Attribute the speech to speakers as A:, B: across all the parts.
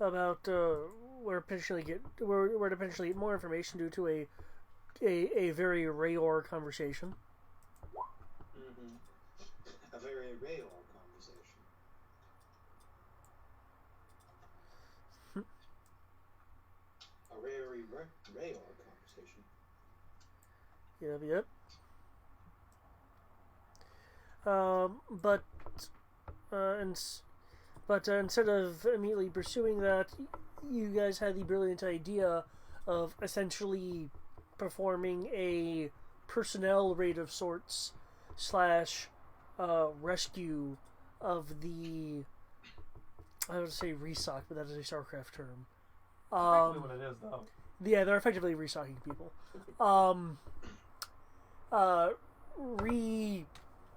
A: about where to potentially get more information due to a very Rayor conversation.
B: Mm-hmm. A very Rayor conversation. A very Rayor conversation.
A: Yep. But instead of immediately pursuing that, you guys had the brilliant idea of essentially performing a personnel raid of sorts slash rescue of the, I would say restock, but that is a StarCraft term.
C: Exactly what it is, though.
A: Yeah, they're effectively restocking people.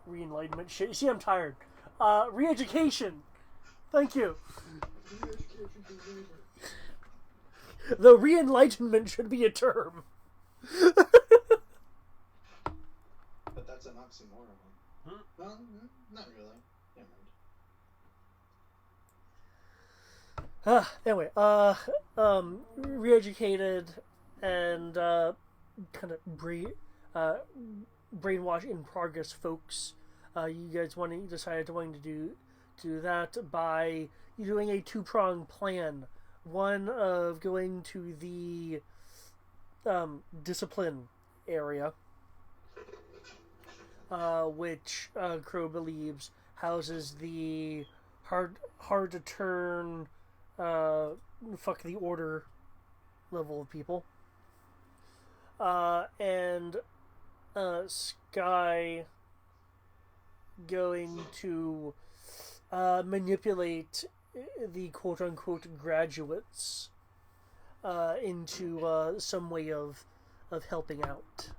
A: Re-enlightenment shit. See, I'm tired. Re-education. Thank you. The re-enlightenment should be a term.
B: But that's an oxymoron. Well, not really. Never mind.
A: Anyway, re-educated and kind of brainwash in progress, folks. You guys decided wanting to do that by doing a two-pronged plan. One of going to the discipline area, which Crow believes houses the hard to turn, fuck the order level of people, and Sky going to manipulate the quote-unquote graduates into some way of helping out.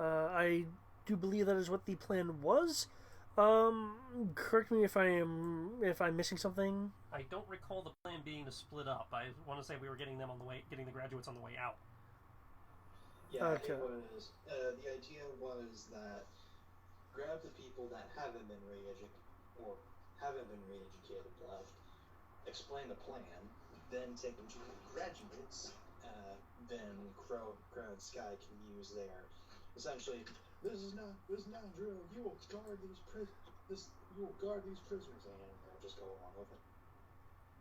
A: I do believe that is what the plan was. Correct me if I'm missing something.
C: I don't recall the plan being to split up. I want to say we were getting the graduates on the way out.
B: Yeah,
A: okay.
B: It was. The idea was that grab the people that haven't been re-educated left, explain the plan, then take them to the graduates. Then Crow and Sky can use their essentially. This is not drill. You will guard these prisoners, and just go along with it.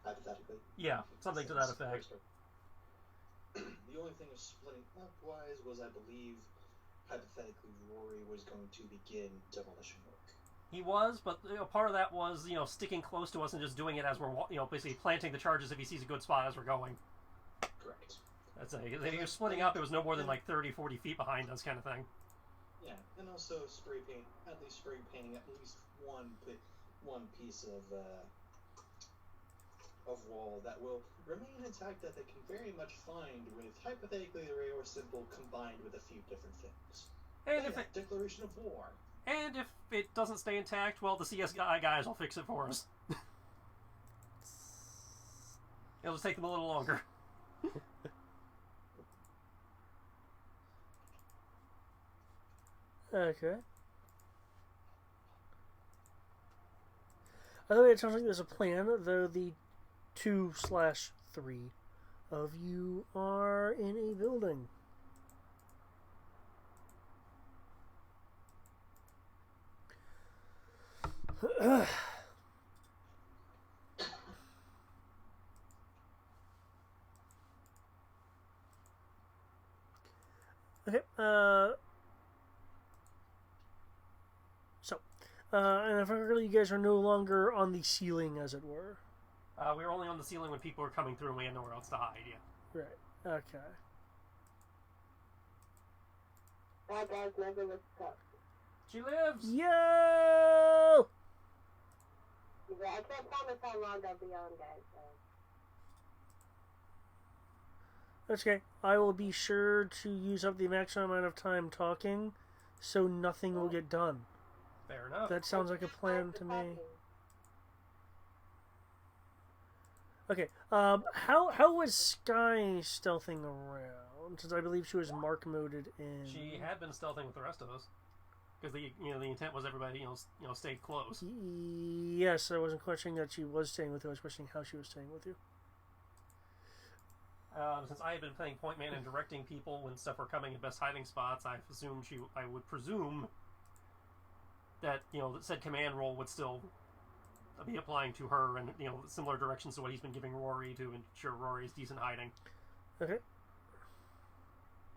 B: Hypothetically.
C: Yeah, something to that effect.
B: The only thing of splitting up wise was, I believe, hypothetically, Rory was going to begin demolition work.
C: He was, but part of that was sticking close to us and just doing it as we're basically planting the charges if he sees a good spot as we're going.
B: Correct.
C: That's it. If you're splitting up, it was no more than like 30, 40 feet behind us, kind of thing.
B: Yeah, and also spray painting at least one piece of wall that will remain intact, that they can very much find with hypothetically the Rayor symbol combined with a few different things.
C: And if it
B: declaration of war.
C: And if it doesn't stay intact, well, the CSI guys will fix it for us. It'll just take them a little longer.
A: Okay. By the way, it sounds like there's a plan, though the 2/3 of you are in a building. Okay, and if I remember, you guys are no longer on the ceiling, as it were.
C: We were only on the ceiling when people were coming through and we had nowhere else to hide, yeah.
A: Right, okay.
D: That guy's never looked up.
C: She lives!
A: Yo!
D: I can't promise how long I'll be on, guys, so.
A: That's okay. I will be sure to use up the maximum amount of time talking, so nothing will get done.
C: Fair enough.
A: That sounds like a plan to me. Okay, how was Sky stealthing around? Since I believe she was mark moded in.
C: She had been stealthing with the rest of us. Because the intent was everybody stayed close.
A: Yes, I wasn't questioning that she was staying with you. I was questioning how she was staying with you.
C: Since I had been playing point man and directing people when stuff were coming in best hiding spots, I would presume that that said command role would still be applying to her, and similar directions to what he's been giving Rory to ensure Rory's decent hiding.
A: Okay.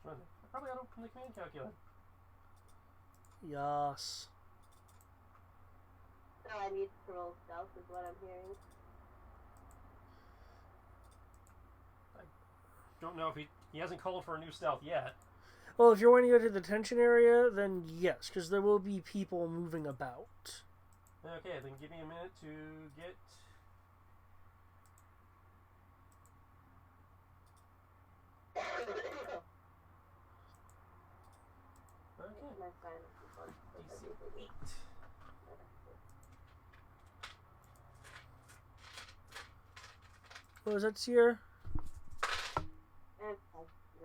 C: I probably ought to open the command calculator.
A: Yes.
D: So I need to roll stealth, is what I'm hearing.
C: Don't know if he hasn't called for a new stealth yet.
A: Well, if you're wanting to go to the detention area, then yes, because there will be people moving about.
C: Okay, then give me a minute to get.
D: My silence is on.
C: DC 8.
A: What was that, Sierra?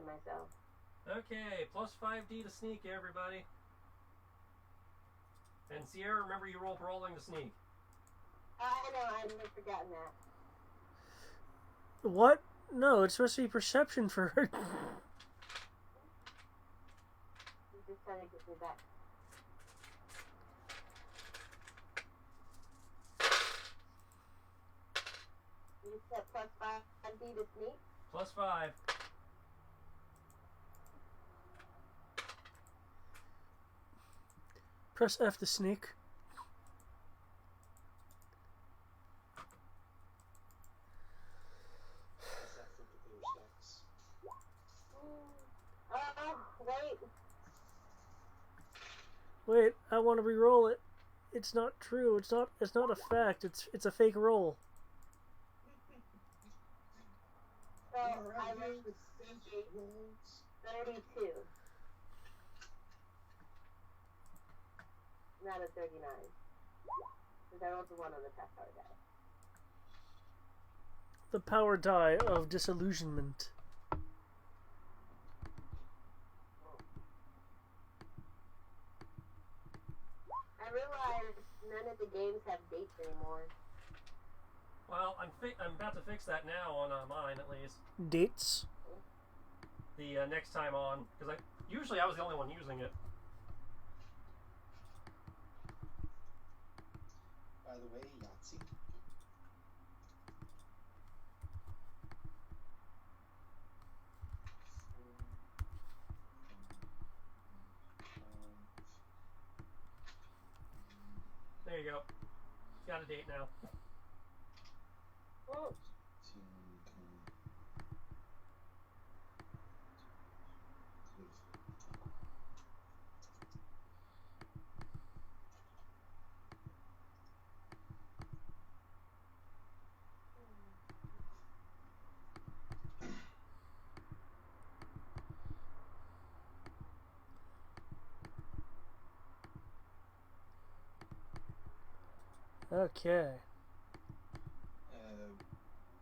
D: Myself.
C: Okay, plus 5D to sneak, everybody. And Sierra, remember you roll for rolling to sneak.
D: I know, I've forgotten that.
A: What? No, it's supposed to be perception for her.
D: He's just trying to get me back. You said plus 5D to sneak?
C: Plus 5.
A: Press F to sneak.
D: Wait.
A: Wait, I want to re-roll it. It's not true. It's not a fact. It's a fake roll.
D: So I was 32. Not a 39. Because I rolled the 1 on the test power die.
A: The power die of disillusionment.
D: I realized none of the games have dates anymore.
C: Well, I'm about to fix that now on mine at least.
A: Dates?
C: The next time on, because usually I was the only one using it.
B: By the way, Yahtzee.
C: There you go. Got a date now.
D: Oh.
A: Okay.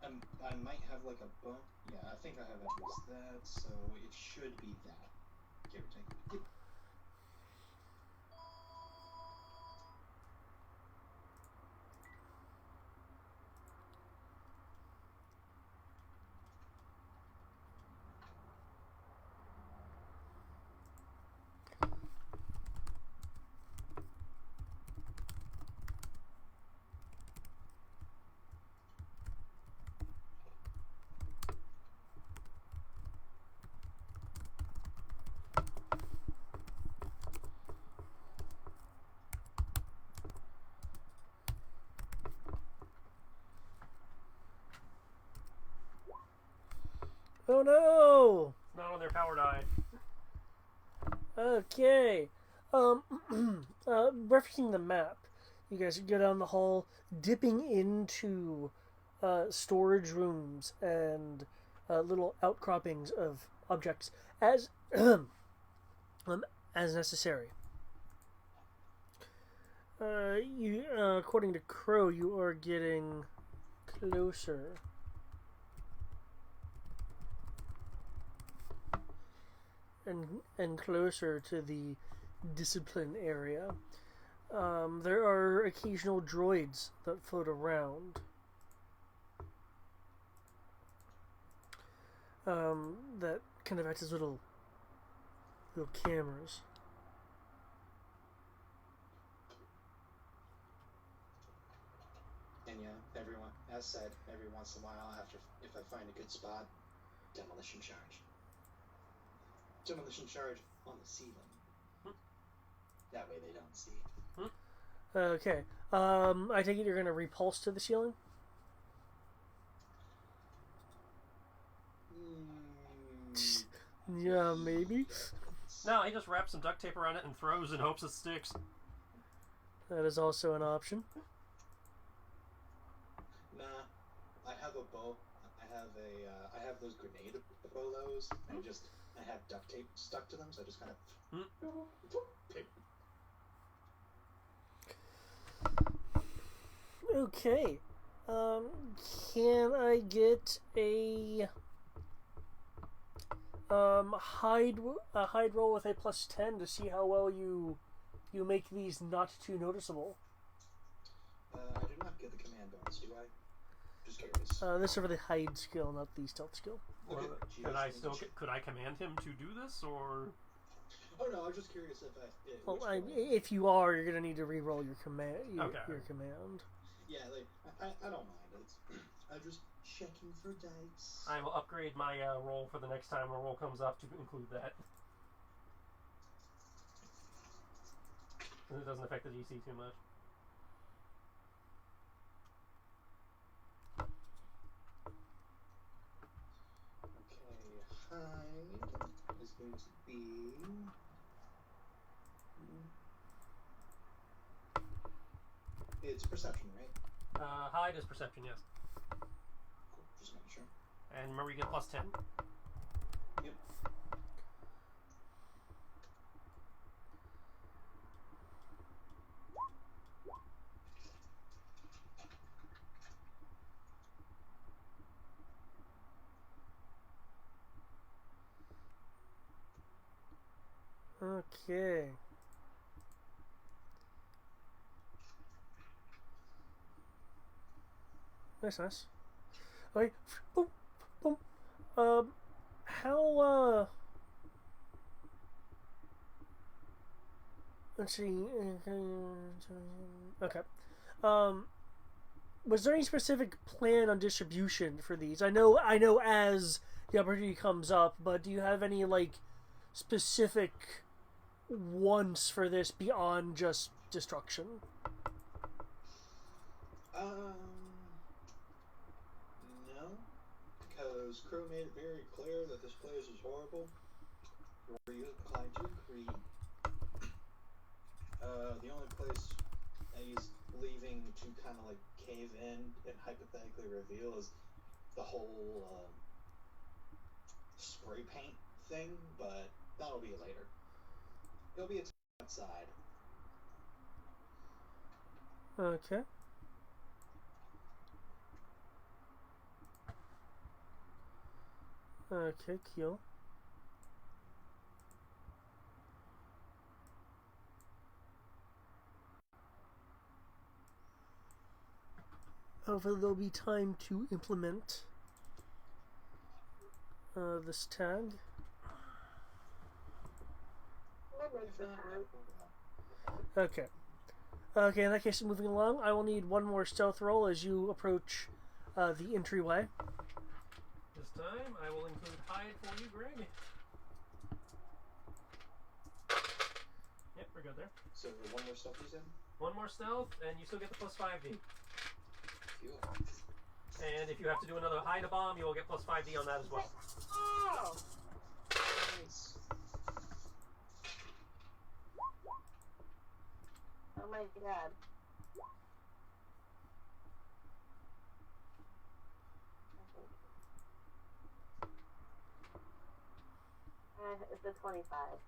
B: I might have like a bump. Yeah, I think I have at least that, so it should be that. Give or take. Yep.
A: Oh no!
C: Not on their power die.
A: Okay. Referencing the map, you guys go down the hall, dipping into storage rooms and little outcroppings of objects as as necessary. According to Crow, you are getting closer. And closer to the discipline area. There are occasional droids that float around. That kind of act as little cameras.
B: And yeah, everyone, as said, every once in a while, if I find a good spot, demolition charge. Demolition charge on the ceiling. That way they don't see.
A: Okay. I take it you're going to repulse to the ceiling? Yeah, maybe.
C: No, he just wraps some duct tape around it and throws in hopes it sticks.
A: That is also an option.
B: Nah, I have a bow. I have those grenade bolos, and I have duct tape stuck to them, so I just kind of.
A: Okay. Can I get a hide roll with a +10 to see how well you make these not too noticeable?
B: I do not get the command bonus, do I? Just curious.
A: This is for the hide skill, not the stealth skill.
B: Okay.
C: Could I command him to do this, or?
B: Oh no, I was just curious
A: Well, if you are, you're gonna need to re-roll your command. Your command.
B: Yeah, like I don't mind. I'm just checking for dice.
C: I will upgrade my roll for the next time a roll comes up to include that. It doesn't affect the DC too much.
B: Okay, hide is going to be. It's perception, right?
C: Hide is perception, yes.
B: Cool. Just making sure.
C: And remember, you get +10.
B: Yep.
A: Okay. That's nice. Okay. Boom, boom. How let's see. Okay. Was there any specific plan on distribution for these? I know as the opportunity comes up, but do you have any like specific ones for this beyond just destruction?
B: No, because Crow made it very clear that this place is horrible. Were you inclined to agree? The only place that he's leaving to kind of like cave in and hypothetically reveal is the whole spray paint thing, but that'll be later. It'll be outside.
A: Okay. Okay, cool. However, there'll be time to implement this tag. Okay. Okay, in that case, moving along, I will need one more stealth roll as you approach the entryway.
C: This time, I will include hide for you, Greg. Yep, we're good there.
B: So one more stealth you said?
C: One more stealth, and you still get the +5D.
B: Cool.
C: And if you have to do another hide a bomb, you will get +5D on that as well.
D: Oh!
B: Nice.
D: Oh my god. It's a 25.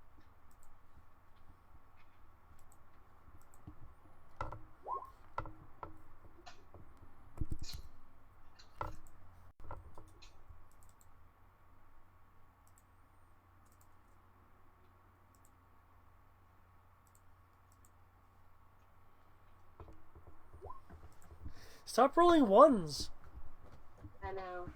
A: Stop rolling ones.
D: I know.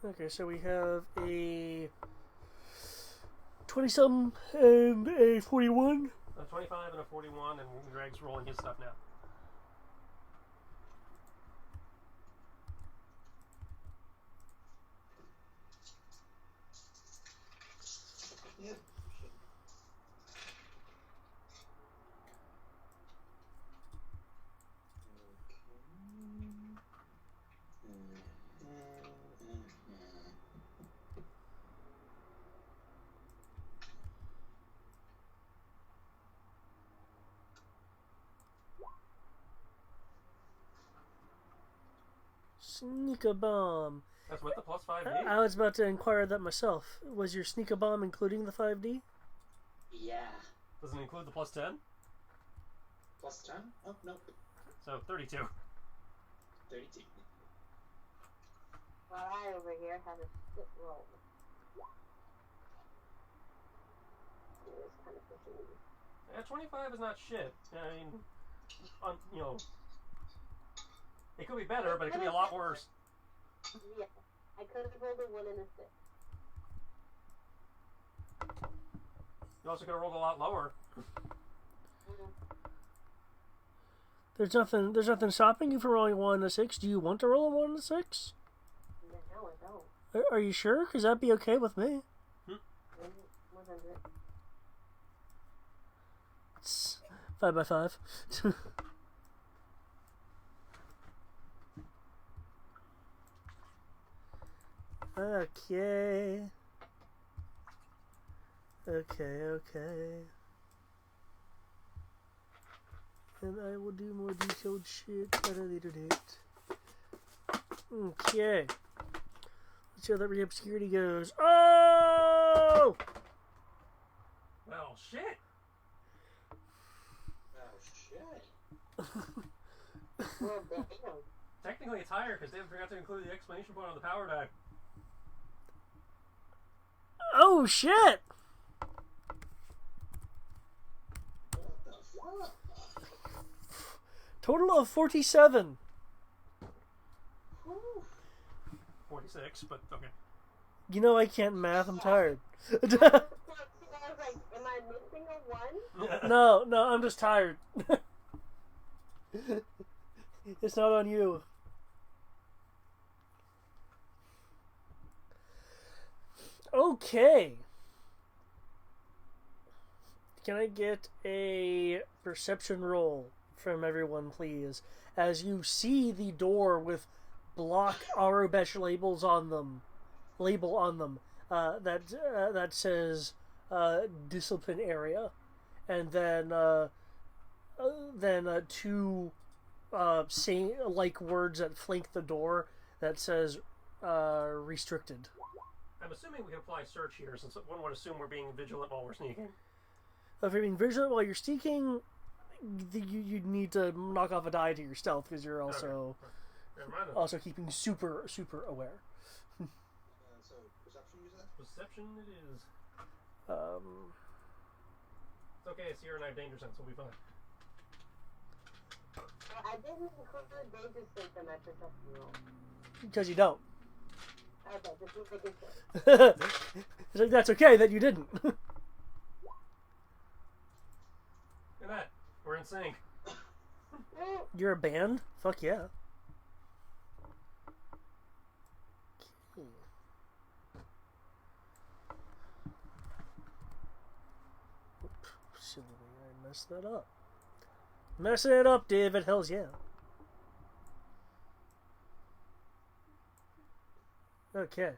A: Okay, so we have a 20-something and a 41.
C: A 25 and a 41, and Greg's rolling his stuff now.
B: Yep.
A: Sneaker bomb.
C: That's with the plus 5D?
A: I was about to inquire that myself. Was your sneaker bomb including the 5D?
B: Yeah.
C: Does it include the plus 10?
B: Plus 10? Oh, nope.
C: So 32.
B: 32.
D: While I over here have a split roll. It was kind of pushing me.
C: Yeah, 25 is not shit. I mean, you know, it could be better, but it could be a lot worse.
D: Yeah, I could have rolled a 1 and a 6.
C: You also could have rolled a lot lower.
A: There's nothing stopping you from rolling 1 and a 6. Do you want to roll a 1 and a 6?
D: No, I don't.
A: Are you sure? Because that'd be okay with me.
D: 100.
A: It's 5 by 5. Okay. And I will do more detailed shit at a later date. Okay. Let's see how that re-obscurity goes. Oh!
C: Well, shit.
B: Oh, shit.
D: Well, damn.
C: Technically, it's higher because they forgot to include the exclamation point on the power die.
A: Oh, shit!
B: What the fuck?
A: Total of 47.
C: 46, but okay.
A: You know I can't math, I'm tired.
D: I was like, am I missing a 1?
A: No, I'm just tired. It's not on you. Okay. Can I get a perception roll from everyone, please? As you see the door with block Arabesh label on them, that says discipline area, and then two same like words that flank the door that says restricted.
C: I'm assuming we can apply search here, since one would assume we're being vigilant while we're sneaking.
A: If you're being vigilant while you're sneaking, you need to knock off a die to your stealth because you're also also keeping super aware.
B: So, perception you said?
C: Perception it is. It's okay, it's here and I have danger sense, we'll be fine.
D: I didn't include danger sense in my perception roll.
A: Because you don't.
D: Okay, just making sure.
A: It's like, that's okay that you didn't.
C: Look at that. We're in sync.
A: You're a band? Fuck yeah. Okay. Oops, silly, I messed that up. Messing it up, David. Hells yeah. Okay.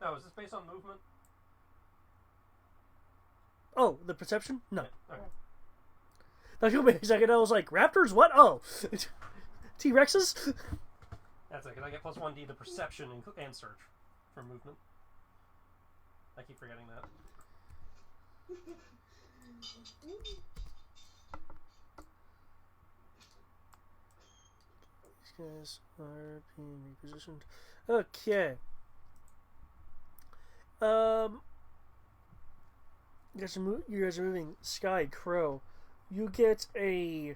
C: Oh, is this based on movement?
A: Oh, the perception? No.
C: Yeah, okay.
A: That took me a second. I was like, raptors? What? Oh. T-Rexes?
C: That's it, because I get plus 1d to perception and search for movement. I keep forgetting that.
A: These guys are being repositioned. Okay. You guys are moving. Sky, Crow. You get a,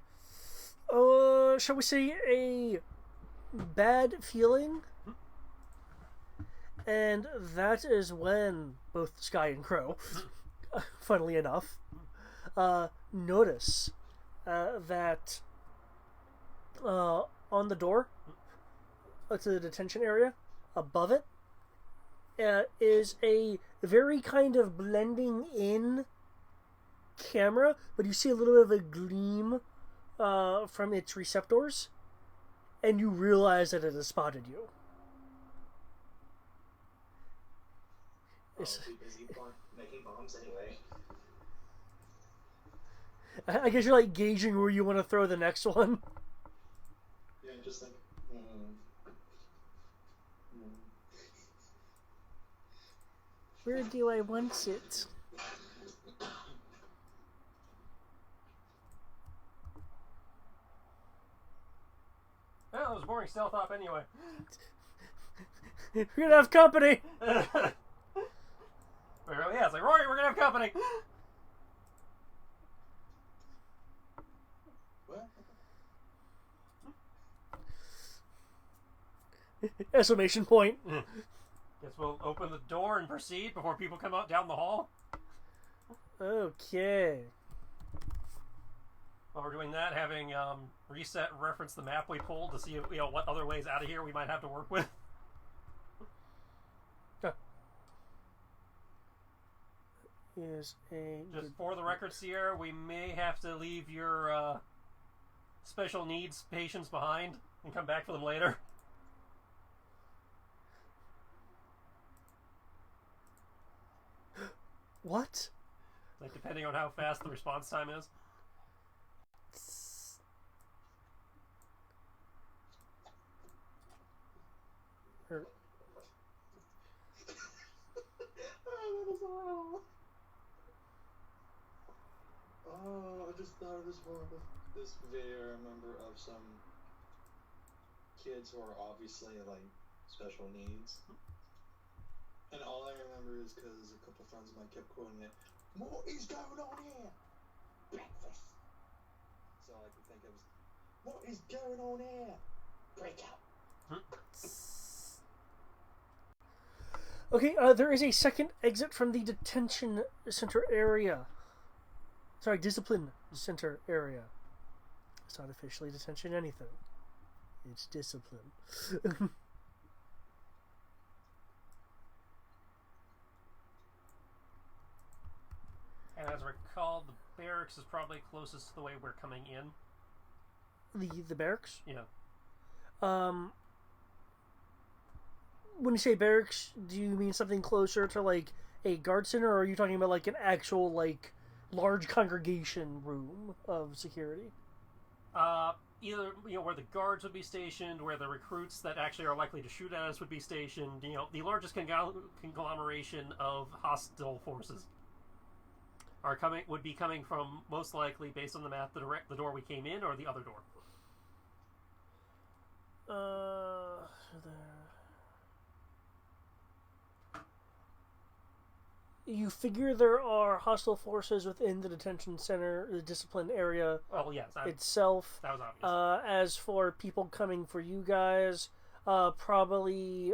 A: shall we say, a bad feeling, and that is when both Sky and Crow, funnily enough, notice that on the door to the detention area, above it, is a very kind of blending in camera, but you see a little bit of a gleam from its receptors, and you realize that it has spotted you.
B: It's too busy making bombs anyway.
A: I guess you're like gauging where you want to throw the next one.
B: Yeah, just like.
A: Where do I want it?
C: Well, it was boring stealth op anyway.
A: We're gonna have company!
C: Yeah, it's like, Rory, we're gonna have company!
B: What?
A: Exclamation point.
C: Guess we'll open the door and proceed before people come out down the hall.
A: Okay.
C: While we're doing that, having reset and reference the map we pulled to see what other ways out of here we might have to work with.
A: Is a
C: just for the record, Sierra, we may have to leave your special needs patients behind and come back for them later.
A: What?
C: Like, depending on how fast the response time is.
B: Oh, that was horrible. Oh, I just thought of this video I remember of some kids who are obviously like special needs. And all I remember is because a couple friends of mine kept quoting it, "What is going on here? Breakfast." So all I could think of was, "What is going on here? Breakout."
A: Okay, there is a second exit from the detention center area. Sorry, discipline center area. It's not officially detention anything. It's discipline.
C: And as I recall, the barracks is probably closest to the way we're coming in.
A: The barracks?
C: Yeah.
A: When you say barracks, do you mean something closer to like a guard center, or are you talking about like an actual like large congregation room of security?
C: Either where the guards would be stationed, where the recruits that actually are likely to shoot at us would be stationed. The largest conglomeration of hostile forces would be coming from, most likely, based on the map, the door we came in, or the other door.
A: You figure there are hostile forces within the detention center, the discipline area itself.
C: That was obvious.
A: As for people coming for you guys, probably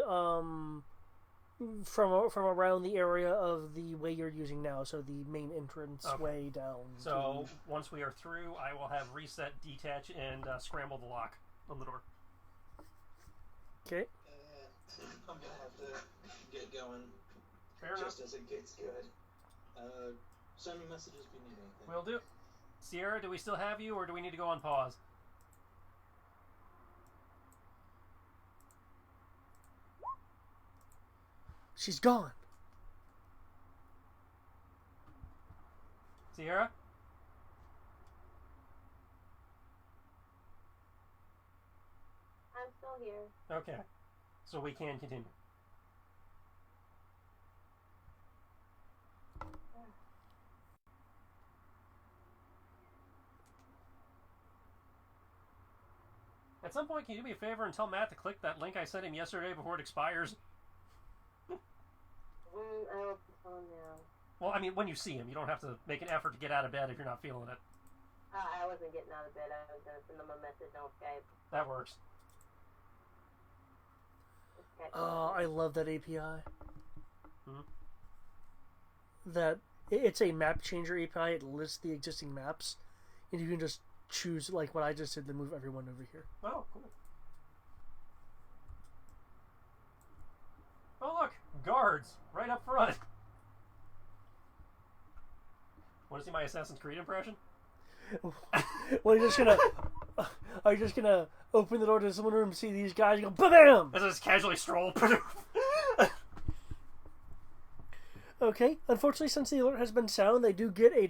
A: from around the area of the way you're using now, so the main entrance way down.
C: So once we are through, I will have reset, detach, and scramble the lock on the door.
A: Okay.
B: I'm gonna have to get going.
C: Fair
B: Just
C: enough.
B: as it gets good. Send me messages if you need anything.
C: Will do. Sierra, do we still have you, or do we need to go on pause?
A: She's gone.
C: Sierra?
D: I'm still here.
C: Okay. So we can continue. At some point, can you do me a favor and tell Matt to click that link I sent him yesterday before it expires?
D: I will tell him now.
C: Well, I mean, when you see him, you don't have to make an effort to get out of bed if you're not feeling it.
D: I wasn't getting out of bed. I was going to send him a message on Skype.
C: That works.
A: Oh, I love that API.
C: Hmm?
A: That it's a map changer API. It lists the existing maps, and you can just choose, like what I just did, to move everyone over here.
C: Oh, cool. Oh, look! Guards! Right up front! Want to see my Assassin's Creed impression?
A: Well, are you just gonna open the door to someone room, see these guys, and go BAM!
C: As I just casually stroll.
A: Okay. Unfortunately, since the alert has been sound, they do get a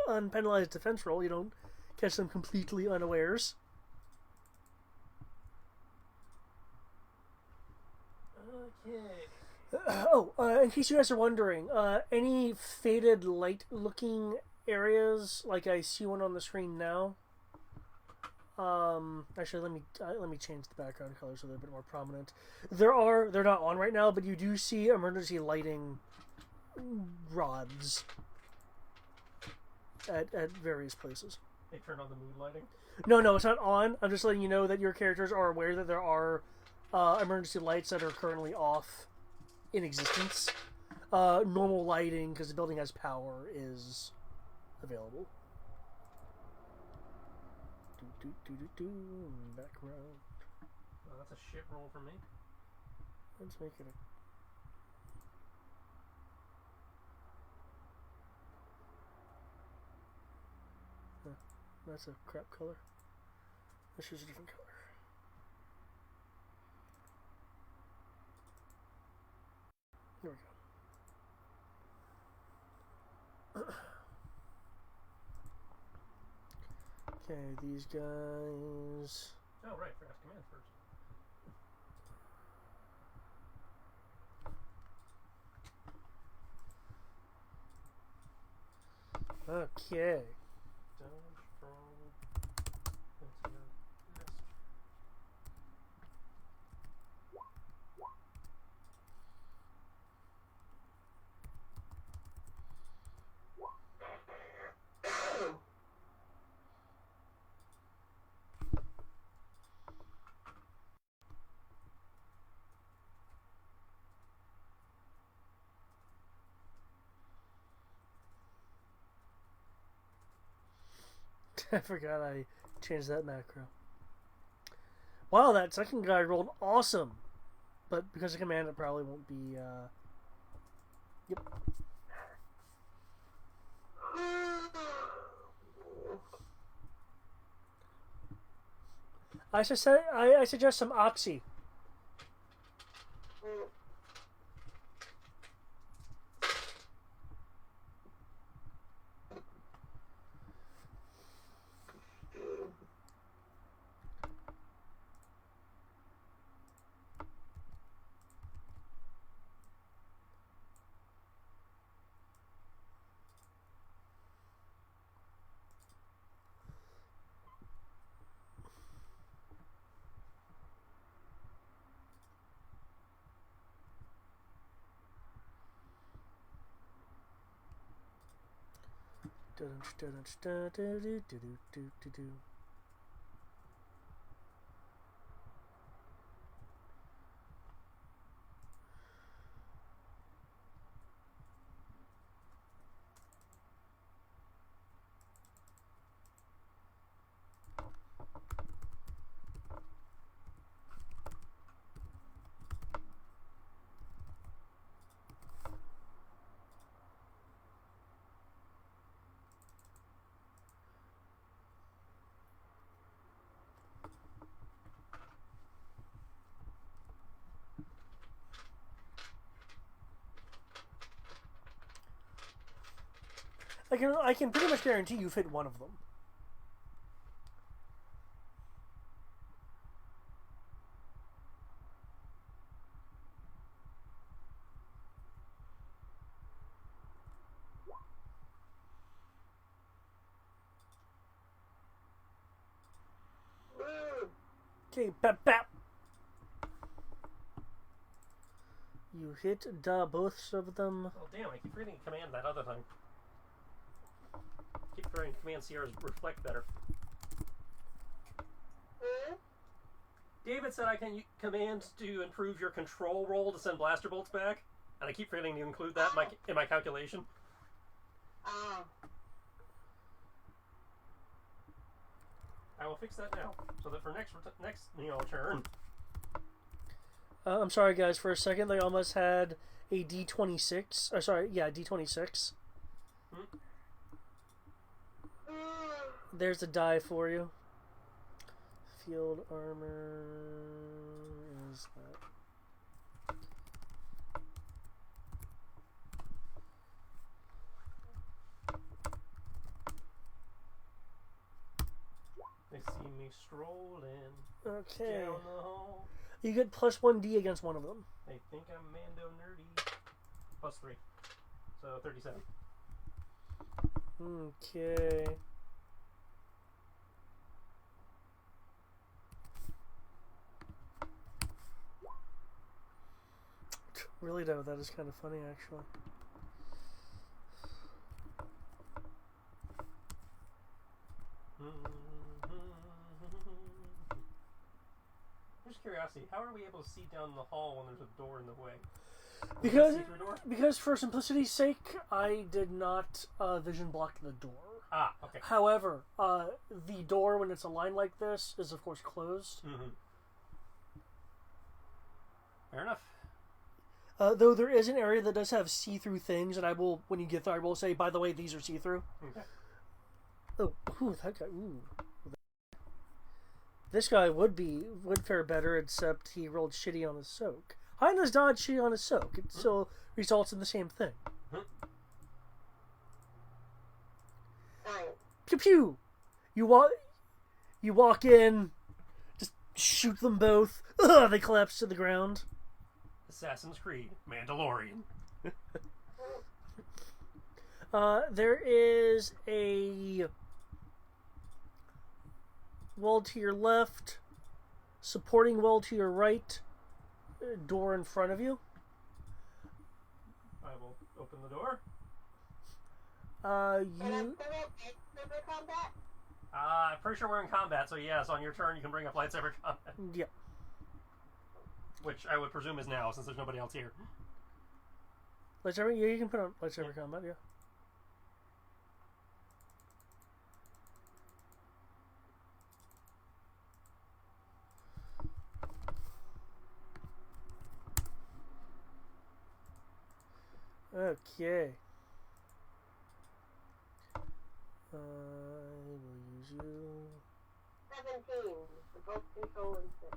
A: unpenalized defense roll. You don't catch them completely unawares.
C: Okay.
A: In case you guys are wondering, any faded light-looking areas, like I see one on the screen now. Actually, let me change the background color so they're a bit more prominent. They're not on right now, but you do see emergency lighting rods at various places.
C: They turned on the mood lighting?
A: No, it's not on. I'm just letting you know that your characters are aware that there are emergency lights that are currently off in existence. Normal lighting, because the building has power, is available. Background.
C: Oh, that's a shit roll for me.
A: Let's make it that's a crap color. Let's choose a different color. There we go. Okay, these guys.
C: Oh, right, forgot to command first.
A: Okay.
C: Dodge, roll. That's your list.
A: I forgot I changed that macro. Wow, that second guy rolled awesome. But because of command, it probably won't be, Yep. I suggest some Oxy. I can pretty much guarantee you've hit one of them. Okay, bap bap. You hit both of them.
C: Oh damn! I keep reading command that other thing. Keep trying command Sierra's reflect better. David said I can command to improve your control roll to send blaster bolts back, and I keep forgetting to include that in my calculation. I will fix that now, so that for next turn.
A: I'm sorry, guys. For a second, they almost had a D26. D26. There's a die for you. Field armor is that.
C: They see me strolling
A: Okay.
C: down the hall.
A: You get plus 1d against one of them.
C: They think I'm Mando nerdy. Plus 3. So 37.
A: Okay. Really though, that is kind of funny actually.
C: Just curiosity, how are we able to see down the hall when there's a door in the way?
A: Because for simplicity's sake, I did not vision block the door.
C: Ah, okay.
A: However, the door when it's aligned like this is of course closed.
C: Fair enough.
A: Though there is an area that does have see-through things, and I will, when you get there, I will say, by the way, these are see-through.
C: Okay.
A: Oh, ooh, that guy. Ooh. This guy would fare better, except he rolled shitty on his soak. Highness dodge shitty on his soak. It still results in the same thing. Pew pew. You walk in, just shoot them both. Ugh, they collapse to the ground.
C: Assassin's Creed, Mandalorian.
A: There is a wall to your left, supporting wall to your right, door in front of you.
C: I will open the door. I'm pretty sure we're in combat, so yes, on your turn you can bring up lightsaber combat.
A: Yep.
C: Which I would presume is now, since there's nobody else here.
A: Lightsaber? Yeah, you can put on lightsaber combat, yeah. Okay. I will use you.
D: 17. The both control and 6.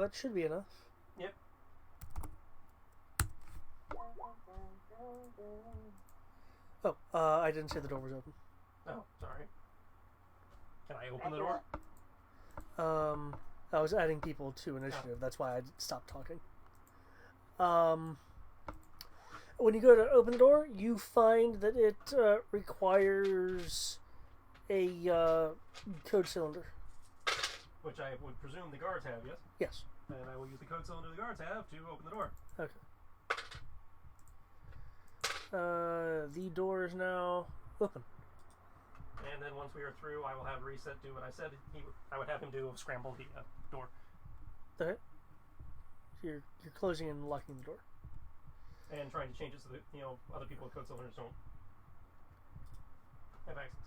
A: That should be enough.
C: Yep.
A: Oh, I didn't say the door was open.
C: Oh, sorry. Can I open the door?
A: I was adding people to initiative. That's why I stopped talking. When you go to open the door, you find that it requires a code cylinder.
C: Which I would presume the guards have, yes?
A: Yes.
C: And I will use the code cylinder the guards have to open the door.
A: Okay. The door is now open.
C: And then once we are through, I will have Reset do what I said I would have him do, scramble the door.
A: Okay. You're closing and locking the door.
C: And trying to change it so that, other people with code cylinders don't have access.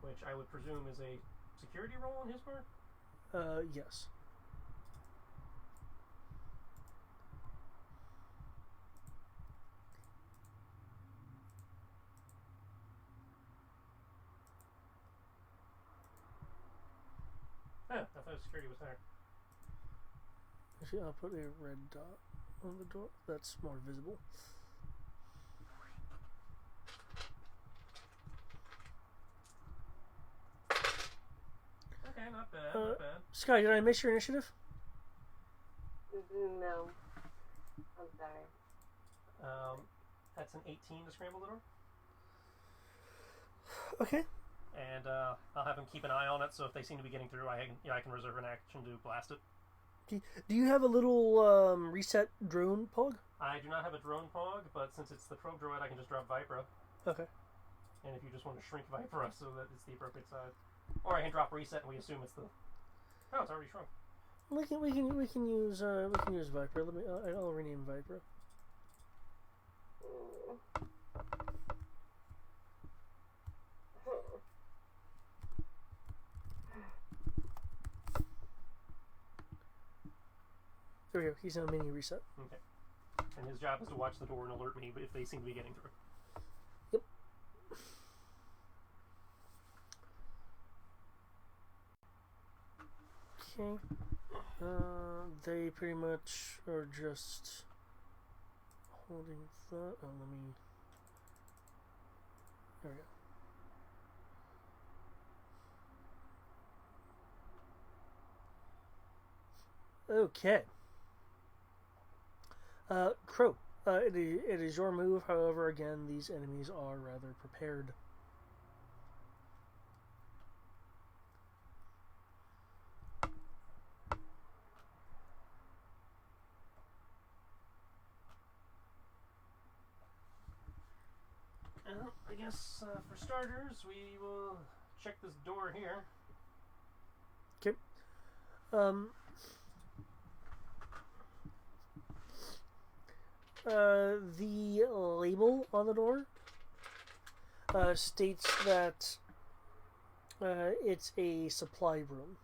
C: Which I would presume is a security roll on his part?
A: Yes.
C: I thought security was higher.
A: Actually, I'll put a red dot on the door. That's more visible.
C: Okay, not bad, not bad.
A: Sky, did I miss your initiative?
D: No. I'm sorry.
C: That's an 18 to scramble the door?
A: Okay.
C: And I'll have him keep an eye on it, so if they seem to be getting through, I can reserve an action to blast it.
A: Do you have a little reset drone pog?
C: I do not have a drone pog, but since it's the probe droid, I can just drop Vipra.
A: Okay.
C: And if you just want to shrink Vipra so that it's the appropriate size, or I can drop reset and we assume it's the. Oh, it's already shrunk.
A: We can use Viper. Let me. I'll rename Viper. There we go. He's on mini reset.
C: Okay. And his job is to watch the door and alert me if they seem to be getting through.
A: Yep. Okay. They pretty much are just holding that. Oh, let me. There we go. Okay. Crow. It is your move. However, again, these enemies are rather prepared.
C: I guess for starters, we will check this door here.
A: Okay. The label on the door states that it's a supply room.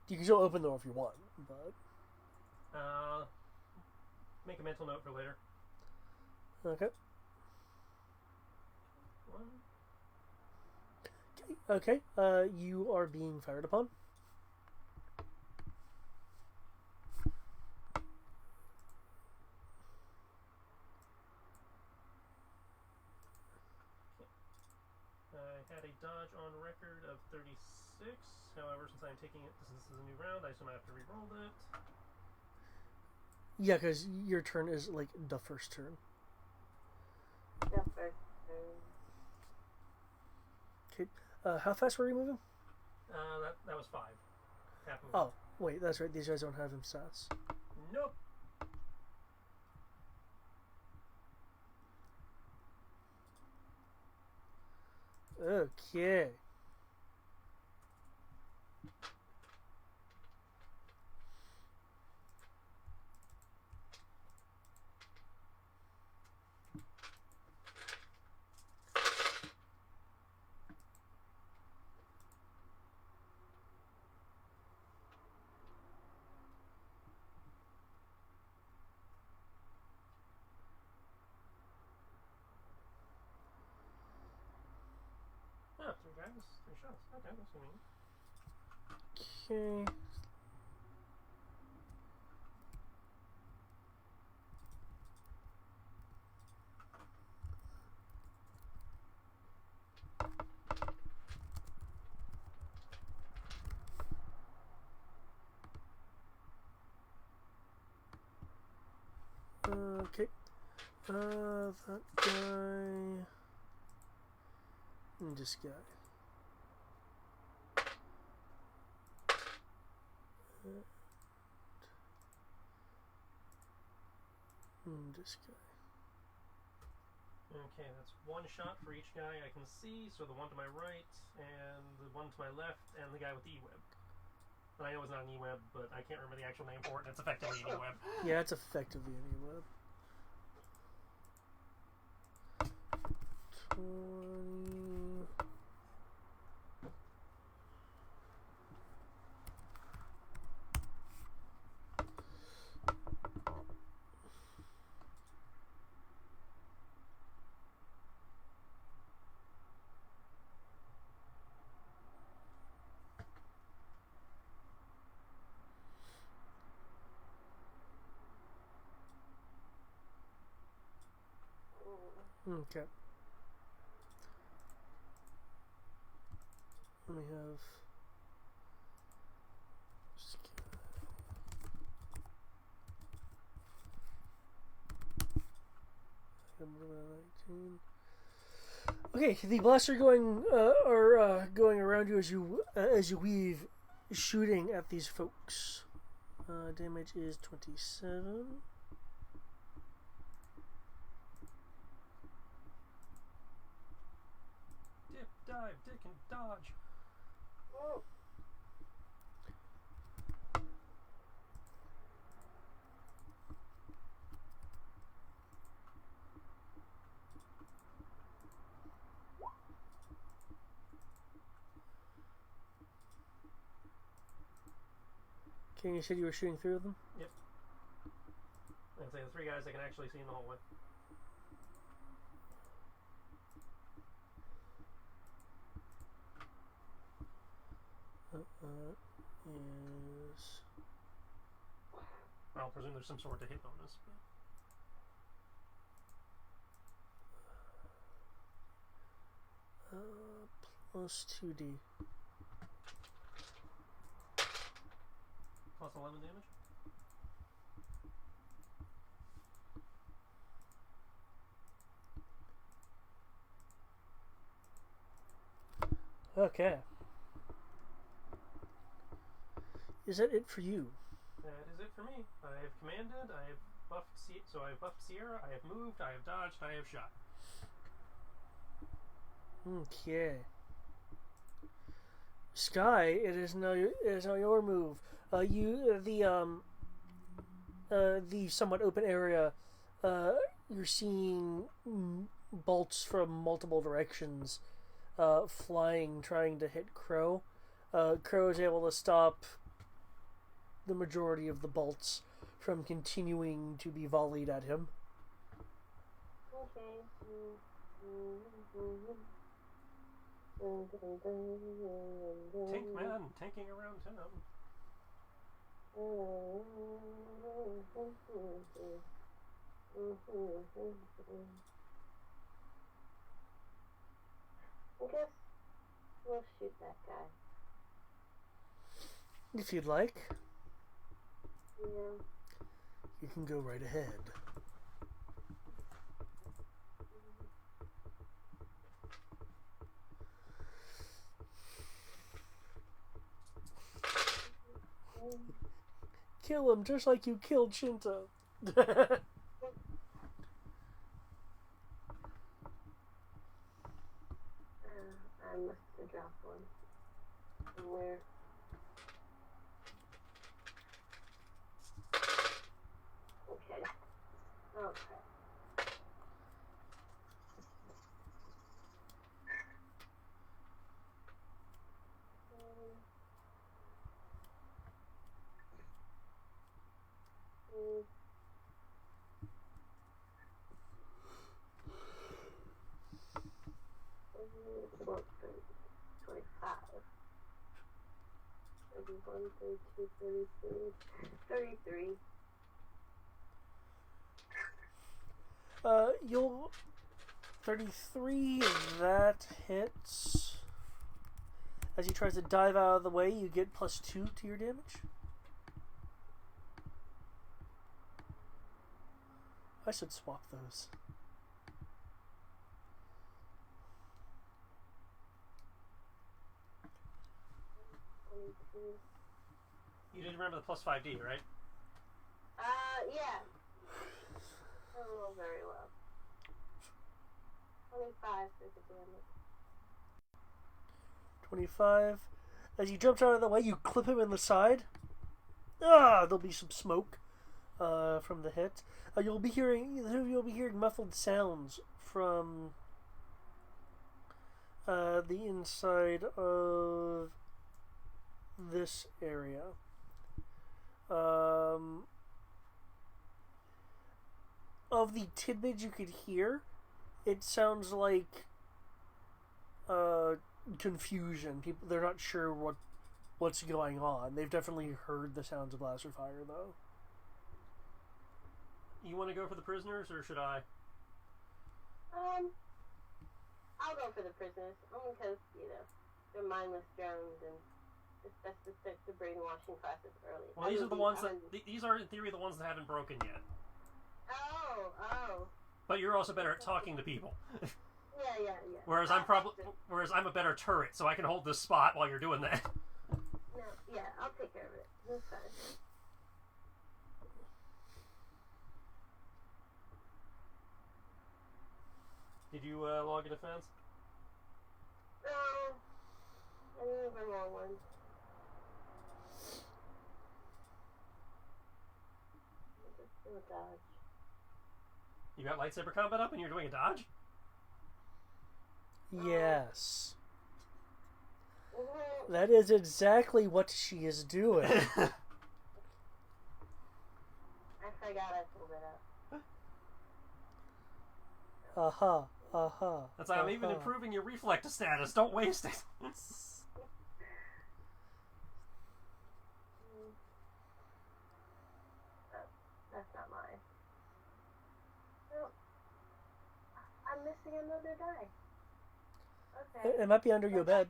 A: You can still open the door if you want, but
C: Make a mental note for later.
A: okay.
C: One.
A: Okay. You are being fired upon.
C: I had a dodge on record of 36. However, since I'm taking it, since this is a new round, I assume I have to re-roll it.
A: Yeah, because your turn is like the first turn.
D: The first turn.
A: Okay. How fast were you moving?
C: That was 5. Half movement.
A: Oh, wait, that's right. These guys don't have him stats.
C: Nope.
A: Okay.
C: Oh, 3 guys, 3 shots. Okay, that's convenient.
A: Okay. Okay. That guy. And this guy. And this guy.
C: Okay, that's 1 shot for each guy I can see. So the one to my right, and the one to my left, and the guy with the E-web. And I know it's not an E-web, but I can't remember the actual name for it, and it's effectively an E-web.
A: Yeah, it's effectively an E-web. 20. Okay. Let me have. 15. Okay, the blasts are going around you as you weave, shooting at these folks. Damage is 27.
C: Dip, dive, dick, and dodge.
D: Oh.
A: Okay, you said you were shooting through them?
C: Yep. I'd say the three guys I can actually see in the hallway.
A: Is...
C: I'll presume there's some sort of hit bonus.
A: Plus 2d.
C: Plus 11 damage?
A: Okay. Is that it for you?
C: That is it for me. I have commanded, I have buffed so I have buffed Sierra, I have moved, I have dodged, I have shot.
A: Okay. Sky, it is now your move. The somewhat open area, you're seeing bolts from multiple directions flying, trying to hit Crow. Crow is able to stop the majority of the bolts from continuing to be volleyed at him.
D: Okay.
C: Tank man, tanking around town.
D: I guess we'll shoot that guy.
A: If you'd like,
D: Yeah.
A: you can go right ahead. Kill him just like you killed Shinto.
D: I must have dropped one. Somewhere. Okay. Okay. Well, 25. 31, 32, 33. 33.
A: You'll 33. That hits. As he tries to dive out of the way, you get +2 to your damage. I should swap those.
C: You did remember the plus 5D, right?
D: Yeah. I don't know very well. 25 for the damage.
A: 25. As he jumps out of the way, you clip him in the side. There'll be some smoke from the hit. You'll be hearing muffled sounds from the inside of this area. Of the tidbits you could hear, it sounds like confusion. They're not sure what's going on. They've definitely heard the sounds of blaster fire, though.
C: You want to go for the prisoners, or should I?
D: I'll go for the prisoners. Only because, they're mindless drones, and it's best to start the brainwashing process early.
C: Well, these are the ones these are in theory the ones that haven't broken yet.
D: Oh.
C: But you're also better at talking to people.
D: Yeah.
C: Whereas I'm a better turret, so I can hold this spot while you're doing that.
D: No, yeah, I'll take care of it. That's fine.
C: Did you log a defense?
D: No, I didn't bring on one. I'll just do a dodge.
C: You got lightsaber combat up and you're doing a dodge?
A: Yes.
D: Mm-hmm.
A: That is exactly what she is doing.
D: I forgot I pulled it up.
C: That's like, I'm even improving your reflex status. Don't waste it.
D: That's not mine. No. I'm missing another die. Okay.
A: It might be under your bed.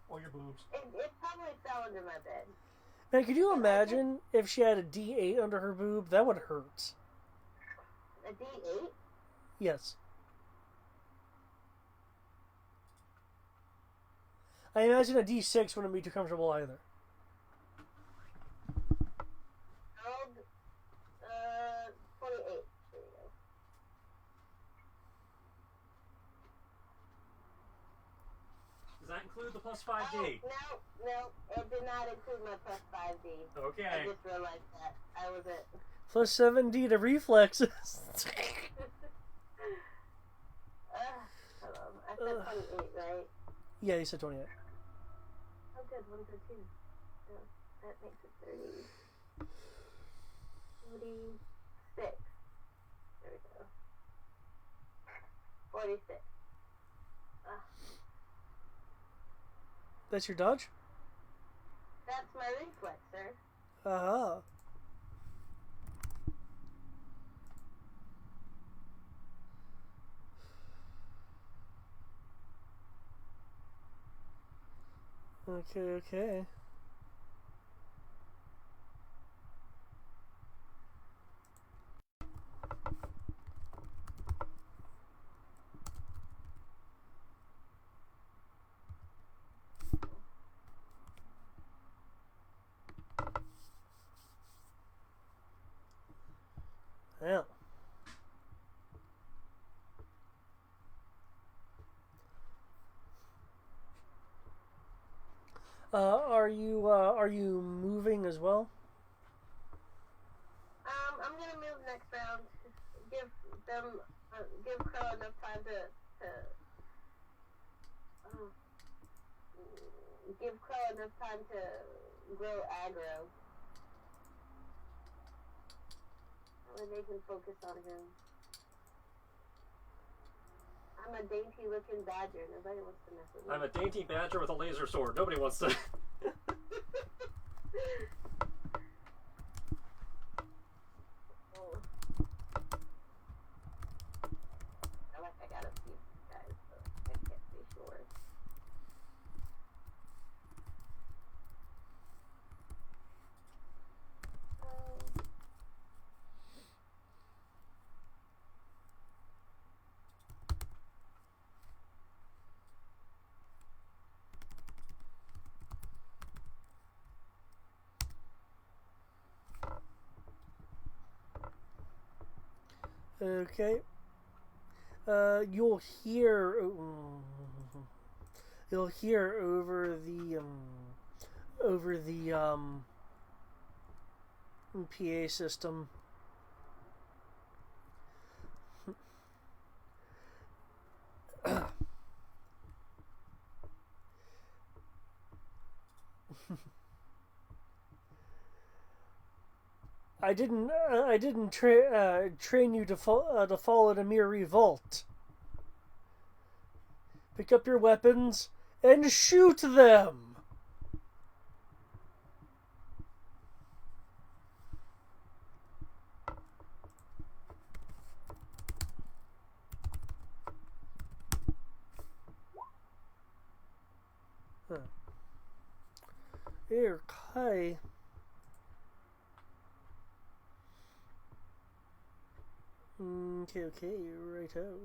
C: Or your boobs.
D: It probably fell under my bed.
A: Man, could you imagine if she had a D8 under her boob? That would hurt.
D: A D8?
A: Yes. I imagine a D6 wouldn't be too comfortable either.
D: Rolled, 28. There you go.
C: Does that include the plus 5D?
D: No, it did not include my plus 5D.
C: Okay.
D: I just realized that. I was at...
A: Plus 7D to reflexes.
D: Hold on. I said 28, right?
A: Yeah, you said 28.
D: Oh, good. 1 for 2. So that makes it 30. 46. There we go. 46.
A: That's your dodge?
D: That's my reflex, sir.
A: Uh-huh. Okay. Yeah. Are you moving as well?
D: I'm gonna move next round. Give Crow enough time to give Crow enough time to grow aggro. That way they can focus on him. I'm a dainty looking badger. Nobody wants to mess with me.
C: I'm a dainty badger with a laser sword. Nobody wants to.
D: I got a few guys, so I can't be sure.
A: Okay. You'll hear over the PA system. I didn't train you to follow the mere revolt. Pick up your weapons and shoot them. Here, Kai. Okay, righto.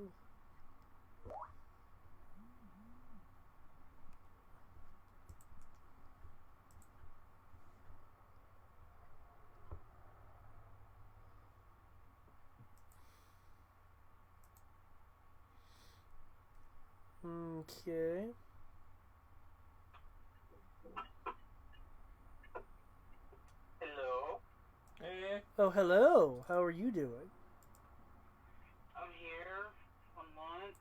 A: Okay.
E: Hello.
C: Hey.
A: Oh, hello. How are you doing?
E: I'm here on lunch.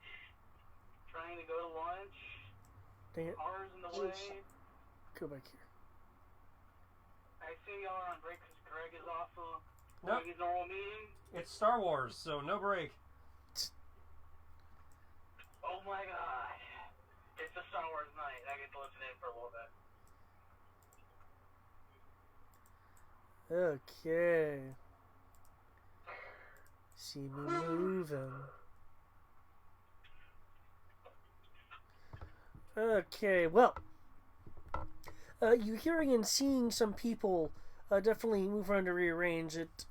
E: Trying to go to lunch.
A: Dang it.
E: Cars in the way.
A: Go back here.
E: I assume y'all are on break because Greg is also
C: Nope.
E: doing his normal meeting.
C: It's Star Wars, so no break.
E: Oh my god. It's a Star Wars night. I get to listen in for a little bit.
A: Okay. See me moving. Okay, well. You hearing and seeing some people definitely move around to rearrange it.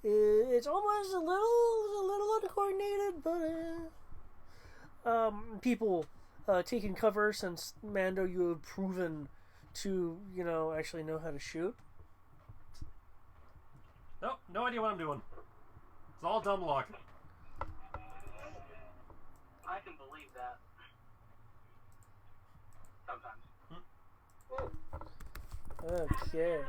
A: It's almost a little uncoordinated, but people taking cover since Mando, you have proven to actually know how to shoot.
C: Nope, no idea what I'm doing. It's all dumb luck.
E: I can believe that. Sometimes.
A: Okay.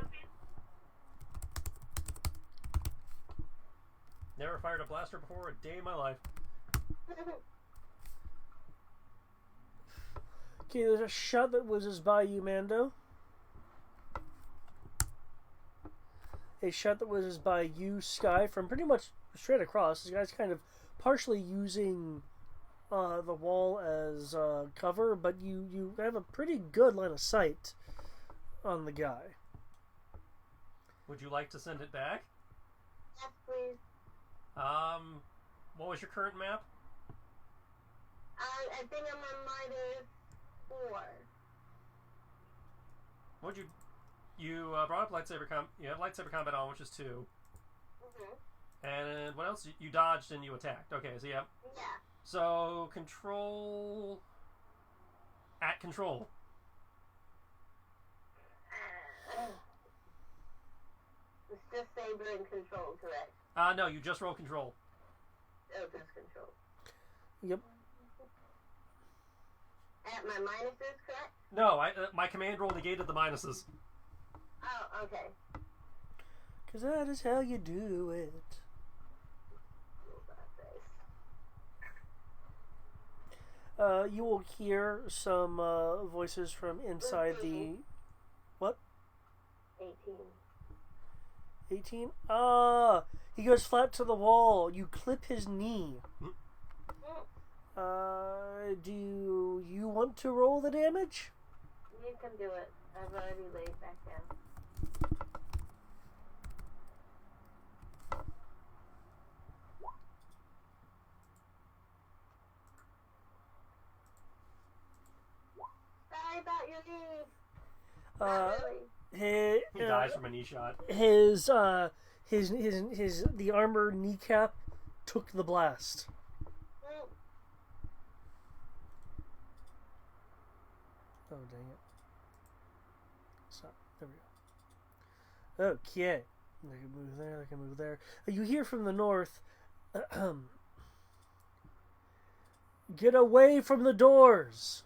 C: Never fired a blaster before a day in my life.
A: Okay, there's a shot that whizzes by you, Mando. A shot that whizzes by you, Sky, from pretty much straight across. This guy's kind of partially using the wall as cover, but you have a pretty good line of sight on the guy.
C: Would you like to send it back?
D: Yes, please.
C: What was your current map?
D: I think I'm on -4.
C: What'd you brought up lightsaber you have lightsaber combat on, which is 2.
D: Mm-hmm.
C: And what else? You dodged and you attacked. Okay, so yeah.
D: Yeah.
C: So control at control.
D: It's just saber and control, correct?
C: No, you just roll control.
D: Oh, just control.
A: Yep.
D: At my minuses, correct?
C: No, my command roll negated the minuses.
D: Oh, okay.
A: Because that is how you do it. You will hear some voices from inside the... What?
D: 18.
A: 18? He goes flat to the wall. You clip his knee. Do you want to roll the damage?
D: You can do it. I've already laid back down. Sorry about your knee. Not really.
C: He dies from a knee shot.
A: The armor kneecap took the blast. Oh, dang it. Stop. There we go. Okay. They can move there, they can move there. You hear from the north. Get away from the doors!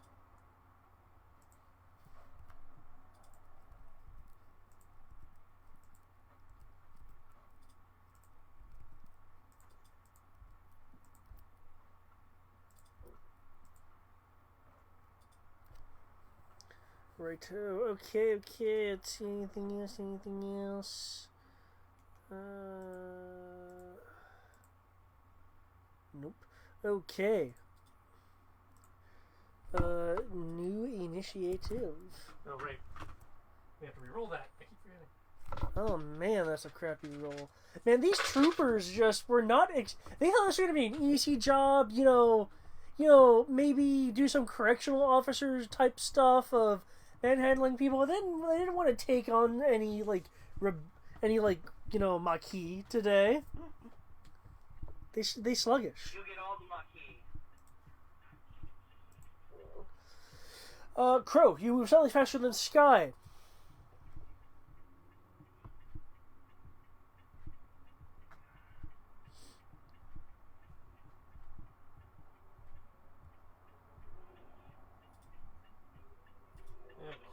A: Right. Okay. Let's see. Anything else? Nope. Okay. New initiative.
C: Oh, right. We have to re-roll that. I keep forgetting.
A: Oh man, that's a crappy roll. Man, these troopers just were not. They thought this was gonna be an easy job. Maybe do some correctional officers type stuff of manhandling people. And then they didn't want to take on any Maquis today. They sluggish.
E: You get all the Maquis.
A: Crow, you move slightly faster than Sky.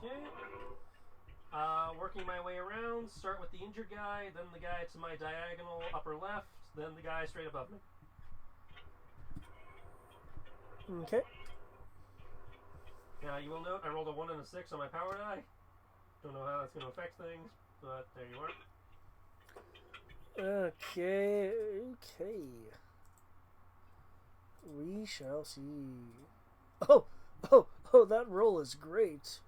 C: Okay. Working my way around. Start with the injured guy, then the guy to my diagonal upper left, then the guy straight above me.
A: Okay.
C: Now you will note I rolled a 1 and a 6 on my power die. Don't know how that's going to affect things, but there you are.
A: Okay. We shall see. Oh, that roll is great.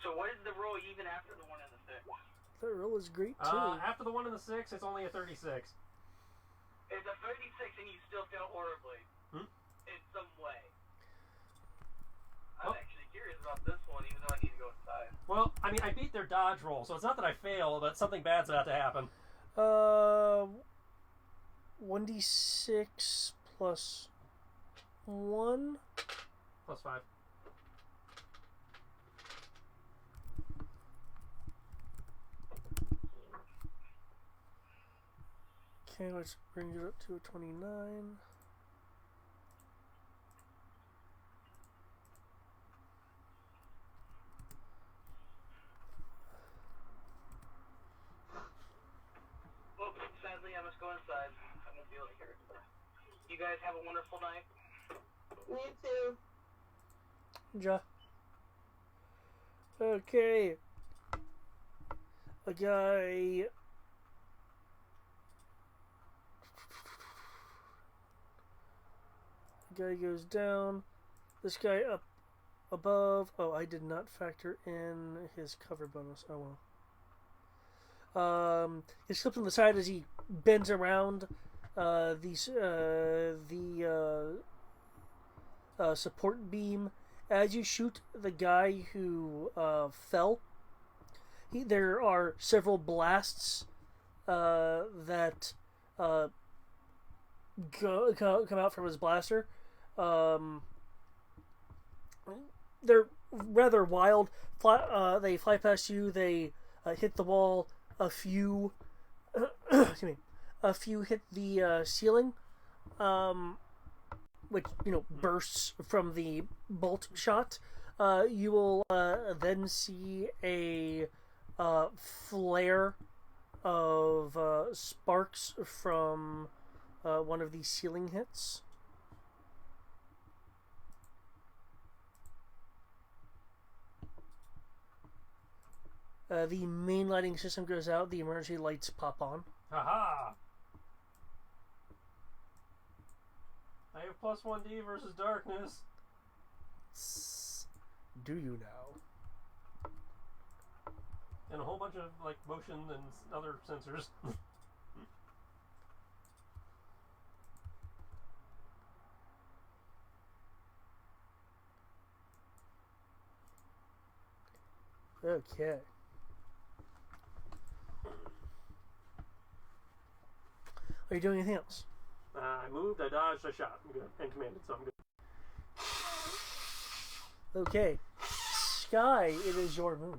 E: So what is the roll even after the 1 and the 6?
A: That roll is great too.
C: After the 1 and the 6, it's only a 36.
E: It's a 36 and you still fail horribly. In some way. I'm actually curious about this one, even though I need to go inside.
C: Well, I mean, I beat their dodge roll, so it's not that I fail, but something bad's about to happen.
A: 1d6 plus 1.
C: Plus 5.
A: Okay, let's bring it up to a 29.
E: Well, sadly, I must go inside. I won't be able to hear it. You guys have a wonderful night.
D: Me too.
A: Ja. Okay. A guy. The guy goes down. This guy up above. Oh, I did not factor in his cover bonus. Oh well. He slips on the side as he bends around the support beam. As you shoot the guy who fell, there are several blasts that come out from his blaster. They're rather wild. They fly past you. They hit the wall. A few, excuse me, a few hit the ceiling, which bursts from the bolt shot. You will then see a flare of sparks from one of these ceiling hits. The main lighting system goes out. The emergency lights pop on.
C: Haha! I have plus 1d versus darkness.
A: Do you now?
C: And a whole bunch of motion and other sensors.
A: Okay. Are you doing anything else?
C: I moved, I dodged, I shot. I'm good. And commanded, so I'm good.
A: Okay. Sky, it is your move.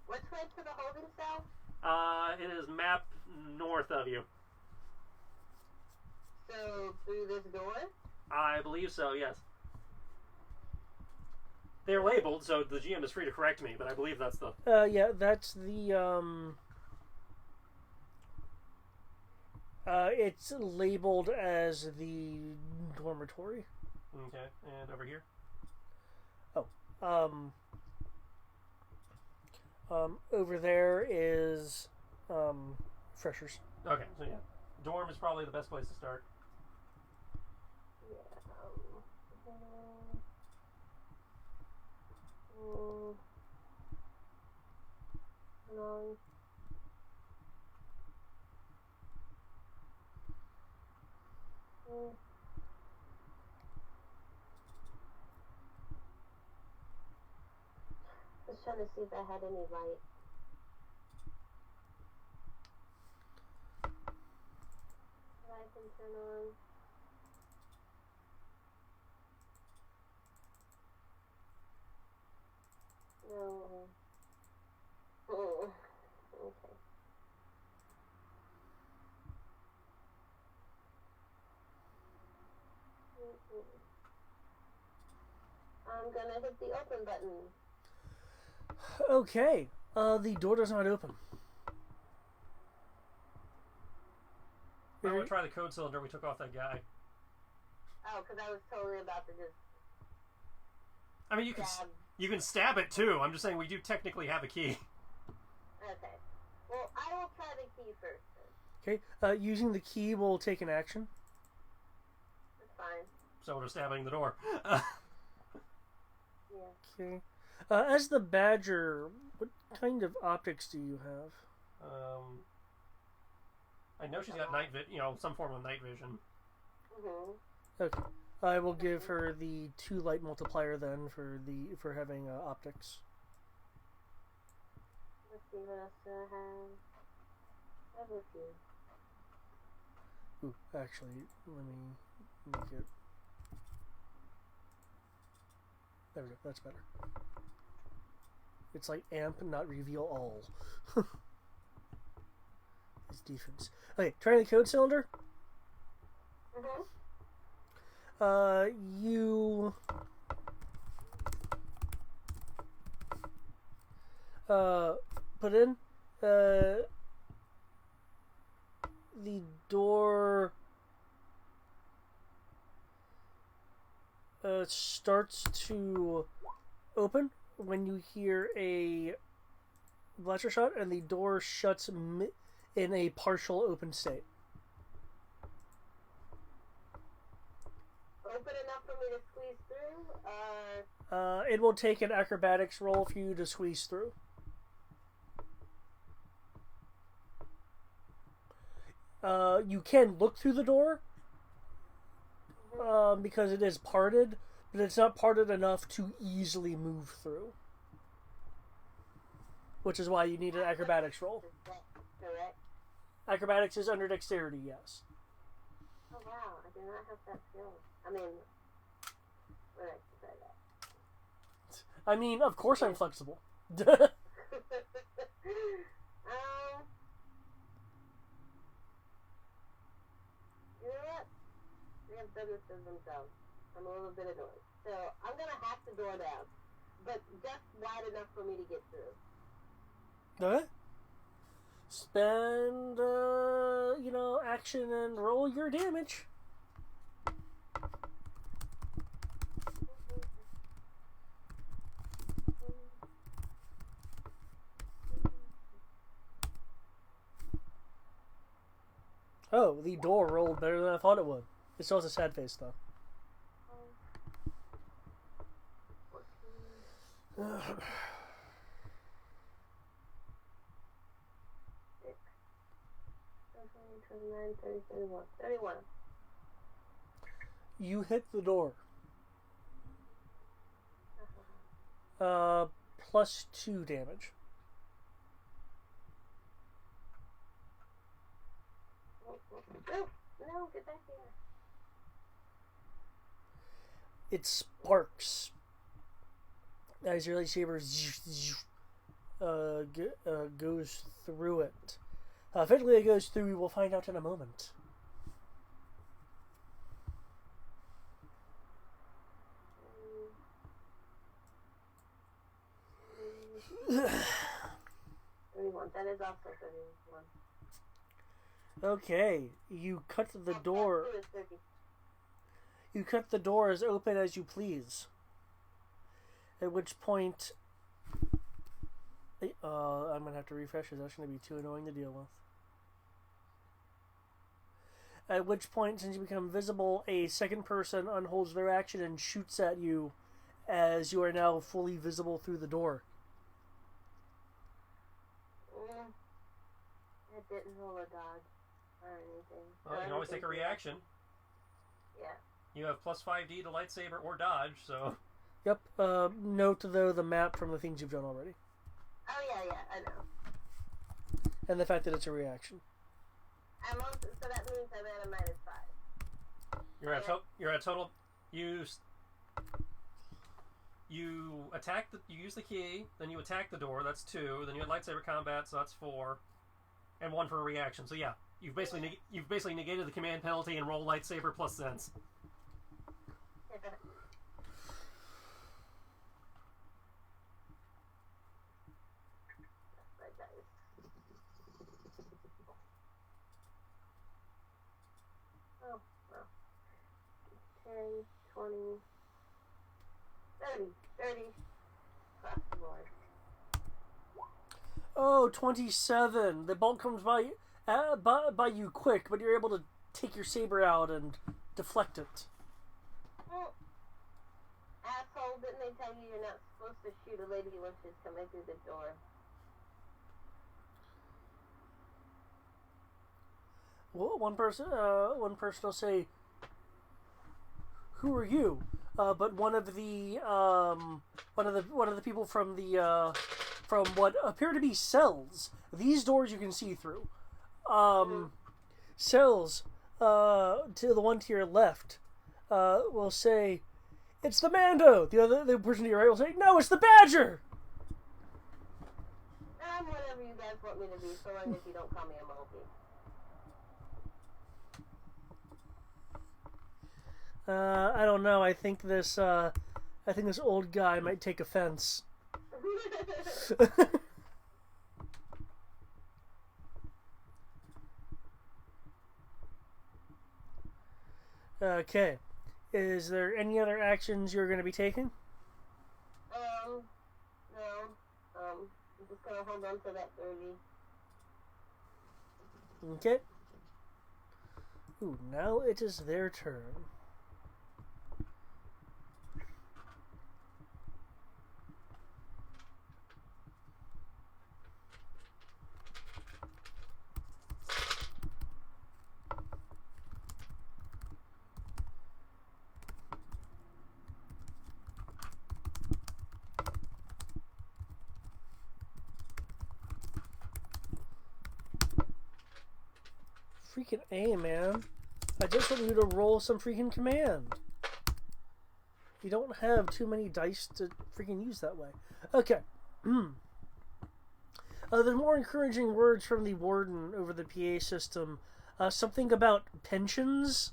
D: What's right to the holding cell?
C: It is map north of you.
D: So, through this door?
C: I believe so, yes. They're labeled, so the GM is free to correct me, but I believe that's the...
A: Yeah, that's the, it's labeled as the dormitory.
C: Okay, and over here?
A: Over there is, freshers.
C: Okay, so yeah. Dorm is probably the best place to start.
D: No. Just trying to see if I had any light. can turn on. No. Oh, okay. I'm gonna hit the open button.
A: Okay. The door does not open.
C: I want to try the code cylinder we took off that guy.
D: Oh, because I was totally about to just.
C: I mean, you can stab it too. I'm just saying we do technically have a key.
D: Okay. Well, I will try the key first. Then.
A: Okay. Using the key will take an action.
D: That's fine.
C: So we're stabbing the door.
D: Yeah.
A: Okay. As the badger, what kind of optics do you have?
C: I know she's got some form of night vision.
D: Mhm.
A: Okay. I will give her the 2 light multiplier then for having optics.
D: Let's see what else do I have. I have a few.
A: Ooh, actually, let me make it. There we go. That's better. It's like amp, not reveal all. It's defense. Okay, trying the code cylinder.
D: Mhm.
A: You put in the door starts to open when you hear a blaster shot, and the door shuts in a partial open state.
D: Open enough for me to squeeze through?
A: It will take an acrobatics roll for you to squeeze through. You can look through the door because it is parted, but it's not parted enough to easily move through. Which is why you need an acrobatics roll.
D: Is that correct?
A: Acrobatics is under dexterity, yes.
D: Oh wow, I do not have that skill. I mean, what did I say that?
A: I mean, of course I'm flexible.
D: You know what? They have done this to themselves. I'm a little bit annoyed. So I'm gonna hack the door down, but just wide enough for me to get through.
A: Okay. Spend, action and roll your damage. Oh, the door rolled better than I thought it would. It still has a sad face, though.
D: 29, 30, 31. 31.
A: You hit the door. Plus 2 damage.
D: No, get back here.
A: It sparks as your lightsaber goes through it. Eventually it goes through, we will find out in a moment.
D: That is also 31.
A: Okay, you cut the door. You cut the door as open as you please. At which point, I'm gonna have to refresh this. That's gonna be too annoying to deal with. At which point, since you become visible, a second person unholds their action and shoots at you, as you are now fully visible through the door.
D: It didn't roll a dodge or anything.
C: Well, you can always take a reaction.
D: Yeah.
C: You have plus 5d to lightsaber or dodge, so.
A: Yep. Note, though, the map from the things you've done already.
D: Oh, yeah, I know.
A: And the fact that it's a reaction.
D: I'm also, so that means I'm at a -5.
C: You're at total. You attack you use the key, then you attack the door. That's 2. Then you had lightsaber combat, so that's 4, and 1 for a reaction. So yeah, you've basically negated the command penalty and roll lightsaber plus sense.
D: Oh, well. 10, 20, 30 across the board.
A: Oh, 27. The bolt comes by you quick, but you're able to take your saber out and deflect it.
D: Well, asshole, didn't they tell you you're not supposed to shoot a lady when she's coming through the door?
A: Well, one person will say, "Who are you?" But one of the people from from what appear to be cells. These doors you can see through. Cells to the one to your left will say, "It's the Mando." The person to your right will say, "No, it's the Badger."
D: I'm whatever you guys want me to be, so long as you don't call me a multi.
A: I don't know. I think this old guy might take offense. Okay. Is there any other actions you're going to be taking?
D: No. I'm just gonna hold on to that 30.
A: Okay. Ooh, now it is their turn. Freaking A, man. I just want you to roll some freaking command. You don't have too many dice to freaking use that way. Okay. There's more encouraging words from the warden over the PA system. Something about pensions.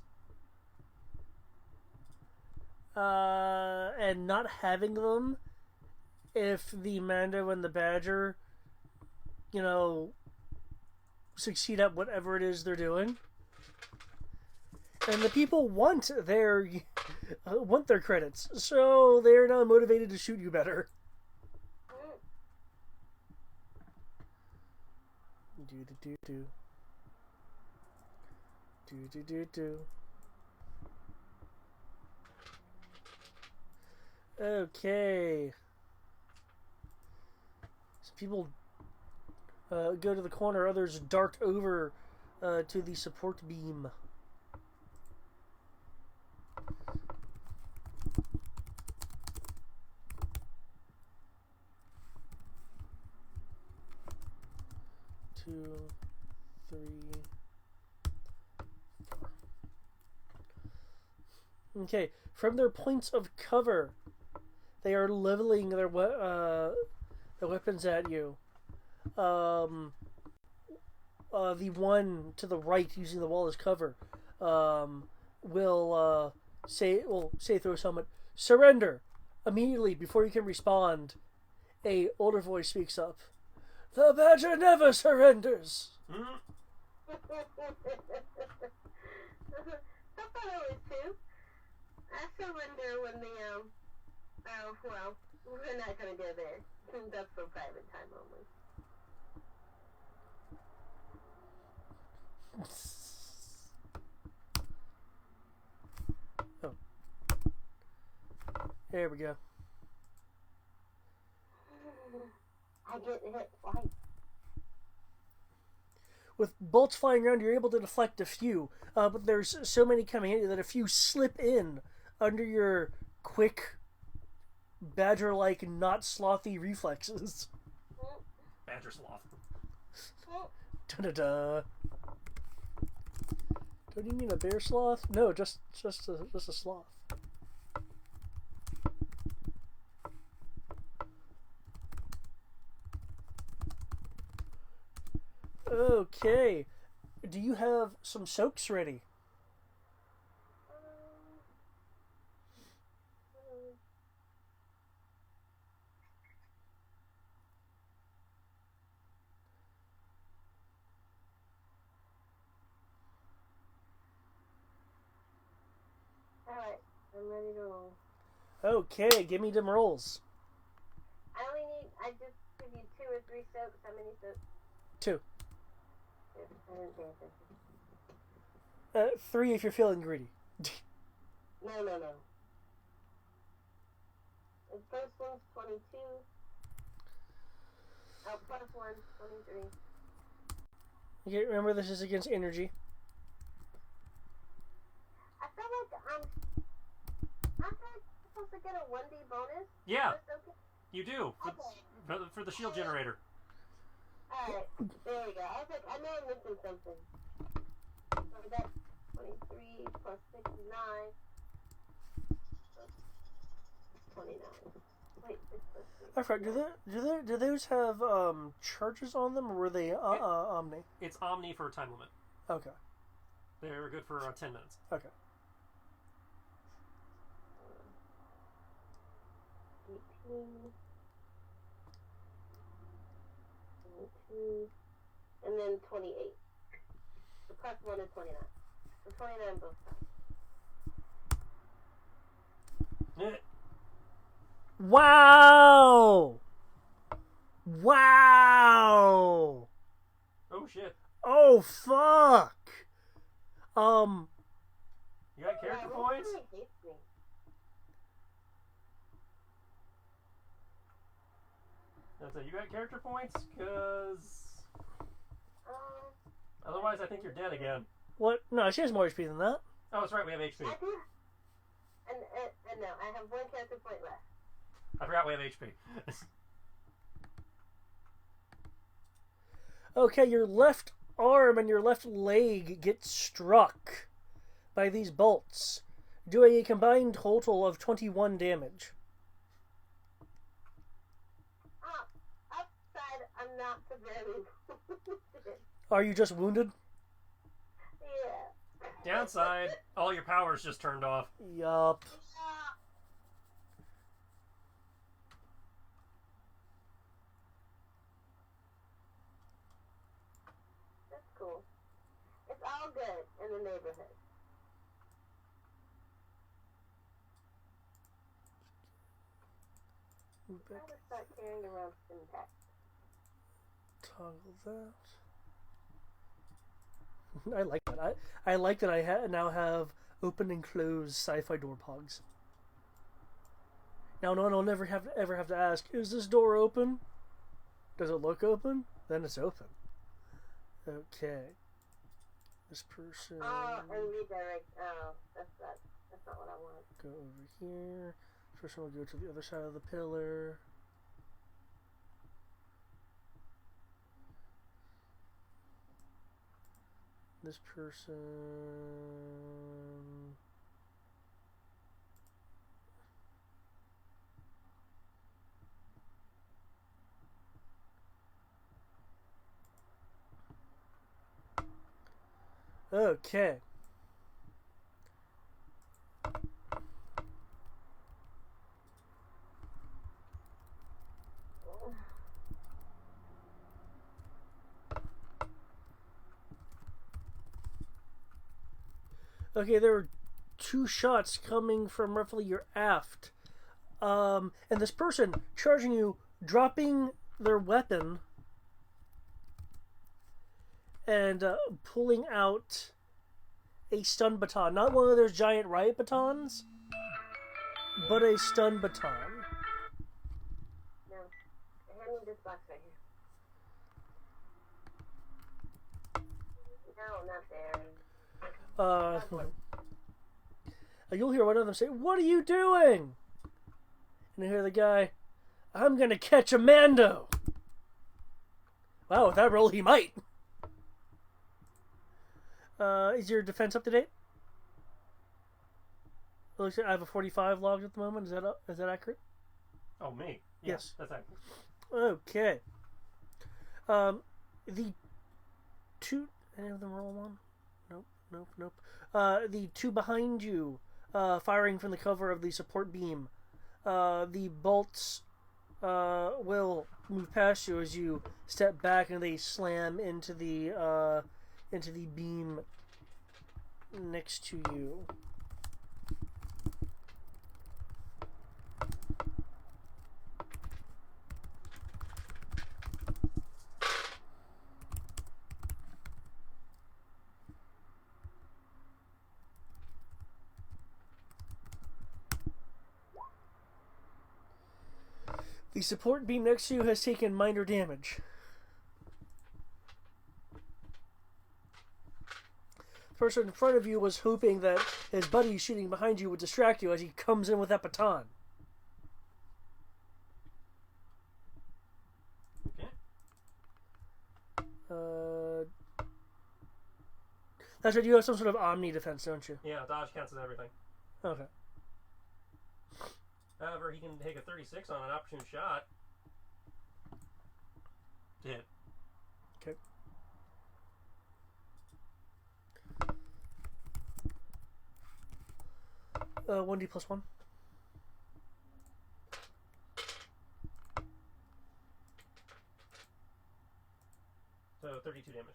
A: And not having them if the Mando and the Badger, succeed at whatever it is they're doing. And the people want their credits, so they're now motivated to shoot you better. Do. Okay. So people go to the corner, others dart over to the support beam. Two, three, four. Okay, from their points of cover, they are leveling their weapons at you. The one to the right, using the wall as cover, will say through his helmet, "Surrender!" Immediately, before you can respond, a older voice speaks up. "The Badger never surrenders."
D: I thought it was 2. I surrender when the oh well, we're not gonna go there. That's for private time only.
A: Oh. There we go.
D: I get hit twice.
A: With bolts flying around, you're able to deflect a few, but there's so many coming at you that a few slip in under your quick, badger-like, not slothy reflexes.
C: Badger sloth.
A: Da-da-da. Don't you mean a bear sloth? No, just a sloth. Okay. Do you have some soaks ready?
D: Alright, I'm ready to roll.
A: Okay, give me them rolls.
D: I just give you 2 or 3 soaps. How many soaps?
A: 2.
D: I didn't pay attention.
A: 3 if you're feeling greedy.
D: No. The first one's 22. Oh, plus 1, 23.
A: Okay, remember this is against energy.
D: I feel like I'm supposed to get a 1D bonus.
C: Yeah,
D: Okay.
C: you do. For the shield generator.
D: Alright, there we go. I was like, I know I'm missing something. So we got 23 plus 6 is 9. 29. Wait, 6 plus 3.
A: I forgot. Do those have charges on them, or were they omni?
C: It's Omni for a time limit.
A: Okay.
C: They're good for 10 minutes.
A: Okay.
D: 18. 22. And then 28. The plus 1 is 29. So 29 both times.
A: Wow! Wow!
C: Oh shit!
A: Oh fuck!
C: You got character points? That's it. You got character points? Cause otherwise, I think you're dead again.
A: What? No, she has more HP than that.
C: Oh, that's right. We have HP.
D: I do. And no, I have 1 character point left.
C: I forgot we have HP.
A: Okay, your left arm and your left leg get struck by these bolts, doing a combined total of 21 damage.
D: Upside, I'm not severely wounded.
A: Are you just wounded?
D: Yeah.
C: Downside, all your powers just turned off.
A: Yup.
D: That's cool. It's all good in the neighborhood. I'm going to start carrying around Syntax.
A: Toggle that. I like that. I like that I now have open and closed sci-fi door pogs. Now, no one will never ever have to ask, is this door open? Does it look open? Then it's open. Okay. This person...
D: Oh, and redirect. Oh, that's not what I want.
A: Go over here. This person will go to the other side of the pillar. This person... Okay. Okay, there are 2 shots coming from roughly your aft. And this person charging you, dropping their weapon and pulling out a stun baton. Not one of those giant riot batons, but a stun baton.
D: No. Hand me this box right here. No, not there.
A: You'll hear one of them say, "What are you doing?" And you hear the guy, "I'm gonna catch a Mando." Wow, with that roll, he might. Is your defense up to date? It looks like I have a 45 logged at the moment. Is that accurate?
C: Oh, me?
A: Yes.
C: That's accurate.
A: Okay. The two... Any of them roll one? Nope. The two behind you, firing from the cover of the support beam. The bolts will move past you as you step back, and they slam into the beam next to you. The support beam next to you has taken minor damage. The person in front of you was hoping that his buddy shooting behind you would distract you as he comes in with that baton.
C: Okay.
A: That's right, you have some sort of omni defense, don't you?
C: Yeah, dodge counts as everything.
A: Okay.
C: However, he can take a 36 on an opportune shot to hit.
A: Okay. Uh, 1d plus 1.
C: So 32 damage.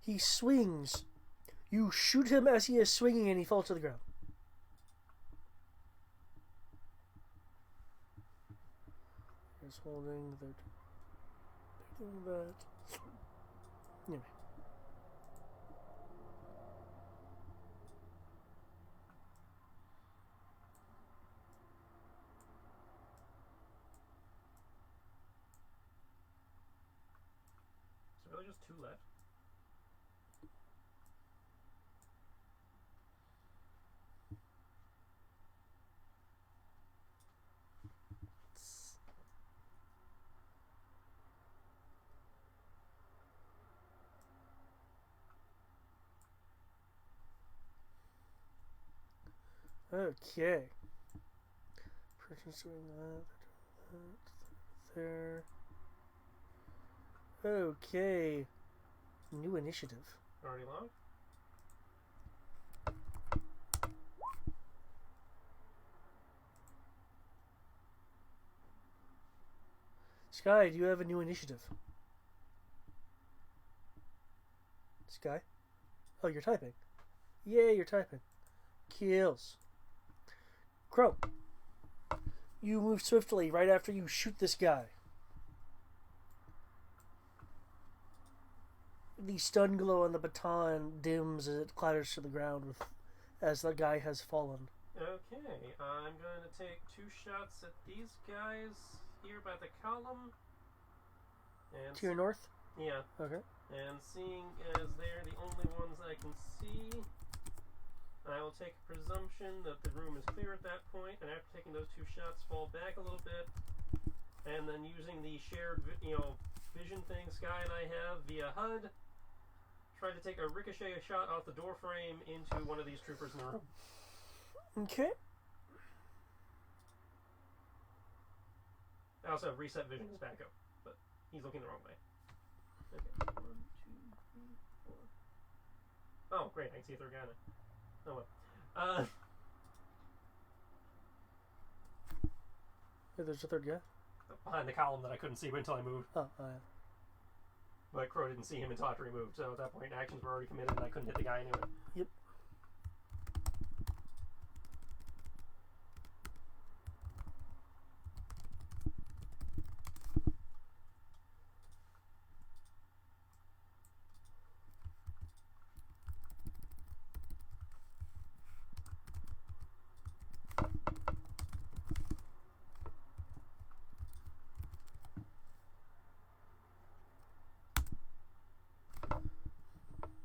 A: He swings. You shoot him as he is swinging and he falls to the ground. He's holding that. They're doing that. Anyway.
C: So really just 2 left.
A: Okay. Person's doing that. There. Okay. New initiative.
C: Already logged?
A: Sky, do you have a new initiative? Sky? Oh, you're typing. Yay, you're typing. Kills. Crow. You move swiftly right after you shoot this guy. The stun glow on the baton dims as it clatters to the ground as the guy has fallen.
C: Okay, I'm going to take 2 shots at these guys here by the column. And
A: to your north?
C: Yeah.
A: Okay.
C: And seeing as they're the only ones I can see, I will take a presumption that the room is clear at that point, and after taking those 2 shots, fall back a little bit, and then using the shared, vision thing Sky and I have via HUD, try to take a ricochet shot off the door frame into one of these troopers in the room.
A: Okay.
C: I also have reset vision as backup, but he's looking the wrong way. Okay, 1, 2, 3, 4. Oh, great! I can see a third guy now. Oh well.
A: Hey, there's a third guy.
C: Behind the column that I couldn't see until I moved.
A: Oh, yeah.
C: But Crow didn't see him until after he moved, so at that point actions were already committed and I couldn't hit the guy anyway.
A: Yep.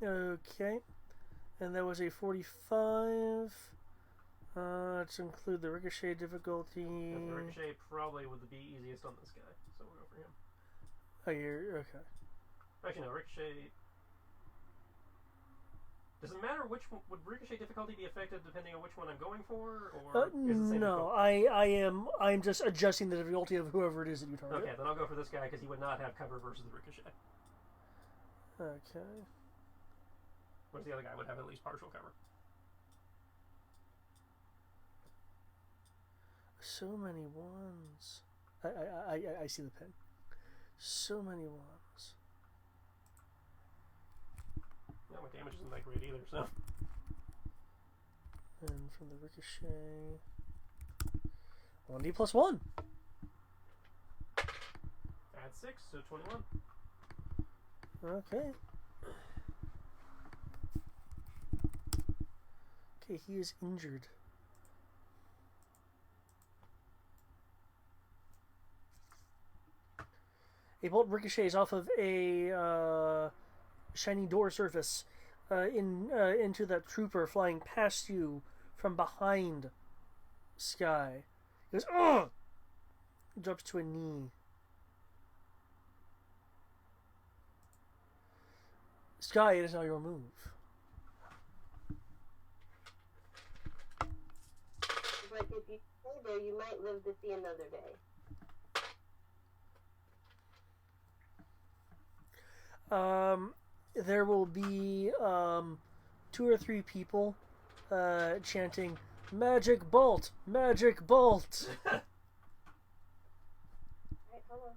A: Okay. And that was a 45. Let's include the ricochet difficulty.
C: The ricochet probably would be easiest on this guy, so we'll go for him.
A: Oh, you're okay.
C: Actually, no, ricochet. Does it matter which one, would ricochet difficulty be affected depending on which one I'm going for, or is it the same
A: No, I'm just adjusting the difficulty of whoever it is that you target.
C: Okay, then I'll go for this guy because he would not have cover versus the ricochet.
A: Okay.
C: Whereas the other guy would have at least partial cover.
A: So many ones. I see the pin. So many ones.
C: Yeah, my damage isn't that great either, so.
A: And from the ricochet, 1d plus 1.
C: Add 6, so 21.
A: Okay. Okay, he is injured. A bolt ricochets off of a shiny door surface into that trooper flying past you from behind Sky. He goes, "Ugh!" He drops to a knee. Sky, it is now your move.
D: But if you stay there, you might live to see another day.
A: There will be 2 or 3 people chanting, "Magic Bolt! Magic Bolt!"
D: Alright, hold on.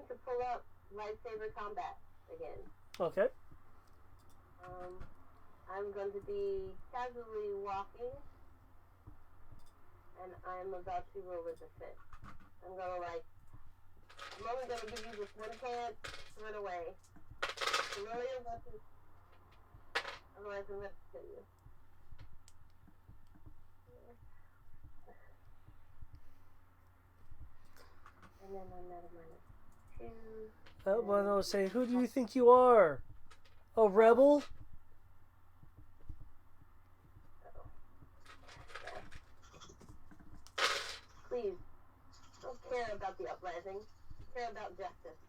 D: To pull up lightsaber combat again.
A: Okay.
D: I'm going to be casually walking, and I'm about to roll a defense. I'm only going to give you this one chance to run away. So roll your weapon, otherwise I'm going to kill you. And then I'm at a -2.
A: Well, no, say, who do you think you are? A rebel?
D: Please, don't care about the uprising. Care about justice.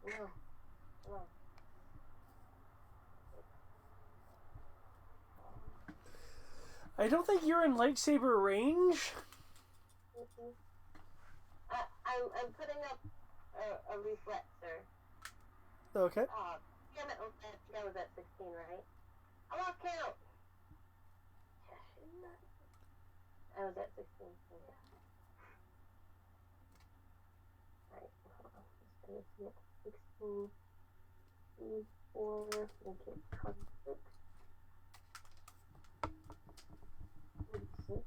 D: No. No.
A: I don't think you're in lightsaber range.
D: I'm putting up a reflector.
A: Okay.
D: Damn it, that was at 16, right? I lost count! I was at 16. Okay. Alright, hold on. Just gonna see it. 16, 4, make it 26. 46.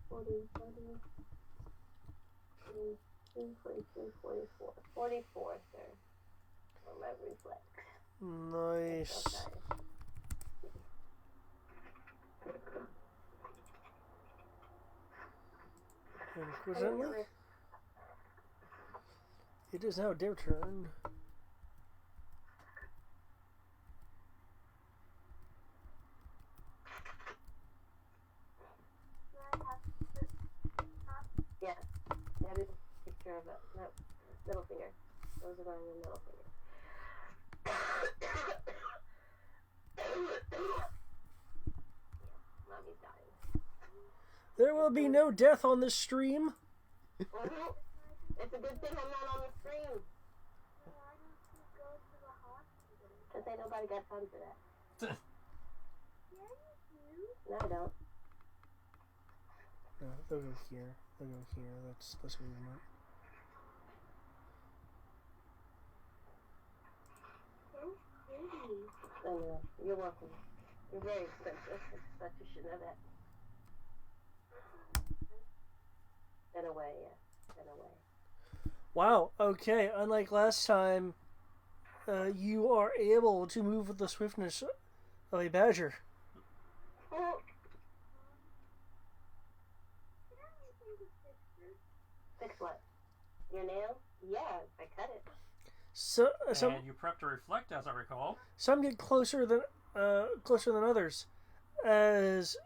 D: 40, 42, 43, 44. 44, sir. On my reflex.
A: Nice. And coincidentally, it is now their turn.
D: Yeah, that is a picture of it. No, middle finger. Those are going in the middle finger. Mommy's dying.
A: There will be no death on this stream.
D: It's a good thing I'm not on the stream. Because ain't nobody got time for that. No, I don't.
A: No, they'll go here. They'll go here. That's where you want.
D: Anyway, you're welcome. You're very expensive, but you should know that. In a way, yeah. In a way.
A: Wow, okay. Unlike last time, you are able to move with the swiftness of a badger.
D: Fix what? Your nail? Yeah, I cut it.
A: So,
C: And you prep to reflect, as I recall.
A: some get closer than others, as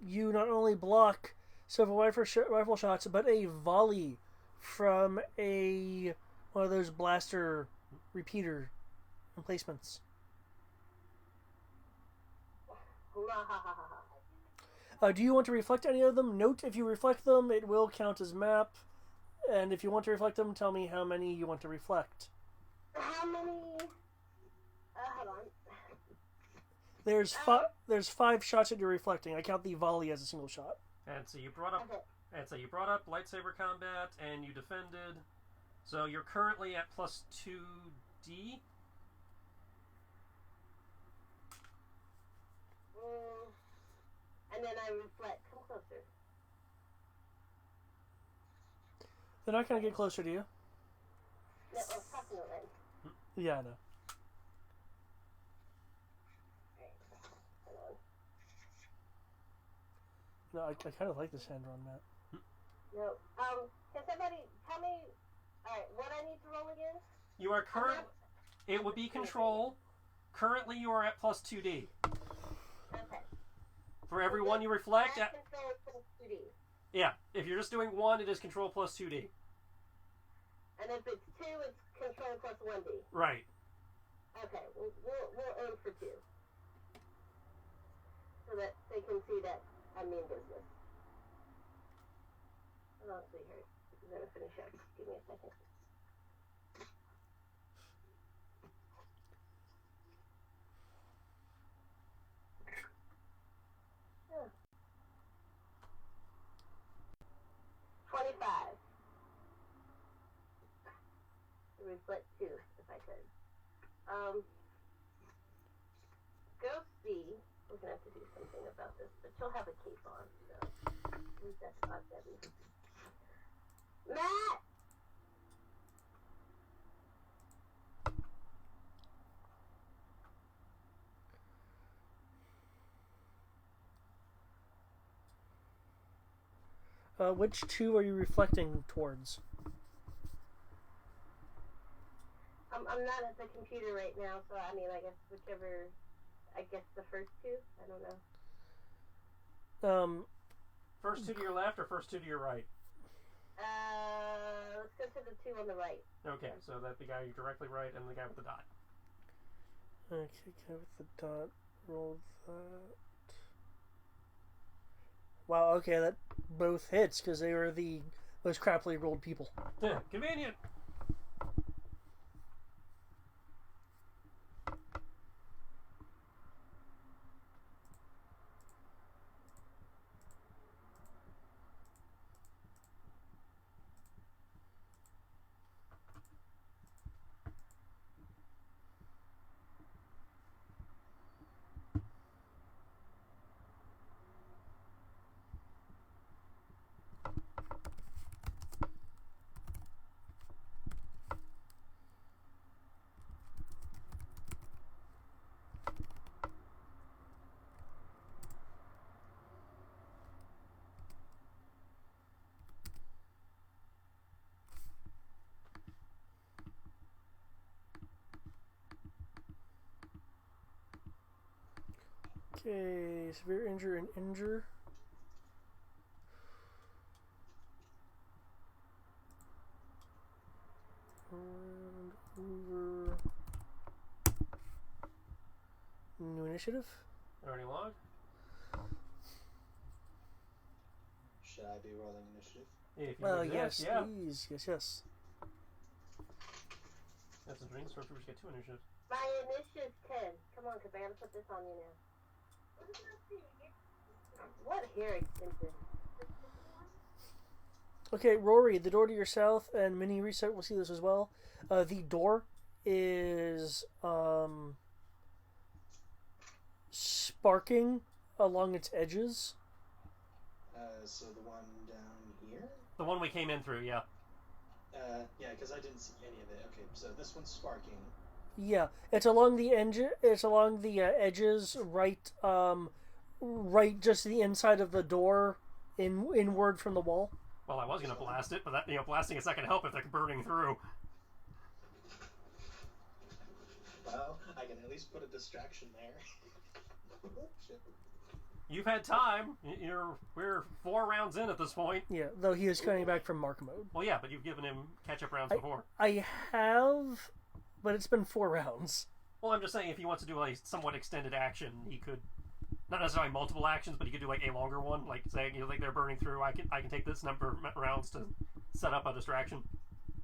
A: you not only block several rifle shots, but a volley from one of those blaster repeater emplacements. Do you want to reflect any of them? Note, if you reflect them, it will count as map. And if you want to reflect them, tell me how many you want to reflect.
D: How many? Hold on.
A: There's 5 shots that you're reflecting. I count the volley as a single shot.
C: And so you brought up lightsaber combat, and you defended. So you're currently at plus 2d.
D: And then I reflect. Come closer.
A: They're not going to get closer to you.
D: No, I was talking to them.
A: Yeah, I know. No, I kind of like this hand-drawn map.
D: No. Can somebody tell me? All right, what I need to roll again?
C: You are It would be control. Currently, you are at plus 2d.
D: Okay.
C: For every one you reflect,
D: Control plus 2D.
C: yeah. If you're just doing 1, it is control plus 2d.
D: And if it's 2, it's control plus 1D.
C: Right.
D: Okay, we'll aim for 2. So that they can see that I mean business. Hold on, sweetheart. I'm going to finish up. Give me a second. Oh. 25. Reflect 2, if I could. Go see. We're gonna have to do something about this, but she'll have a cape on, so who's that spot, Debbie? Matt!
A: Which 2 are you reflecting towards?
D: I'm not at the computer right now, so I mean, I guess whichever. I guess the first 2. I don't know.
C: First 2 to your left or first 2 to your right?
D: Let's go to the 2 on the right.
C: Okay, so that's the guy directly right and the guy with the dot.
A: Okay, guy with the dot. Roll that. Wow, okay, that both hits because they were the most crappily rolled people.
C: Yeah, convenient.
A: Okay, severe injure and injure. And over. New initiative.
C: Already logged?
B: Should I be rolling initiative?
C: If you exist,
A: Yes,
C: yeah.
A: please. Yes.
C: That's interesting. So we should get 2 initiatives.
D: My initiative's 10. Come on, because I gotta put this on you now. What hair extension?
A: Okay, Rory, the door to your south, and Mini Reset will see this as well. The door is sparking along its edges.
B: So the one down here?
C: The one we came in through, yeah.
B: Yeah, because I didn't see any of it. Okay, so this one's sparking.
A: Yeah, it's along the edges, right, right, just the inside of the door, inward from the wall.
C: Well, I was gonna blast it, but that blasting is not gonna help if they're burning through.
B: Well, I can at least put a distraction there. Oh, shit.
C: You've had time. We're 4 rounds in at this point.
A: Yeah, though he is coming back from Mark mode.
C: Well, yeah, but you've given him catch-up rounds before.
A: I have, but it's been 4 rounds.
C: Well, I'm just saying, if he wants to do a somewhat extended action, he could, not necessarily multiple actions, but he could do like a longer one. Like saying, like they're burning through. I can take this number of rounds to set up a distraction,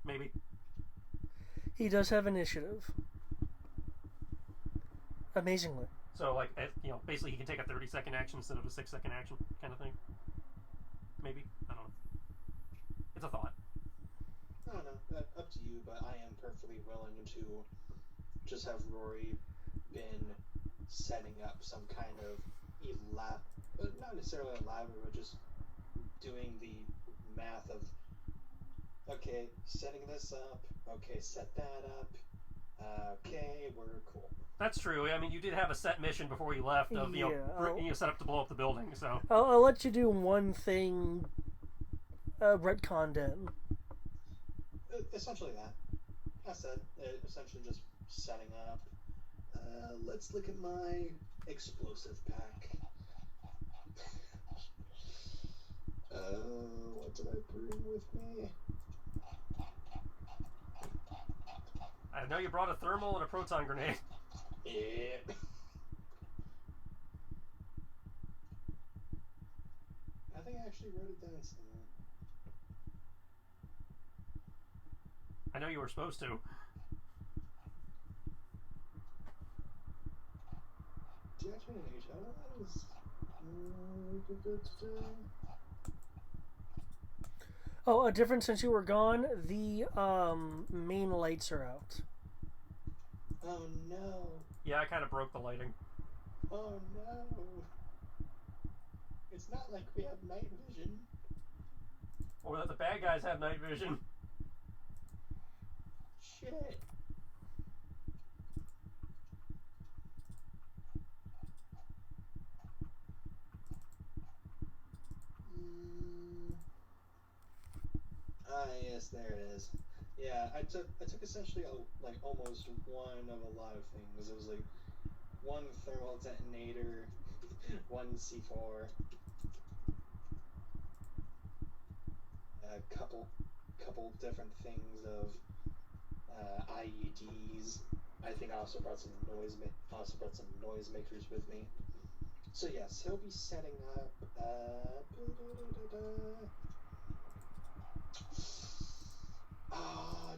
C: maybe.
A: He does have initiative. Amazingly.
C: So, like, basically he can take a 30-second action instead of a 6-second action kind of thing. Maybe. I don't know. It's a thought.
B: I don't know. Up to you, but I am perfectly willing to just have Rory been setting up some kind of not necessarily elaborate, but just doing the math of, okay, setting this up, okay, set that up, okay, we're cool.
C: That's true. I mean, you did have a set mission before you left of, set up to blow up the building, so.
A: I'll let you do one thing retconned in.
B: Essentially that. I said, essentially just setting up. Let's look at my explosive pack. What did I bring with me?
C: I know you brought a thermal and a proton grenade.
B: Yeah. I think I actually wrote it down somewhere.
C: I know you were supposed to.
B: Do you actually know each other?
A: Oh, a difference since you were gone, the main lights are out.
B: Oh no.
C: Yeah, I kind of broke the lighting.
B: Oh no. It's not like we have night vision.
C: Or that the bad guys have night vision.
B: Shit. Yes, there it is. Yeah, I took essentially almost one of a lot of things. It was like one thermal detonator, one C4, a couple different things of IEDs. I think I also brought some noisemakers with me. So yes, he'll be setting up.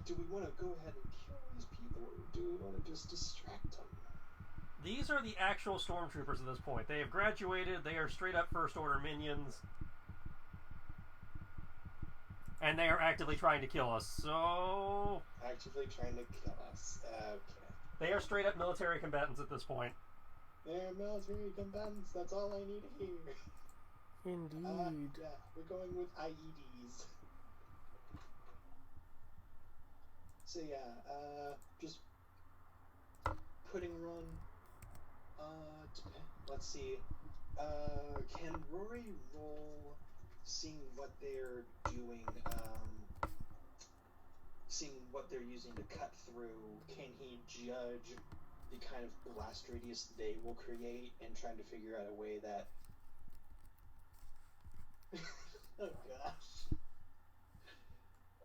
B: Do we want to go ahead and kill these people, or do we want to just distract them?
C: These are the actual stormtroopers at this point. They have graduated. They are straight up First Order minions. And they are actively trying to kill us, so...
B: Actively trying to kill us. Okay.
C: They are straight up military combatants at this point.
B: They're military combatants. That's all I need to hear.
A: Indeed.
B: Yeah, we're going with IEDs. So yeah, just putting run. Let's see. Can Rory roll, seeing what they're doing, seeing what they're using to cut through? Can he judge the kind of blast radius they will create and trying to figure out a way that? Oh gosh.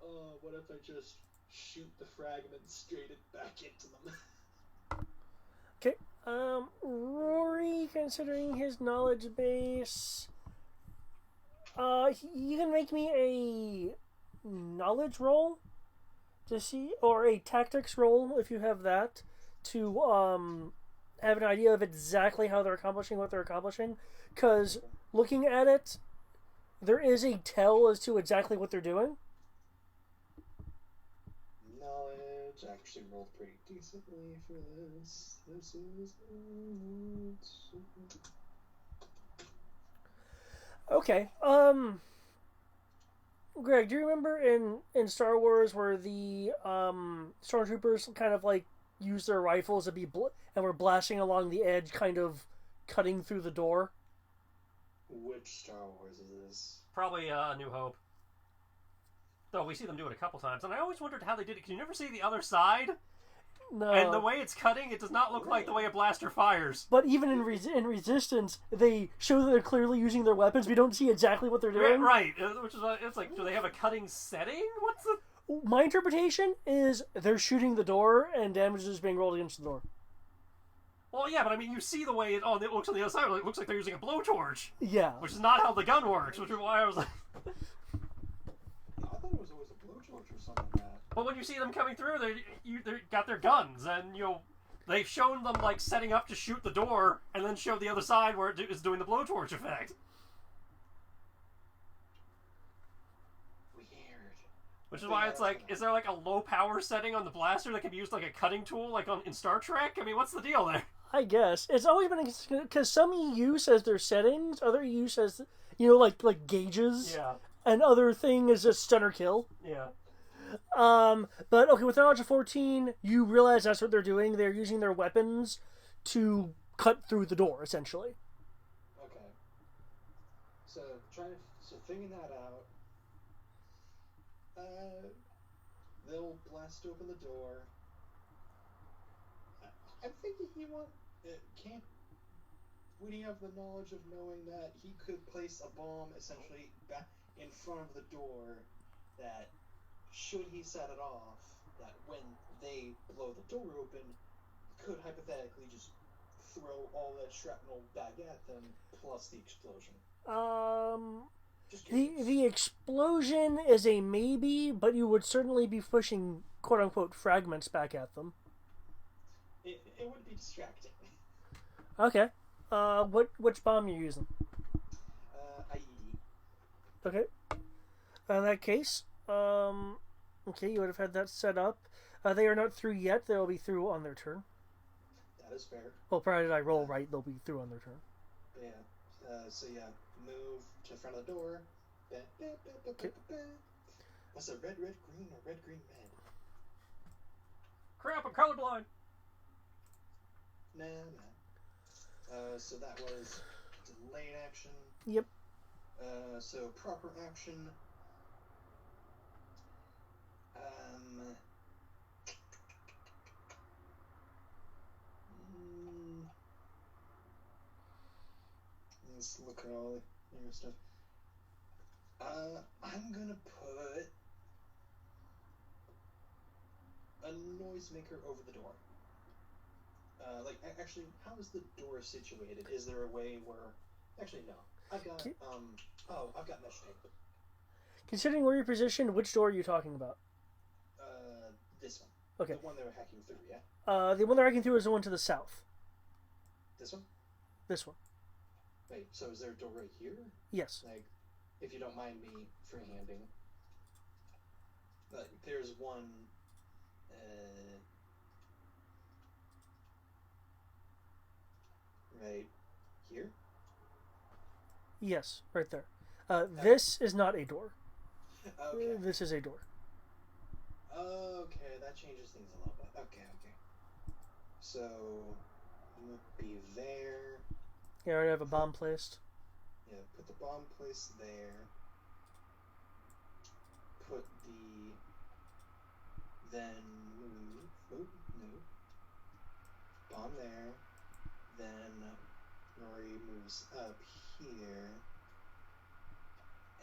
B: Oh, what if I just shoot the fragments straight back into them?
A: Okay. Rory, considering his knowledge base, you can make me a knowledge roll to see, or a tactics roll if you have that, to have an idea of exactly how they're accomplishing what they're accomplishing. Because looking at it, there is a tell as to exactly what they're doing.
B: Knowledge actually rolled pretty decently for this. This is
A: okay. Greg, do you remember in Star Wars where the stormtroopers kind of like use their rifles to and were blasting along the edge, kind of cutting through the door?
B: Which Star Wars is this?
C: Probably A New Hope. Though we see them do it a couple times, and I always wondered how they did it. Can you never see the other side?
A: No.
C: And the way it's cutting, it does not look like the way a blaster fires.
A: But even in Resistance, they show that they're clearly using their weapons. We don't see exactly what they're doing.
C: Right. Which is it's like, do they have a cutting setting? What's the...
A: My interpretation is they're shooting the door and damage is being rolled against the door.
C: Well, yeah, but I mean, you see the way it looks on the other side. It looks like they're using a blowtorch.
A: Yeah.
C: Which is not how the gun works, which is why I was like...
B: I thought it was always a blowtorch or something like that.
C: But when you see them coming through, they got their guns, and, you know, they've shown them, like, setting up to shoot the door, and then show the other side where it is doing the blowtorch effect. Which is why it's like, is there like a low power setting on the blaster that can be used like a cutting tool, like in Star Trek? I mean, what's the deal there?
A: I guess it's always been because some EU says their settings, other EU says like gauges,
C: Yeah.
A: and other thing is just stun or kill.
C: Yeah.
A: But okay, with knowledge of 14, you realize that's what they're doing. They're using their weapons to cut through the door, essentially.
B: Okay. So figuring that out. They'll blast open the door. I'm thinking would he have the knowledge of knowing that he could place a bomb essentially back in front of the door that, should he set it off, that when they blow the door open, could hypothetically just throw all that shrapnel back at them, plus the explosion?
A: The explosion is a maybe, but you would certainly be pushing quote unquote fragments back at them.
B: It would be distracting.
A: Okay. Which bomb are you using?
B: IED.
A: Okay. In that case, okay, you would have had that set up. They are not through yet. They'll be through on their turn.
B: That is fair.
A: Well, provided I roll right, they'll be through on their turn.
B: Yeah. Move to the front of the door.
A: Okay.
B: That's a red, green, or red, green, red.
C: Crap, I'm colorblind.
B: Nah. So that was delayed action.
A: Yep.
B: So proper action. Let's look at all the new stuff. I'm gonna put a noisemaker over the door. Actually, how is the door situated? Is there a way where... Actually, no. I've got mesh tape.
A: Considering where you're positioned, which door are you talking about?
B: This one.
A: Okay.
B: The one they were hacking through, yeah?
A: The one they're hacking through is the one to the south.
B: This one?
A: This one.
B: Wait, so is there a door right here?
A: Yes.
B: If you don't mind me freehanding. There's one... right here?
A: Yes, right there. This is not a door.
B: Okay.
A: This is a door.
B: Okay, that changes things a little bit. Okay. So, I'm gonna be there.
A: Yeah, I already have a bomb placed.
B: Yeah, put the bomb place there. Put then move. Bomb there. Then Rory moves up here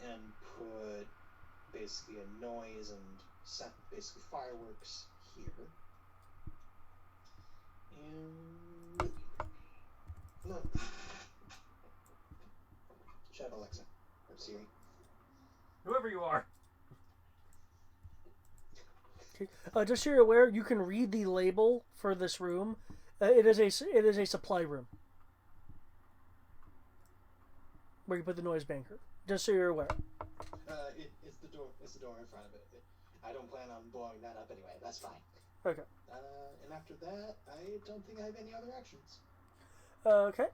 B: and put basically a noise and set basically fireworks here. And no. Shout Alexa or Siri.
C: Whoever you are.
A: Okay. Just so you're aware, you can read the label for this room. It is a supply room where you put the noise banker. Just so you're aware.
B: It's the door. It's the door in front of it. I don't plan on blowing that up anyway. That's fine.
A: Okay.
B: And after that, I don't think I have any other actions.
A: Okay.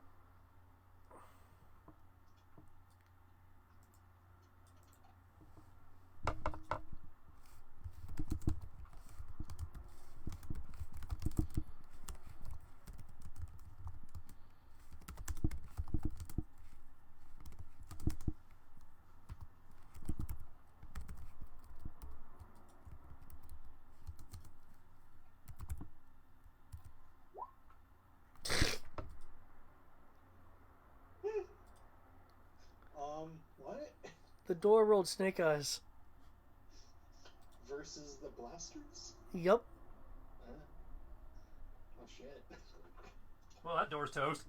A: The door rolled snake eyes.
B: Versus the blasters?
A: Yep.
B: Oh shit.
C: Well, that door's toast.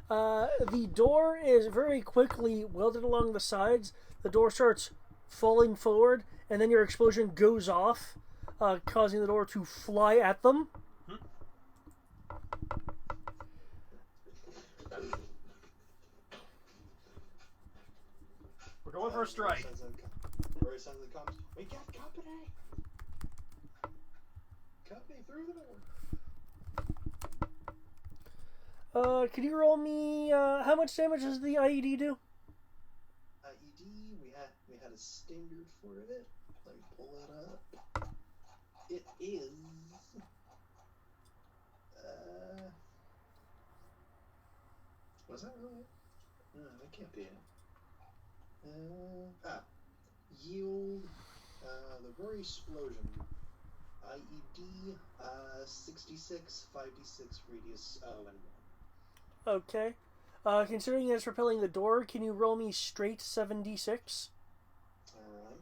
A: The door is very quickly welded along the sides. The door starts falling forward, and then your explosion goes off, causing the door to fly at them.
C: We're going for a strike.
B: Roy sends the comms. We got company! Company through the door.
A: Can you roll me, how much damage does the IED do?
B: IED, we had a standard for it. Let me pull that up. It is... was that really it? No, that can't be it. Yield, the Rory explosion. IED, 66, 5d6 radius, and 1.
A: Okay. Considering it's repelling the door, can you roll me straight 7d6?
B: Alright.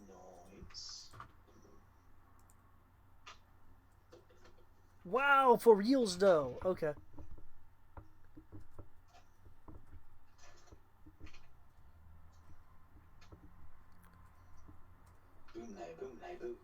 B: Nice.
A: Wow, for reals though. Okay.
B: Boom, nay, boom, nay, boom.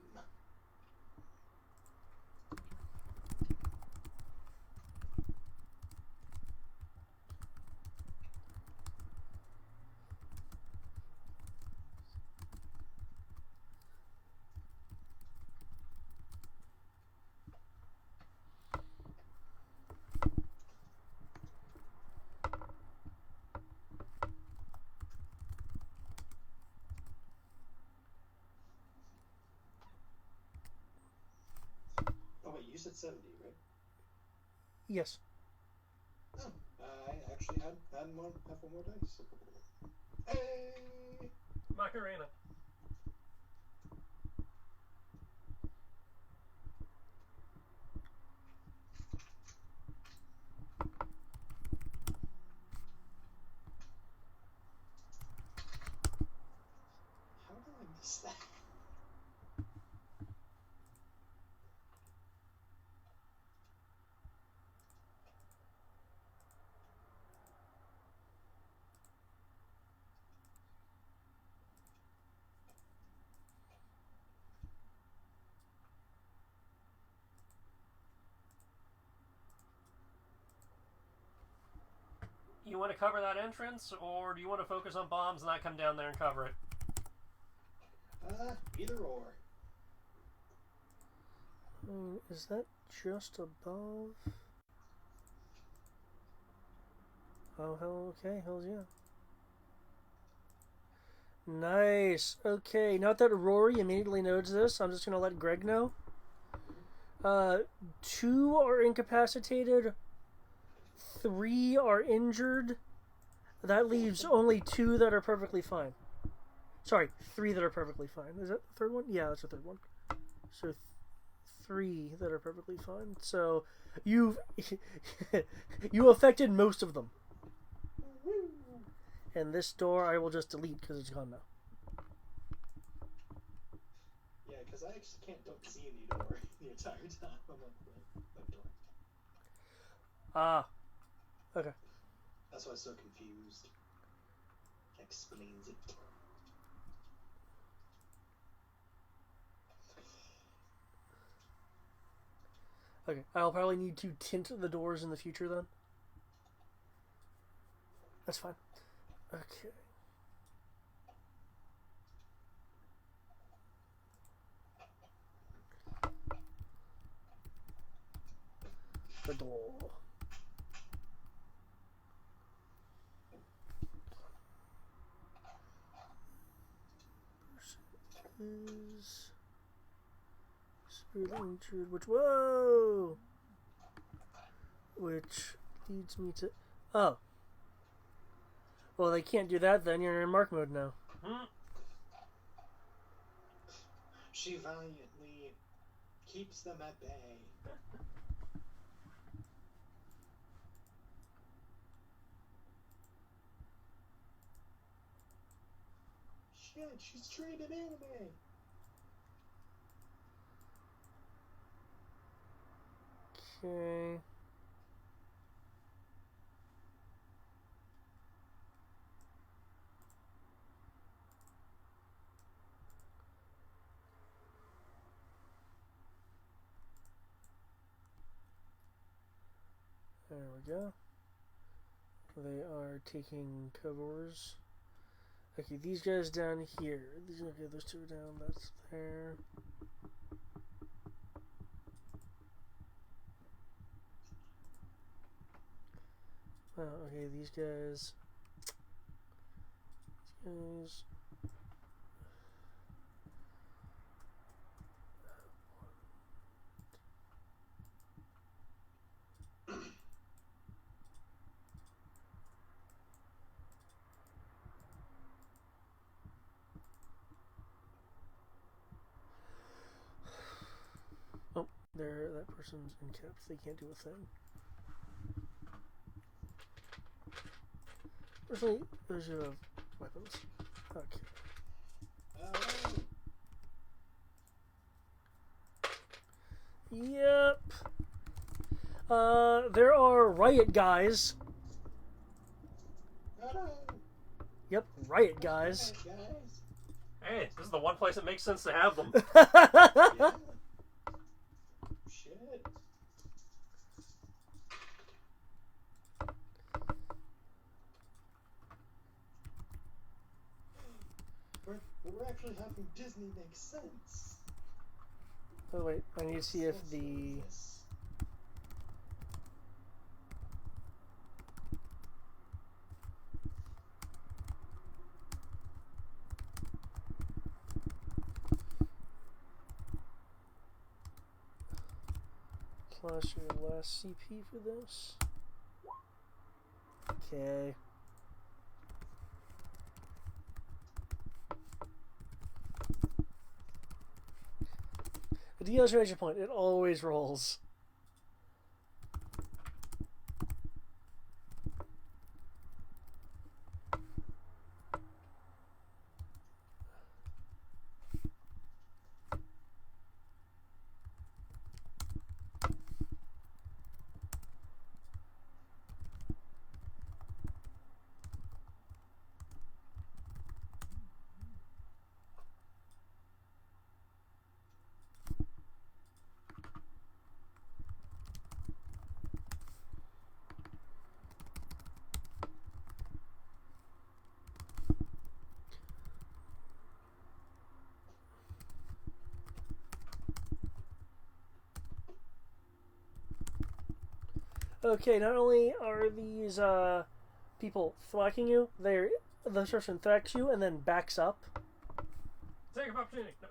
B: Oh wait, you said 70, right?
A: Yes.
B: Oh, I actually had one more dice. Hey!
C: Macarena.
B: How did I miss that?
C: You want to cover that entrance, or do you want to focus on bombs and I come down there and cover it?
B: Either or.
A: Is that just above? Oh, hell, okay, hells yeah. Nice. Okay, not that Rory immediately knows this, I'm just going to let Greg know. 2 are incapacitated, 3 are injured. That leaves only 2 that are perfectly fine. Sorry, 3 that are perfectly fine. Is that the third one? Yeah, that's the third one. So 3 that are perfectly fine. So you affected most of them. And this door I will just delete because it's gone now.
B: Yeah, because I actually don't see any door the entire time. I'm like, that door.
A: Ah. Okay.
B: That's why I was so confused. Explains it.
A: Okay. I'll probably need to tint the doors in the future then. That's fine. Okay. The door. Is severely injured, which leads me to well, they can't do that then. You're in mark mode now.
B: She valiantly keeps them at bay. shit, she's trained in anime.
A: Okay. There we go. They are taking covers. Okay, these guys down here. Okay, those two are down. That's there. Oh, okay, these guys. These guys. Oh, there. That person's in caps. They can't do a thing. Personally, those who have weapons. Okay. Yep. There are riot guys. Yep, riot guys.
C: Hey, this is the one place that makes sense to have them.
B: Yeah. Shit. We're actually having Disney make sense.
A: Oh wait, I need to see if the... Plus your last CP for this. Okay. The demonstration point, it always rolls. Okay, not only are these people thwacking you, the person thwacks you and then backs up.
C: Take an opportunity. No.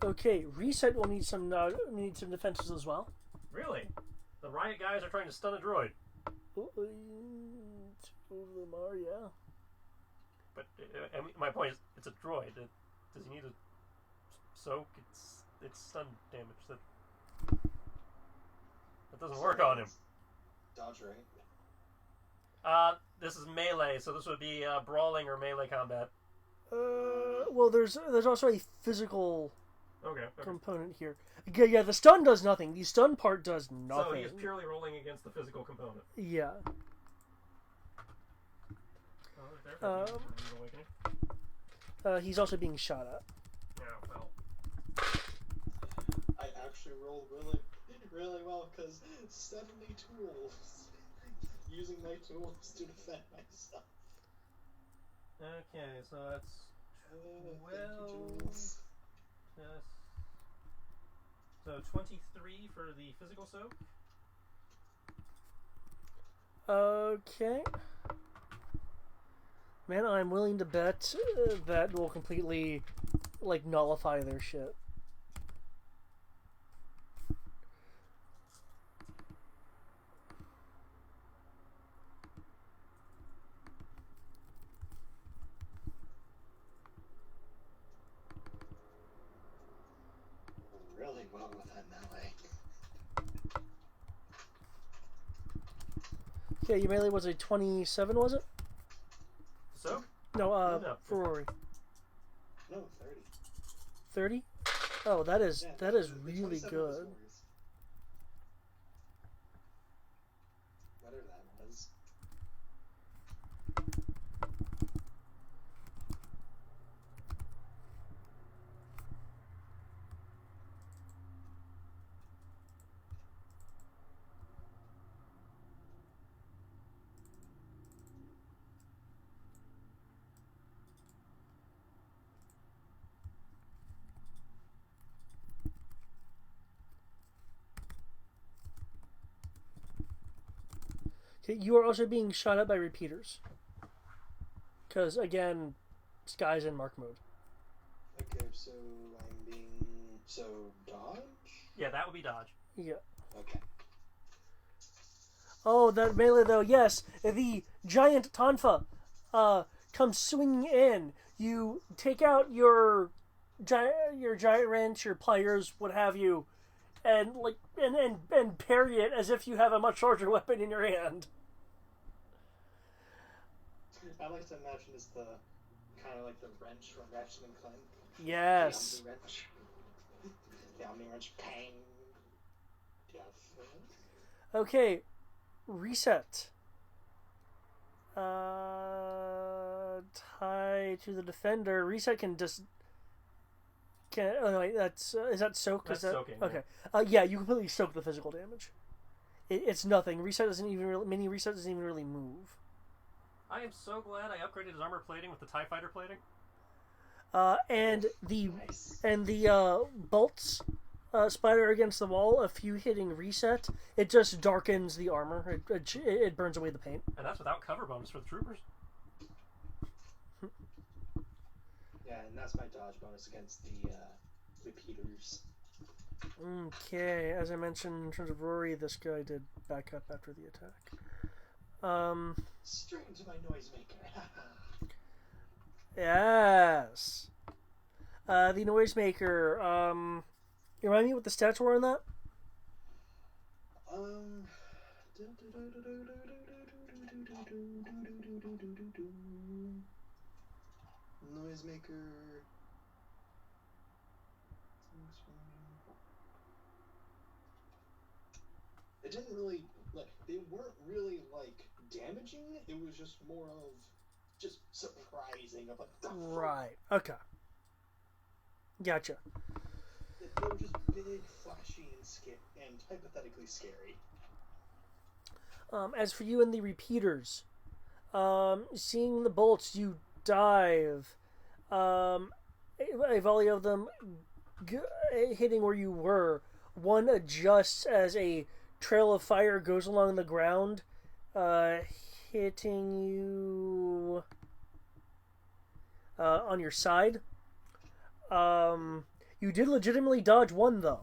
A: Okay, reset will need some defenses as well.
C: Really? The riot guys are trying to stun a droid.
A: Two of them are, yeah.
C: But I mean, my point is, it's a droid. Does he need a soak? It's stun damage. That doesn't work on him.
B: Dodge right.
C: This is melee, so this would be brawling or melee combat.
A: Well, there's also a physical
C: Okay.
A: component here. Yeah, the stun does nothing. The stun part does nothing.
C: So he is purely rolling against the physical component.
A: Yeah. He's also being shot at.
C: Yeah, well.
B: I actually rolled really, really well because 70 tools. Using my tools to defend myself.
C: Okay, so that's 12.
B: Tools.
C: So 23 for the physical soak.
A: Okay. Man, I'm willing to bet that will completely, like, nullify their shit. Yeah, your melee was a 27, was it?
C: So?
A: No,
C: No.
A: for Rory.
B: No, 30.
A: 30? Oh, that is
B: Yeah,
A: that is
B: the
A: really
B: 27 was
A: good.
B: Rory's. Whatever that was.
A: Okay, you are also being shot at by repeaters. Because, again, Sky's in mark mode.
B: Okay, so I'm being... So, dodge?
C: Yeah, that would be dodge.
A: Yeah.
B: Okay.
A: Oh, that melee, though, yes. The giant Tonfa comes swinging in. You take out your giant wrench, your pliers, what have you, and parry it as if you have a much larger weapon in your hand.
B: I like to imagine it's the kind of like the wrench from Ratchet and Clank.
A: Yes.
B: The Omni wrench. The Omni wrench. Pang. Death.
A: Okay, reset. Tie to the defender. Reset can just. Oh no, wait, that's is that soak?
C: That's
A: is that
C: soaking,
A: okay? Yeah, you completely soak the physical damage. It's nothing. Reset doesn't even really. Mini reset doesn't even really move.
C: I am so glad I upgraded his armor plating with the TIE Fighter plating.
A: And the
B: Nice.
A: bolts spider against the wall. If you hitting reset, it just darkens the armor. It burns away the paint.
C: And that's without cover bonus for the troopers.
B: Yeah, and that's my dodge bonus against the repeaters.
A: Okay, as I mentioned in terms of Rory, this guy did back up after the attack.
B: Straight into my noisemaker.
A: Yes. The noisemaker. You remind me what the stats were on that?
B: Noisemaker. It didn't really like. They weren't really like damaging. It was just more of just surprising. Of like,
A: Right. Okay. Gotcha.
B: they were just big, flashy, and hypothetically scary.
A: As for you and the repeaters, seeing the bolts, you dive. A volley of them hitting where you were. One adjusts as a trail of fire goes along the ground, hitting you on your side. You did legitimately dodge one, though.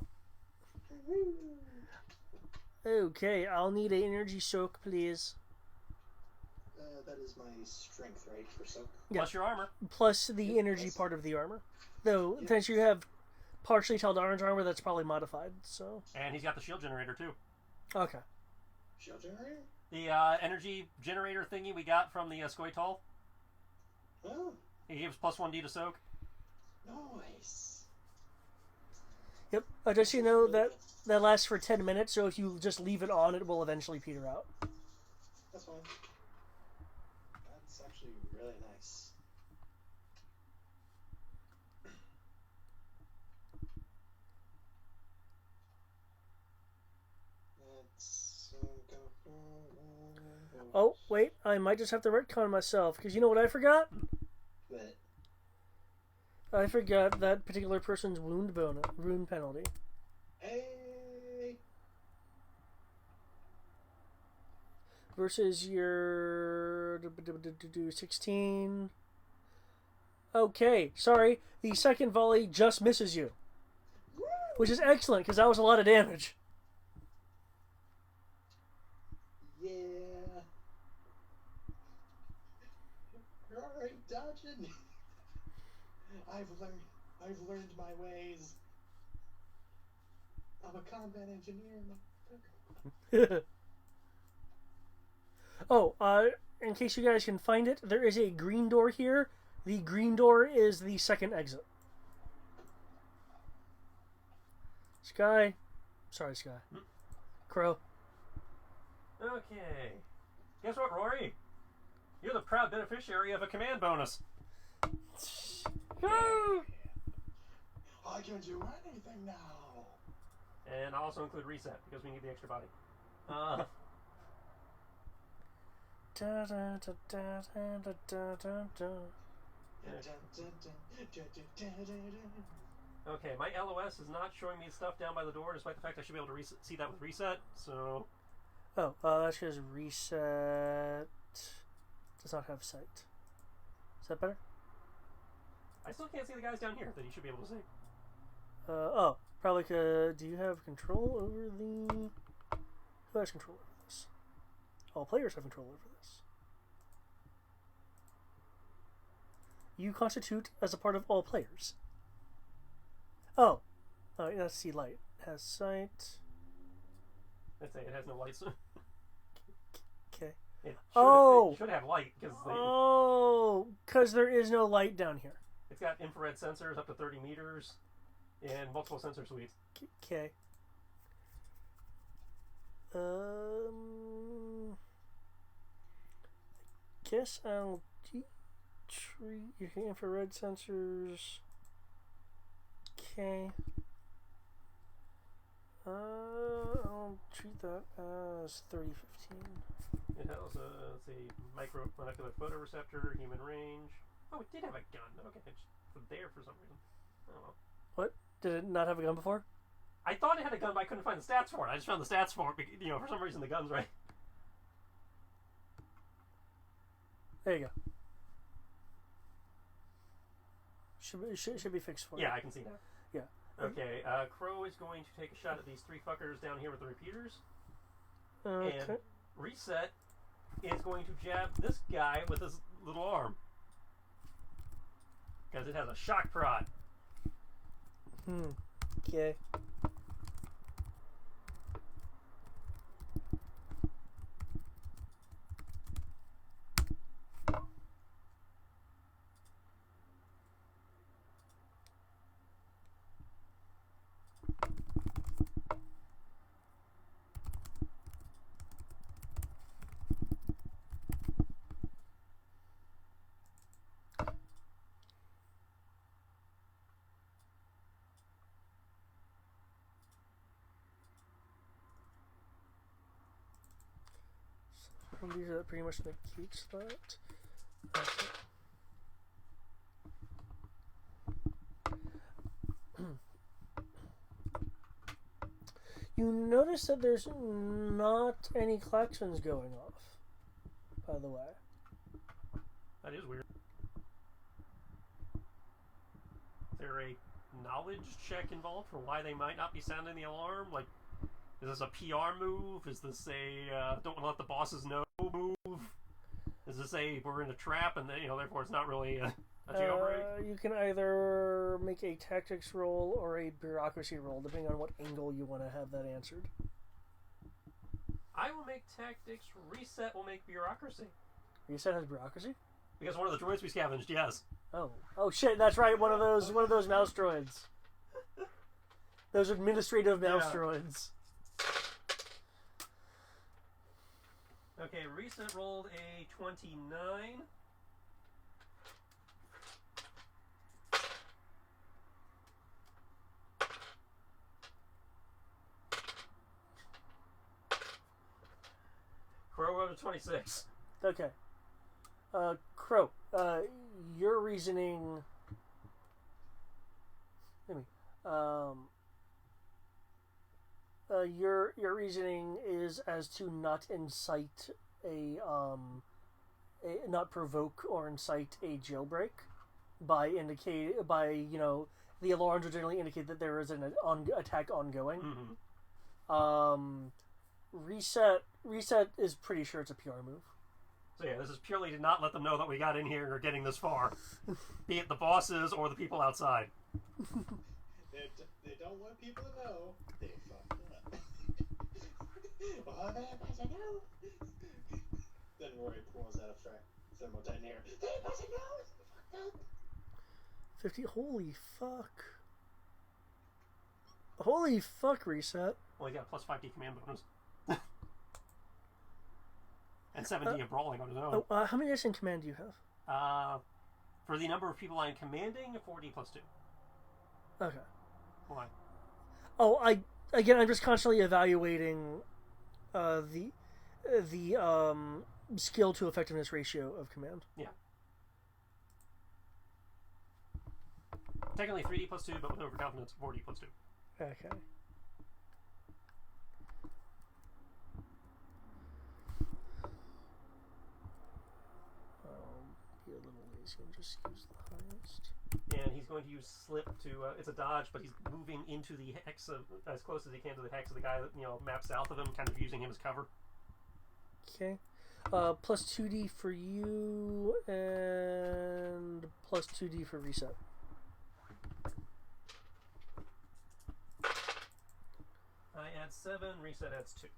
A: Okay, I'll need an energy soak, please.
B: That is my strength, right, for soak?
C: Plus your armor.
A: Plus the energy part of the armor. Though, since you have partially held orange armor, that's probably modified, so...
C: And he's got the shield generator, too.
A: Okay.
B: Shield generator?
C: The energy generator thingy we got from the Scoital.
B: Oh,
C: He gives plus 1d to soak.
B: nice.
A: Yep. Just so you know, that lasts for 10 minutes, so if you just leave it on, it will eventually peter out.
B: That's fine. That's actually really nice.
A: Oh, wait, I might just have to retcon myself, because you know what I forgot?
B: But
A: I forgot that particular person's wound penalty.
B: hey,
A: Versus your 16. Okay, sorry. The second volley just misses you. Which is excellent, because that was a lot of damage.
B: yeah. You're alright dodging. I've learned my ways. I'm a combat engineer.
A: Oh, in case you guys can find it, there is a green door here. The green door is the second exit. Sky. Sorry, Sky. Crow.
C: Okay. Guess what, Rory? You're the proud beneficiary of a command bonus.
B: I can do anything now.
C: And I'll also include reset because we need the extra body. Okay, my LOS is not showing me stuff down by the door, despite the fact I should be able to see that with reset. So,
A: Oh, that's because reset does not have sight. Is that better?
C: I still can't see the guys down here that you should be able to see.
A: Oh, probably because do you have control over the? Who has control over this? All players have control over this. You constitute as a part of all players. Oh, let's see. Light has sight.
C: Let's say it has no lights.
A: Okay.
C: It should have light
A: because there is no light down here.
C: It's got infrared sensors up to 30 meters and multiple sensor suites.
A: Okay. Guess I'll treat your infrared sensors. Okay. I'll treat that as 3015.
C: It has a micromolecular photoreceptor, human range. Oh, it did have a gun. Okay, it's there for some reason. I don't know.
A: What? Did it not have a gun before?
C: I thought it had a gun, but I couldn't find the stats for it. I just found the stats for it. You know, for some reason the gun's right.
A: There you go. Should be fixed for you.
C: Yeah, I can see now.
A: Yeah.
C: Okay, Crow is going to take a shot at these three fuckers down here with the repeaters.
A: Okay.
C: And Reset is going to jab this guy with his little arm. Because it has a shock prod.
A: Okay. These are pretty much negates that. Okay. You notice that there's not any klaxons going off, by the way.
C: That is weird. Is there a knowledge check involved for why they might not be sounding the alarm? Like, is this a PR move? Is this a don't let the bosses know move? Is this a we're in a trap and therefore it's not really a jailbreak?
A: You can either make a tactics roll or a bureaucracy roll, depending on what angle you want to have that answered.
C: I will make tactics. Reset will make bureaucracy.
A: Reset has bureaucracy?
C: Because one of the droids we scavenged, yes.
A: Oh shit! That's right. One of those mouse droids. Those administrative mouse droids.
C: Okay, Reset rolled a 29. Crow rolled a 26.
A: Okay. Crow, your reasoning. Your reasoning is as to not incite not provoke or incite a jailbreak by the alarms would generally indicate that there is an attack ongoing.
C: Mm-hmm.
A: Reset is pretty sure it's a PR move.
C: So yeah, this is purely to not let them know that we got in here and are getting this far, be it the bosses or the people outside.
B: They don't want people to know they fucked up. Well, I know. Then Rory pulls out a thermodynamic.
A: 50. Holy fuck. Holy fuck, reset.
C: Well, he got plus 5D command bonus. And 7D of brawling on his own.
A: How many dice in command do you have?
C: For the number of people I'm commanding, 4D plus 2.
A: Okay.
C: Why?
A: Oh, I'm just constantly evaluating the skill to effectiveness ratio of command.
C: Yeah. Technically 3D plus 2, but with overconfidence, 4D plus 2.
A: Okay. Be a little lazy and just use the highest.
C: And he's going to use slip to. It's a dodge, but he's moving into the hex of as close as he can to the hex of the guy that maps south of him, kind of using him as cover.
A: Okay. Plus 2D for you and plus 2D for reset.
C: I add 7, reset adds 2.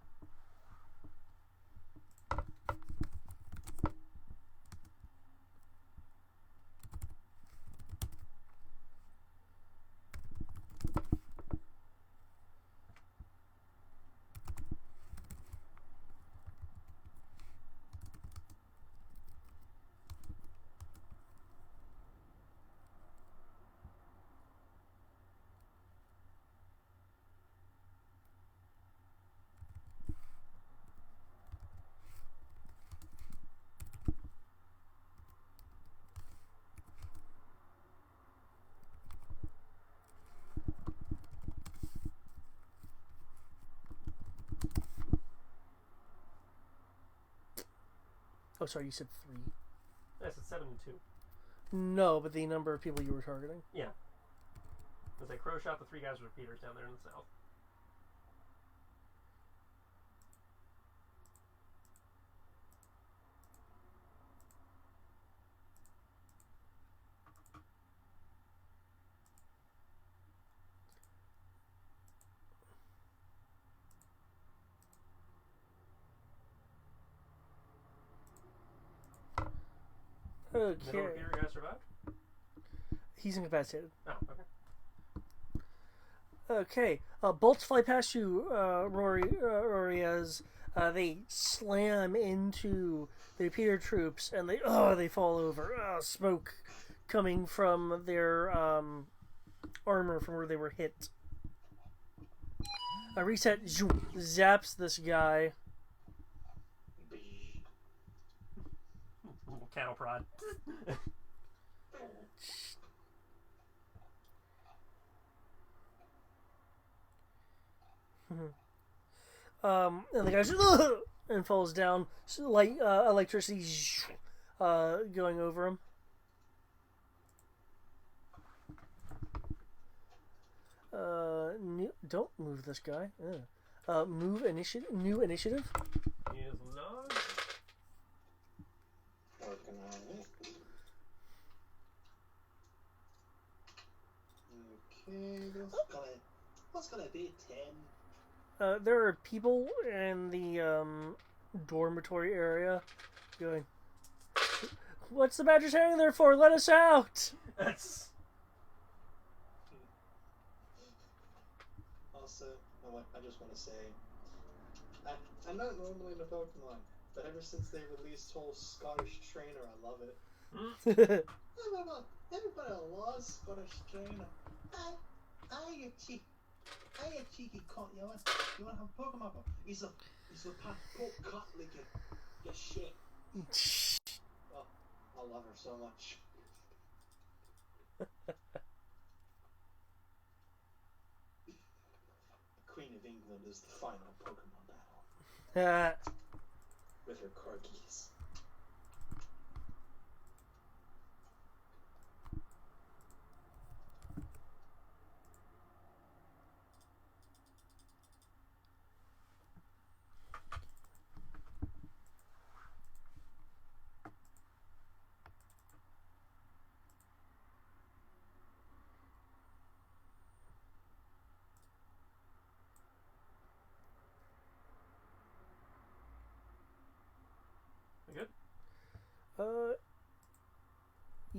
A: Oh, sorry, you said 3.
C: I said 7 and 2.
A: No, but the number of people you were targeting.
C: Yeah. As I crow shot the 3 guys with repeaters down there in the south.
A: Okay.
C: Middle repeater guy survived?
A: He's incapacitated.
C: Oh, okay.
A: Okay. Bolts fly past you, Rory, as they slam into the repeater troops, and they fall over. Smoke coming from their armor from where they were hit. Reset zaps this guy.
C: Little cattle prod.
A: And the guy's and falls down. Light electricity going over him. Don't move this guy. Move initiative. New initiative.
C: He is not.
B: Working on it. Okay, what's gonna be 10?
A: There are people in the dormitory area going, "What's the badger hanging there for? Let us out!"
C: That's.
B: Also, I just want to say, I'm not normally in a Pokemon, but ever since they released whole Scottish Trainer, I love it. Everybody loves Scottish Trainer. I a cheeky cunt, you want to have a Pokemon? He's a poke cut like your shit. Oh, I love her so much. Queen of England is the final Pokemon battle. With her corgis.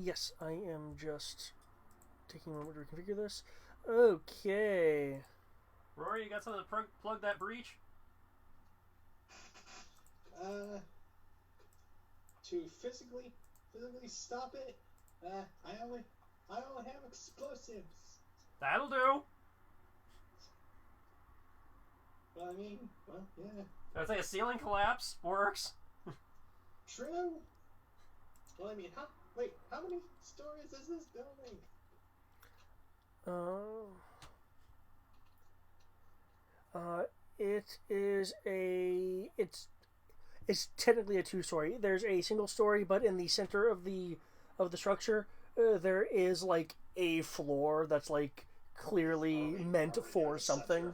A: Yes, I am just taking a moment to reconfigure this. Okay.
C: Rory, you got something to plug that breach?
B: To physically stop it, I only have explosives.
C: That'll do.
B: Well, I mean, well, yeah.
C: I'd say a ceiling collapse works.
B: True. Well, I mean, how many stories is this building?
A: It is it's technically a two-story. There's a single story, but in the center of the structure, there is like a floor that's like clearly meant for something.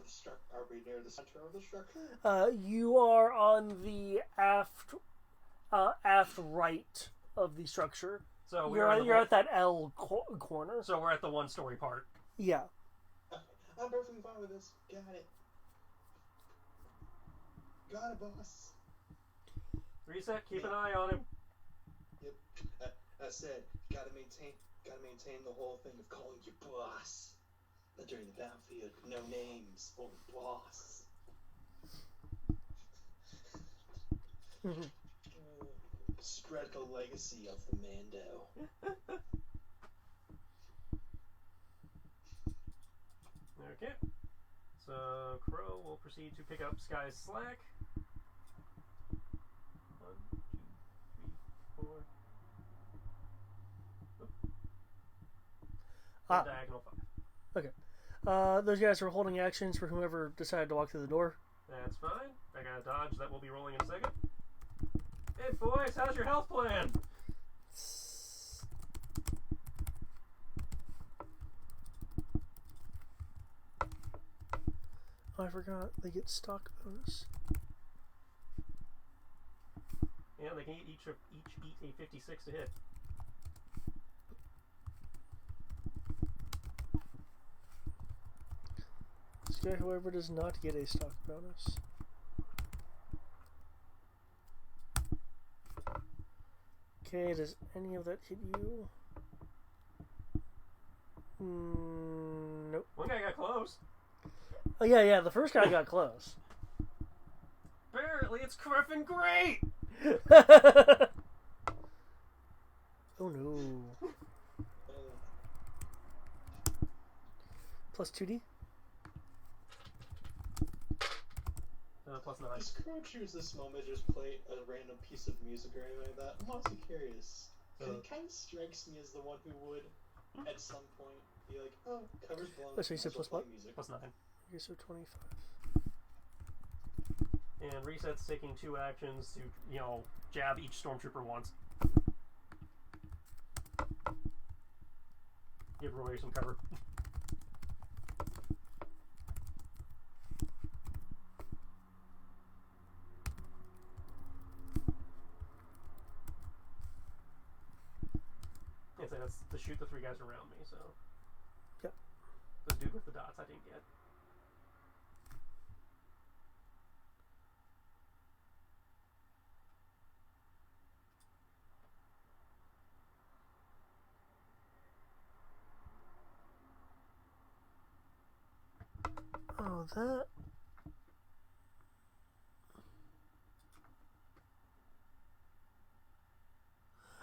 B: Are we near the center of the structure?
A: You are on the aft right of the structure.
C: So
A: you're at that L corner.
C: So we're at the one-story part.
A: Yeah.
B: I'm perfectly fine with this. Got it. Got it, boss.
C: Reset. Keep an eye on him.
B: Yep. I said, gotta maintain the whole thing of calling you boss. But during the battlefield, no names, only boss. Spread the legacy of the Mando.
C: Okay. So Crow will proceed to pick up Sky's slack. 1, 2, 3, 4. Diagonal 5.
A: Okay. Those guys are holding actions for whomever decided to walk through the door.
C: That's fine. I got a dodge that will be rolling in a second. Hey boys, how's your health plan?
A: Oh, I forgot. They get stock bonus.
C: Yeah, they can each eat a 56 to hit.
A: This guy, however, does not get a stock bonus. Okay, does any of that hit you? Nope.
C: One guy got close.
A: Oh, yeah, the first guy got close.
C: Apparently it's Griffin Great!
A: Oh, no. Plus 2D?
C: Plus 9.
B: Does Crow choose this moment to just play a random piece of music or anything like that? I'm also curious. Because he kind of strikes me as the one who would, at some point, be like, oh, cover's blown.
A: Oh, so you said plus what?
B: Music.
C: Plus 9.
A: Okay, so 25.
C: And Reset's taking 2 actions to, jab each stormtrooper once. Give Roy some cover. That's to shoot the 3 guys around me, so.
A: Yep.
C: The dude with the dots I didn't get.
A: Oh, that.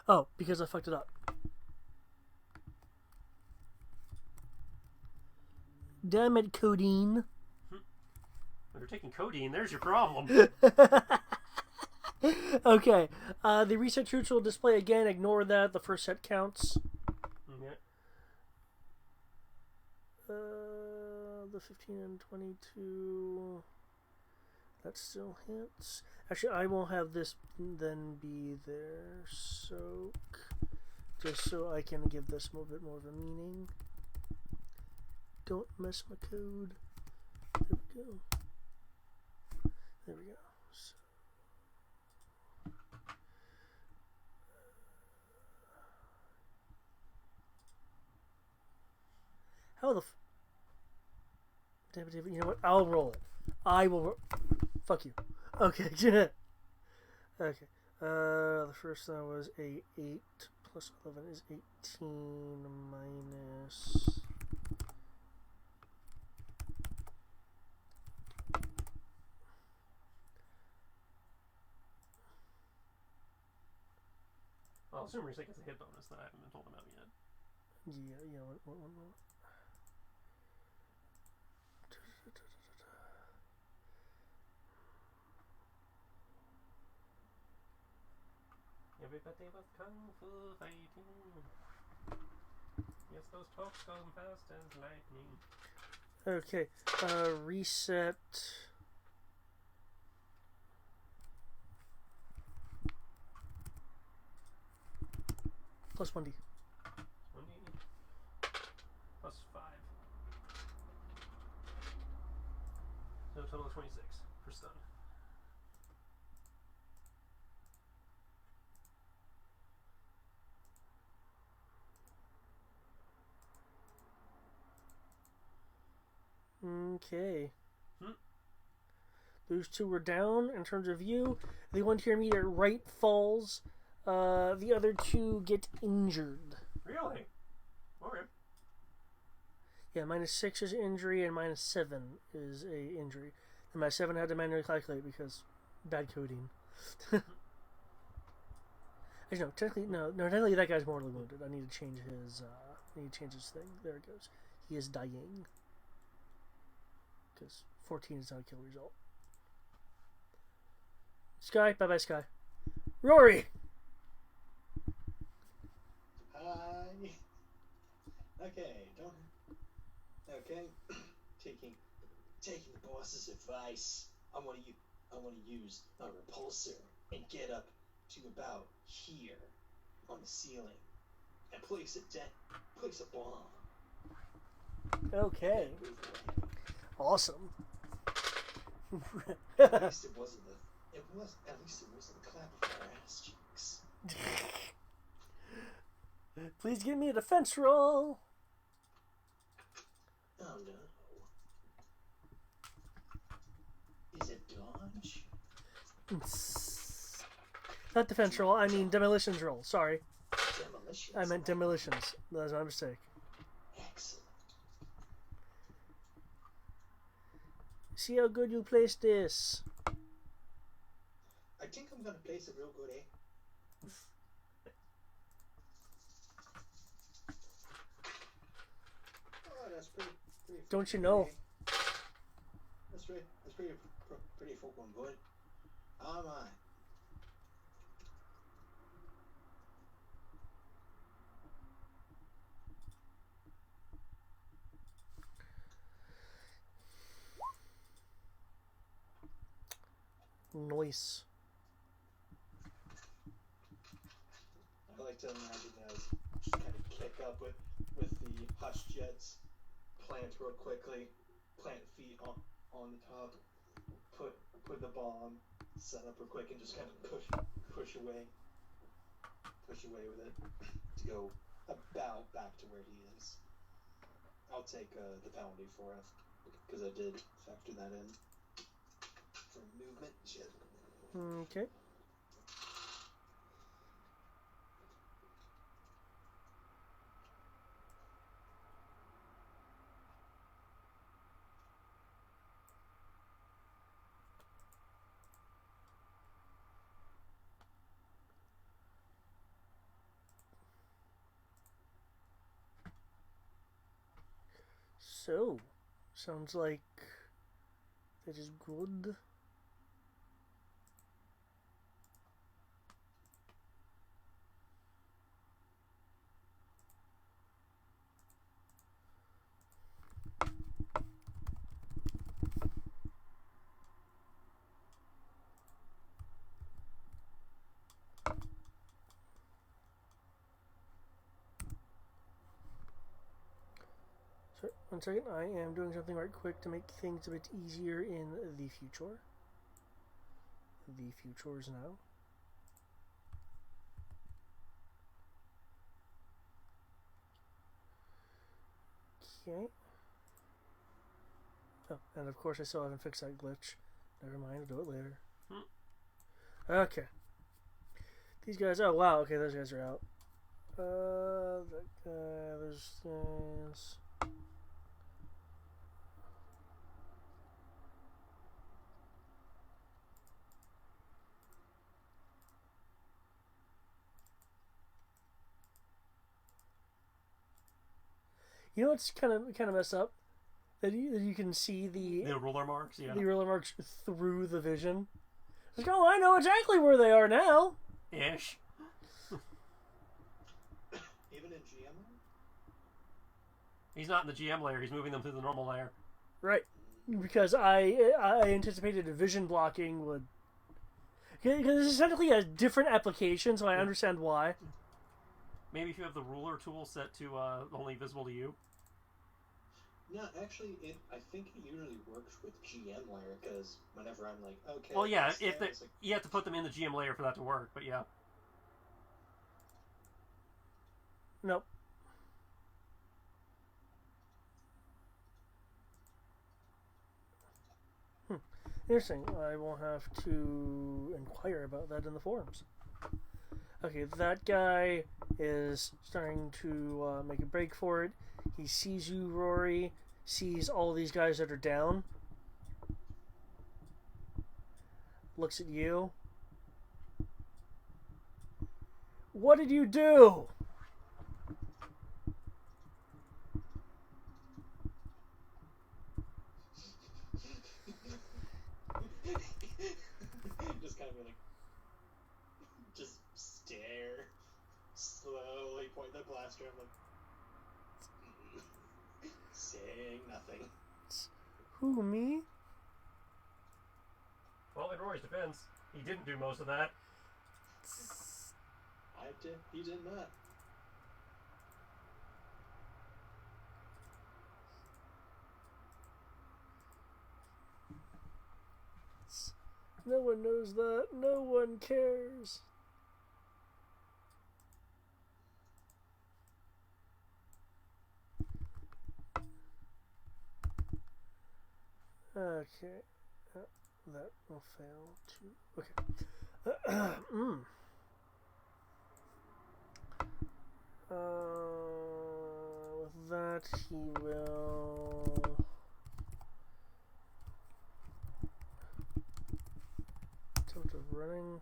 A: Oh, because I fucked it up. Damn it, codeine.
C: When you're taking codeine, there's your problem.
A: Okay. The reset troops will display again. Ignore that. The first set counts.
C: Okay.
A: The 15 and 22. That still hits. Actually, I will have this then be their soak. Just so I can give this a little bit more of a meaning. Don't mess my code. There we go. There we go. So. How the David, you know what? I'll roll it. I will. Fuck you. Okay. Okay. The first one was a 8 plus 11 is 18 minus...
C: I'll assume your sake is a hit bonus that I haven't been told about yet.
A: Yeah, one.
C: Everybody was kung fu fighting. Yes, those talks go fast as lightning.
A: Okay, reset. Plus 1d.
C: 1d plus 5. So a total of 26 for stun.
A: Okay. Those two were down in terms of you. The one to your immediate right falls. The other two get injured.
C: Really? Okay.
A: Yeah, -6 is injury and -7 is a injury. And my 7 had to manually calculate because bad coding. Actually, no, technically that guy's mortally wounded. I need to change his thing. There it goes. He is dying. Because 14 is not a kill result. Sky, bye-bye, Sky. Rory!
B: Hi. Okay, don't. Okay, taking the boss's advice. I want to use a repulsor and get up to about here on the ceiling and place a bomb.
A: Okay.
B: And move away.
A: Awesome.
B: At least it wasn't the clap of our ass cheeks.
A: Please give me a defense roll.
B: Oh no. Is it dodge?
A: Not defense roll, I mean demolitions roll. Sorry.
B: Demolitions.
A: I meant demolitions. That was my mistake.
B: Excellent.
A: See how good you placed this.
B: I think I'm gonna place it real good, eh? Oh, that's pretty
A: Don't you know?
B: That's pretty fucking good. Oh my.
A: Nice.
B: I like to imagine as just kind of kick up with the hush jets, plant real quickly, plant feet on the top, put the bomb, set up real quick, and just kind of push away with it to go about back to where he is. I'll take the penalty for it because I did factor that in for movement shit.
A: Okay. So, sounds like that is good. So, 1 second, I am doing something right quick to make things a bit easier in the future. The futures now. Okay. Oh, and of course I still haven't fixed that glitch. Never mind, I'll do it later. Okay. These guys, oh wow, okay, those guys are out. That guy, there's things. You know what's kind of messed up? That you can see the
C: ruler marks, yeah.
A: the ruler marks through the vision. It's like, oh, I know exactly where they are now.
C: Ish.
B: Even in GM?
C: He's not in the GM layer. He's moving them through the normal layer.
A: Right, because I anticipated vision blocking would. Because it's essentially a different application, so I understand why.
C: Maybe if you have the ruler tool set to only visible to you.
B: No, actually, I think it usually works with GM layer, because whenever I'm like, okay...
C: Well, yeah,
B: if
C: like, you have to put them in the GM layer for that to work, but yeah.
A: Nope. Interesting. I will have to inquire about that in the forums. Okay, that guy is starting to make a break for it. He sees you, Rory. Sees all these guys that are down. Looks at you. What did you do?
B: Just kind of like... Just stare. Slowly point the blaster. I'm like... saying nothing.
A: Who, me?
C: Well, in Rory's defense, he didn't do most of that.
B: He did not.
A: No one knows that. No one cares. Okay. That will fail too. Okay. With that, he will... Attempt of running.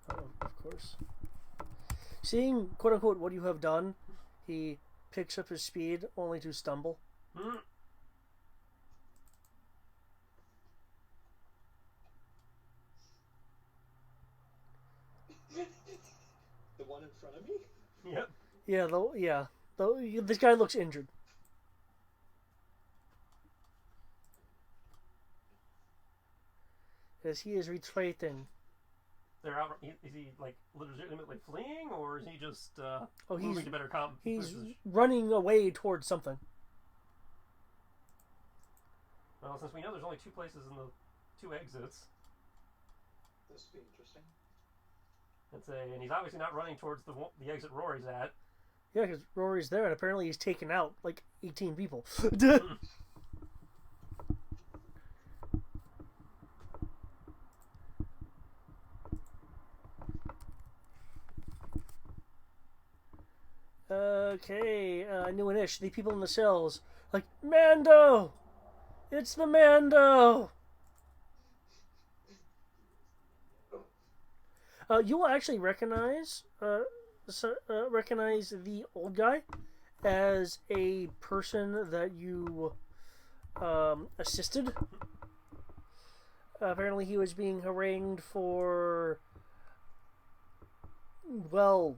A: Oh, of course. Seeing, quote-unquote, what you have done, he picks up his speed, only to stumble.
B: The one in front of me?
C: Yep.
A: Yeah, this guy looks injured. As he is retreating.
C: They're out. Is he like legitimately fleeing, or is he just
A: He's
C: moving to better comp?
A: He's running away towards something.
C: Well, since we know there's only two places in the two exits,
B: this would be interesting.
C: And he's obviously not running towards the exit Rory's at.
A: Yeah, because Rory's there, and apparently he's taken out like 18 people. Okay, new ish. The people in the cells, like, Mando! It's the Mando! You will actually recognize the old guy as a person that you assisted. Apparently he was being harangued for, well,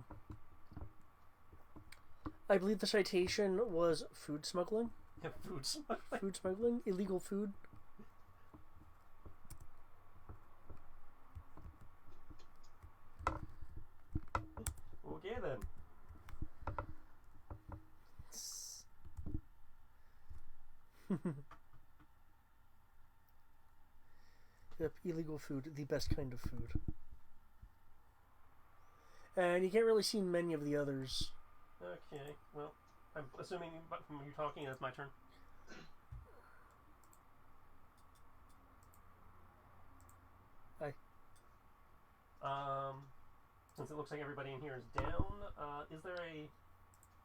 A: I believe the citation was food smuggling.
C: Yeah, food smuggling.
A: Food smuggling? Illegal food?
C: Okay then.
A: Yep, illegal food, the best kind of food. And you can't really see many of the others.
C: Okay, well, I'm assuming from you talking, that's my turn.
A: Aye.
C: since it looks like everybody in here is down, is there a...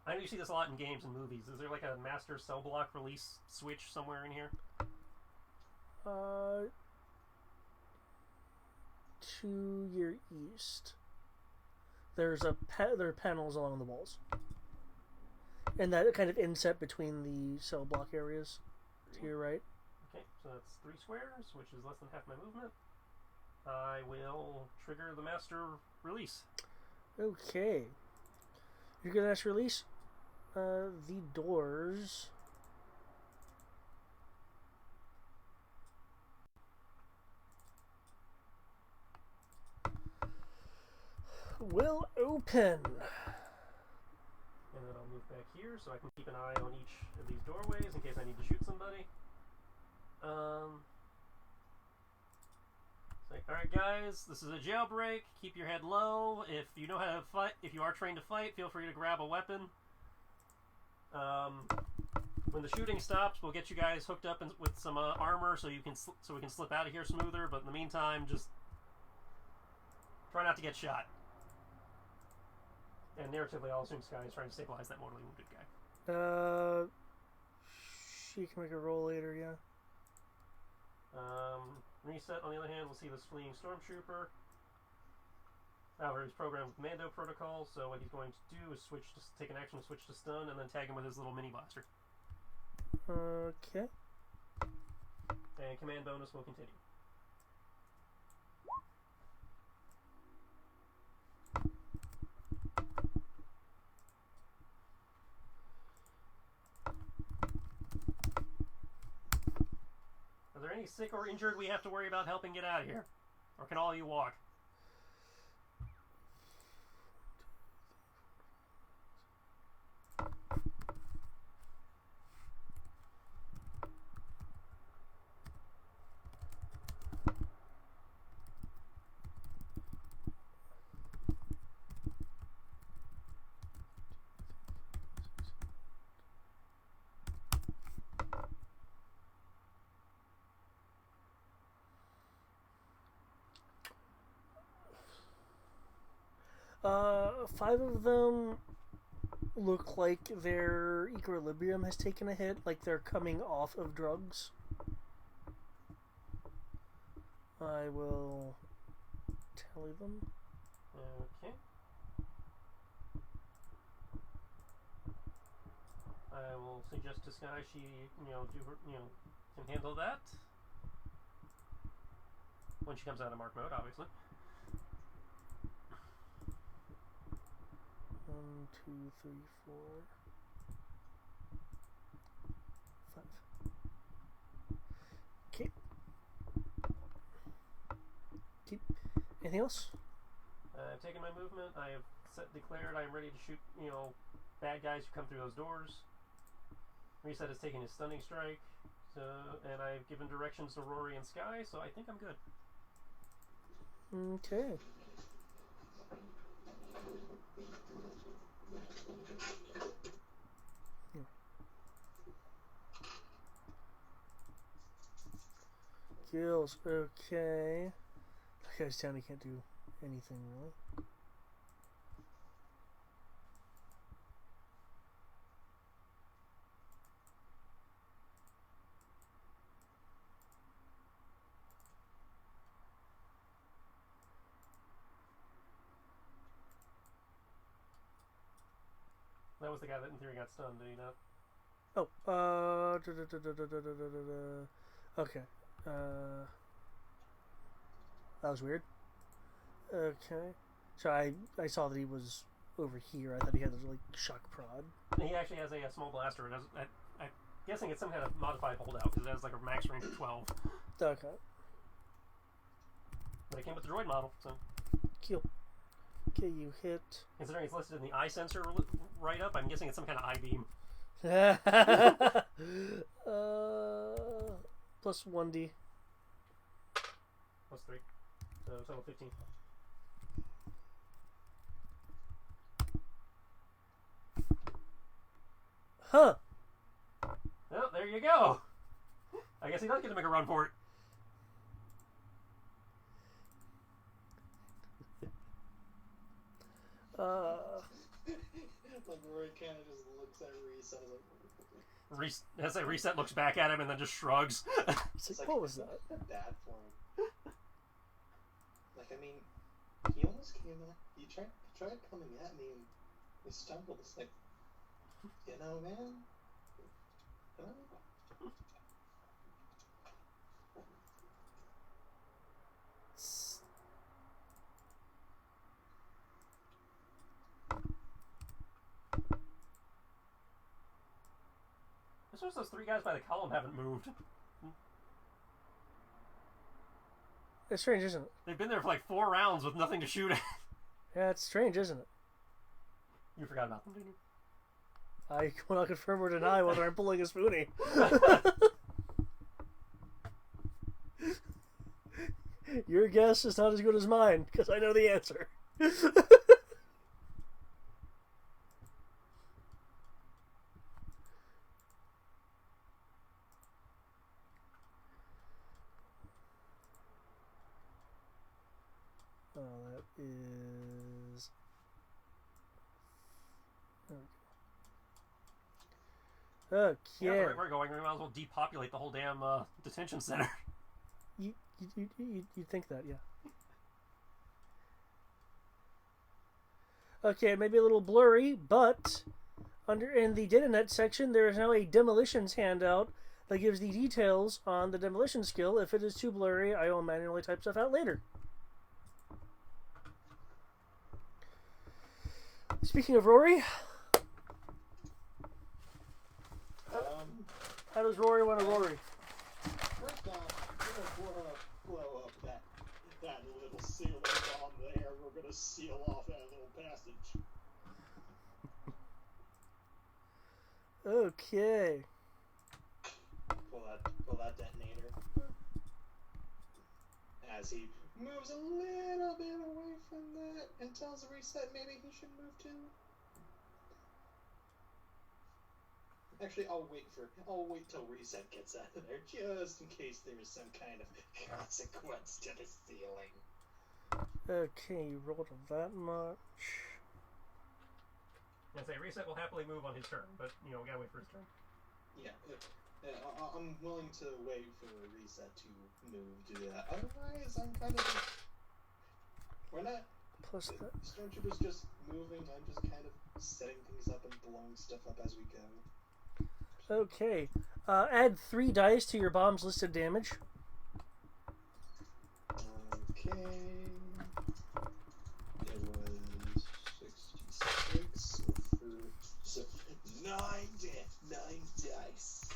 C: I know you see this a lot in games and movies. Is there like a master cell block release switch somewhere in here?
A: To your east. There are panels along the walls. And that kind of inset between the cell block areas to your right.
C: Okay, so that's 3 squares, which is less than half my movement. I will trigger the master release.
A: Okay. You're gonna master release? The doors will open.
C: And then I'll move back here so I can keep an eye on each of these doorways in case I need to shoot somebody. Alright guys, this is a jailbreak. Keep your head low. If you know how to fight, if you are trained to fight, feel free to grab a weapon. When the shooting stops, we'll get you guys hooked up with some armor so you can so we can slip out of here smoother. But in the meantime, just try not to get shot. And narratively, I'll assume Sky is trying to stabilize that mortally wounded guy.
A: She can make a roll later, yeah.
C: Reset, on the other hand, we'll see this fleeing stormtrooper. However, he's programmed with Commando protocol, so what he's going to do is take an action to switch to stun, and then tag him with his little mini blaster.
A: Okay.
C: And command bonus will continue. Are there any sick or injured we have to worry about helping get out of here? Or can all you walk?
A: Five of them look like their equilibrium has taken a hit, like they're coming off of drugs. I will tally them.
C: Okay. I will suggest to Sky she, can handle that. When she comes out of mark mode, obviously.
A: 1, 2, 3, 4, 5. Okay. Keep. Anything else?
C: I've taken my movement. I have declared I am ready to shoot, bad guys who come through those doors. Reset has taken his stunning strike. So, and I've given directions to Rory and Sky, so I think I'm good.
A: Okay. Kills. Okay. That guy's down. He can't do anything really.
C: That was the guy that in theory got stunned, did he not?
A: Oh, okay. That was weird. Okay. So I saw that he was over here. I thought he had a shock prod.
C: He actually has a small blaster. It has, I'm guessing it's some kind of modified holdout because it has a max range of 12.
A: Okay.
C: But it came with the droid model, so.
A: Kill. Okay, you hit.
C: Considering it's listed in the eye sensor write-up, I'm guessing it's some kind of eye beam.
A: Plus 1d.
C: Plus 3. So total 15.
A: Huh.
C: Well, there you go. I guess he does get to make a run for it.
B: Like Rory kind of just looks at Reset and is like,
C: As a Reset looks back at him and then just shrugs.
A: It's like, what was that?
B: Bad for him. Like, I mean, he almost came at. He tried coming at me and he stumbled. It's like, you know, man.
C: It's just those three guys by the column haven't moved.
A: It's strange, isn't it?
C: They've been there for like 4 rounds with nothing to shoot at.
A: Yeah, it's strange, isn't it?
C: You forgot about them, didn't you?
A: I will not confirm or deny whether I'm pulling a spoonie. Your guess is not as good as mine, because I know the answer. That is... Okay.
C: Yeah, the rate we're going, we might as well depopulate the whole damn detention center.
A: You think that, yeah. Okay, maybe a little blurry, but in the DataNet section, there is now a demolitions handout that gives the details on the demolition skill. If it is too blurry, I will manually type stuff out later. Speaking of Rory, how does Rory want to Rory?
B: First off, we're gonna blow up that little ceiling bomb there. We're gonna seal off that little passage.
A: Okay.
B: Pull that detonator. As he moves a little bit away from that and tells Reset maybe he should move too. Actually, I'll wait till Reset gets out of there, just in case there is some kind of consequence to the ceiling.
A: Okay, you rolled that much.
C: I say Reset will happily move on his turn, but we gotta wait for his turn.
B: Yeah, I'm willing to wait for Reset to move to do that. Otherwise, I'm kind of. We're not.
A: Plus that.
B: Stormtroopers just moving. I'm just kind of setting things up and blowing stuff up as we go.
A: Okay. Add 3 dice to your bomb's listed damage.
B: Okay. It was 66. So 9 dice.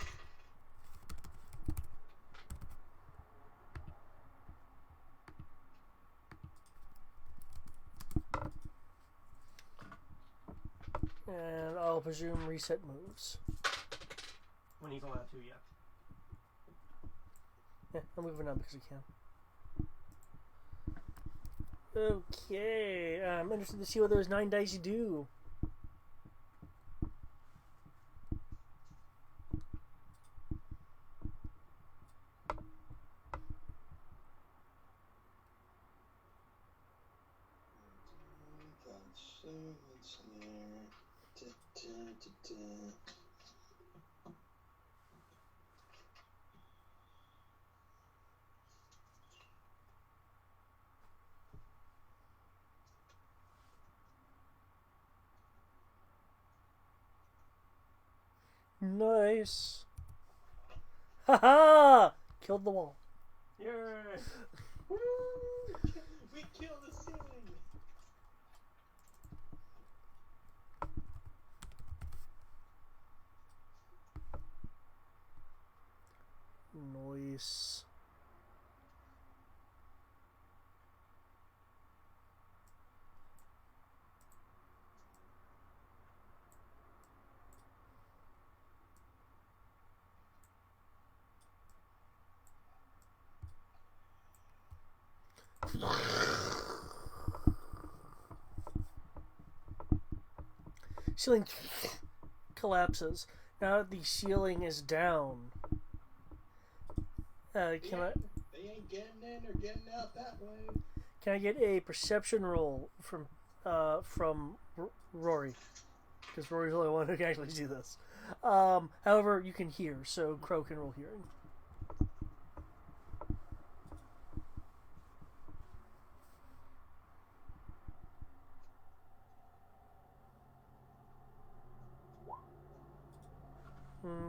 A: And I'll presume Reset moves.
C: When he's allowed to, yeah.
A: Yeah, I'm moving on because I can. Okay, I'm interested to see what those 9 dice do. Nice. Haha! Killed the wall.
C: Yay!
B: Woo! We killed the ceiling.
A: Nice. Ceiling collapses. Now that the ceiling is down. Can
B: They ain't getting in or getting out that way.
A: I get a perception roll from from Rory, because Rory's the only one who can actually see this. However, you can hear, so Crow can roll hearing.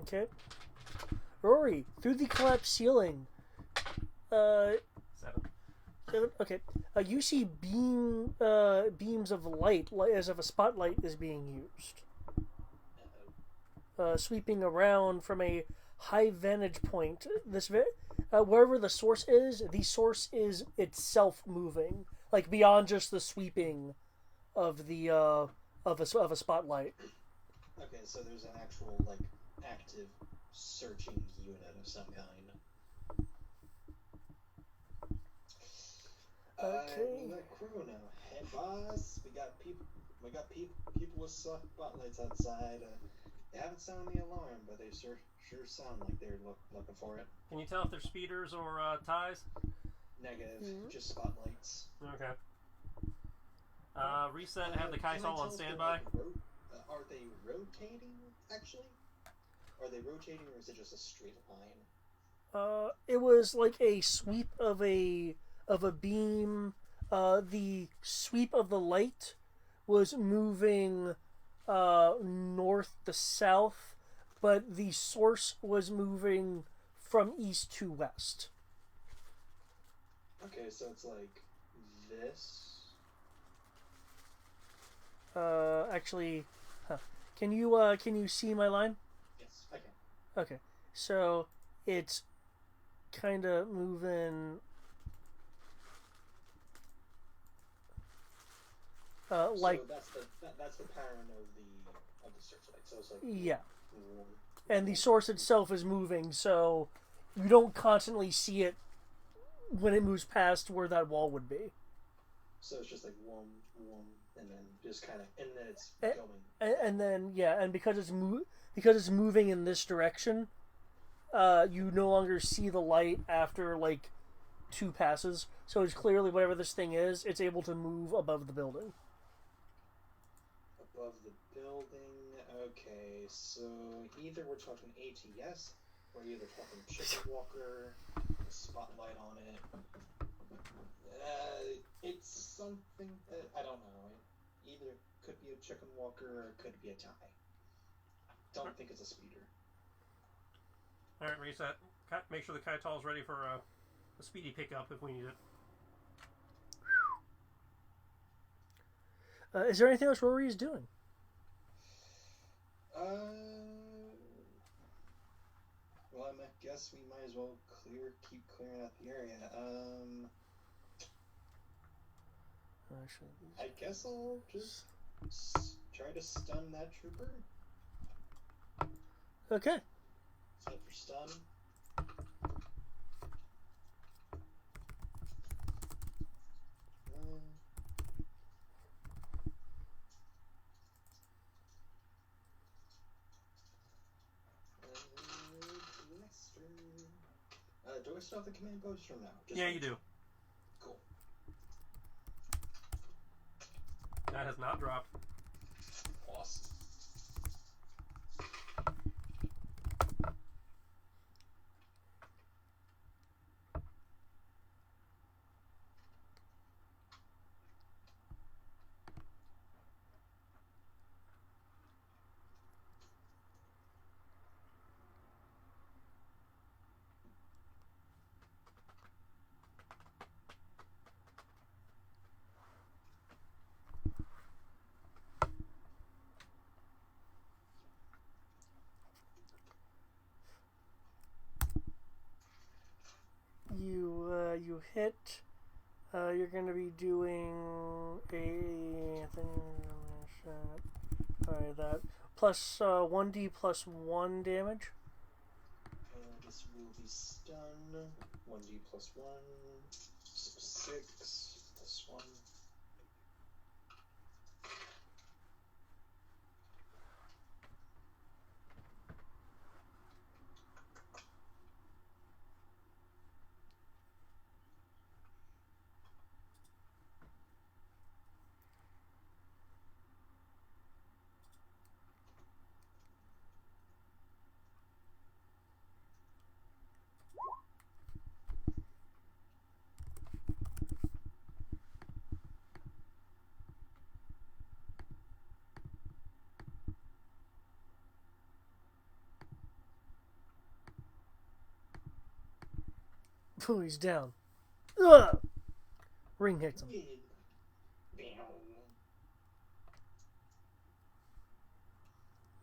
A: Okay. Rory, through the collapsed ceiling.
C: 7.
A: Okay. You see beams of light, as if a spotlight is being used. Sweeping around from a high vantage point. Wherever the source is itself moving, like beyond just the sweeping of the of a spotlight.
B: Okay, so there's an actual like active searching unit of some kind.
A: Okay.
B: We'll let Crow know. Hey, boss, we got people with spotlights outside. They haven't sounded the alarm, but they sure sound like they're looking for it.
C: Can you tell if they're speeders or ties?
B: Negative, just spotlights.
C: Okay. Reset and have the Kaital on standby.
B: Are they rotating, actually? Are they rotating, or is it just a straight line?
A: It was like a sweep of a beam. The sweep of the light was moving north to south, but the source was moving from east to west.
B: Okay, so it's like this.
A: Actually, can you see my line?
B: Yes, I can.
A: Okay, so it's kind of moving. Like
B: so that's the pattern of the searchlight. So it's like
A: yeah, and the source itself is moving, so you don't constantly see it when it moves past where that wall would be.
B: So it's just like one, and then just kind of, and then it's
A: going. And then yeah, and because it's moving in this direction, you no longer see the light after like 2 passes. So it's clearly whatever this thing is, it's able to move above the building.
B: Above the building. Okay, so either we're talking ATS, or either talking Chicken Walker, a spotlight on it. It's something that I don't know. It either could be a Chicken Walker or it could be a tie. Don't think it's a speeder.
C: All right, reset. Make sure the Kaital's ready for a speedy pickup if we need it.
A: Is there anything else Rory is doing?
B: Well, I guess we might as well keep clearing out the area. I guess I'll just try to stun that trooper.
A: Okay.
B: Set for stun. Do I still have the command post or no?
C: Yeah, you do.
B: Cool.
C: That has not dropped.
B: Awesome.
A: You hit. You're going to be doing a thing. Alright, that plus 1d plus 1 damage.
B: This will be stun. 1d plus 1. 6 plus 1.
A: Oh, he's down. Ugh! Ring hits him.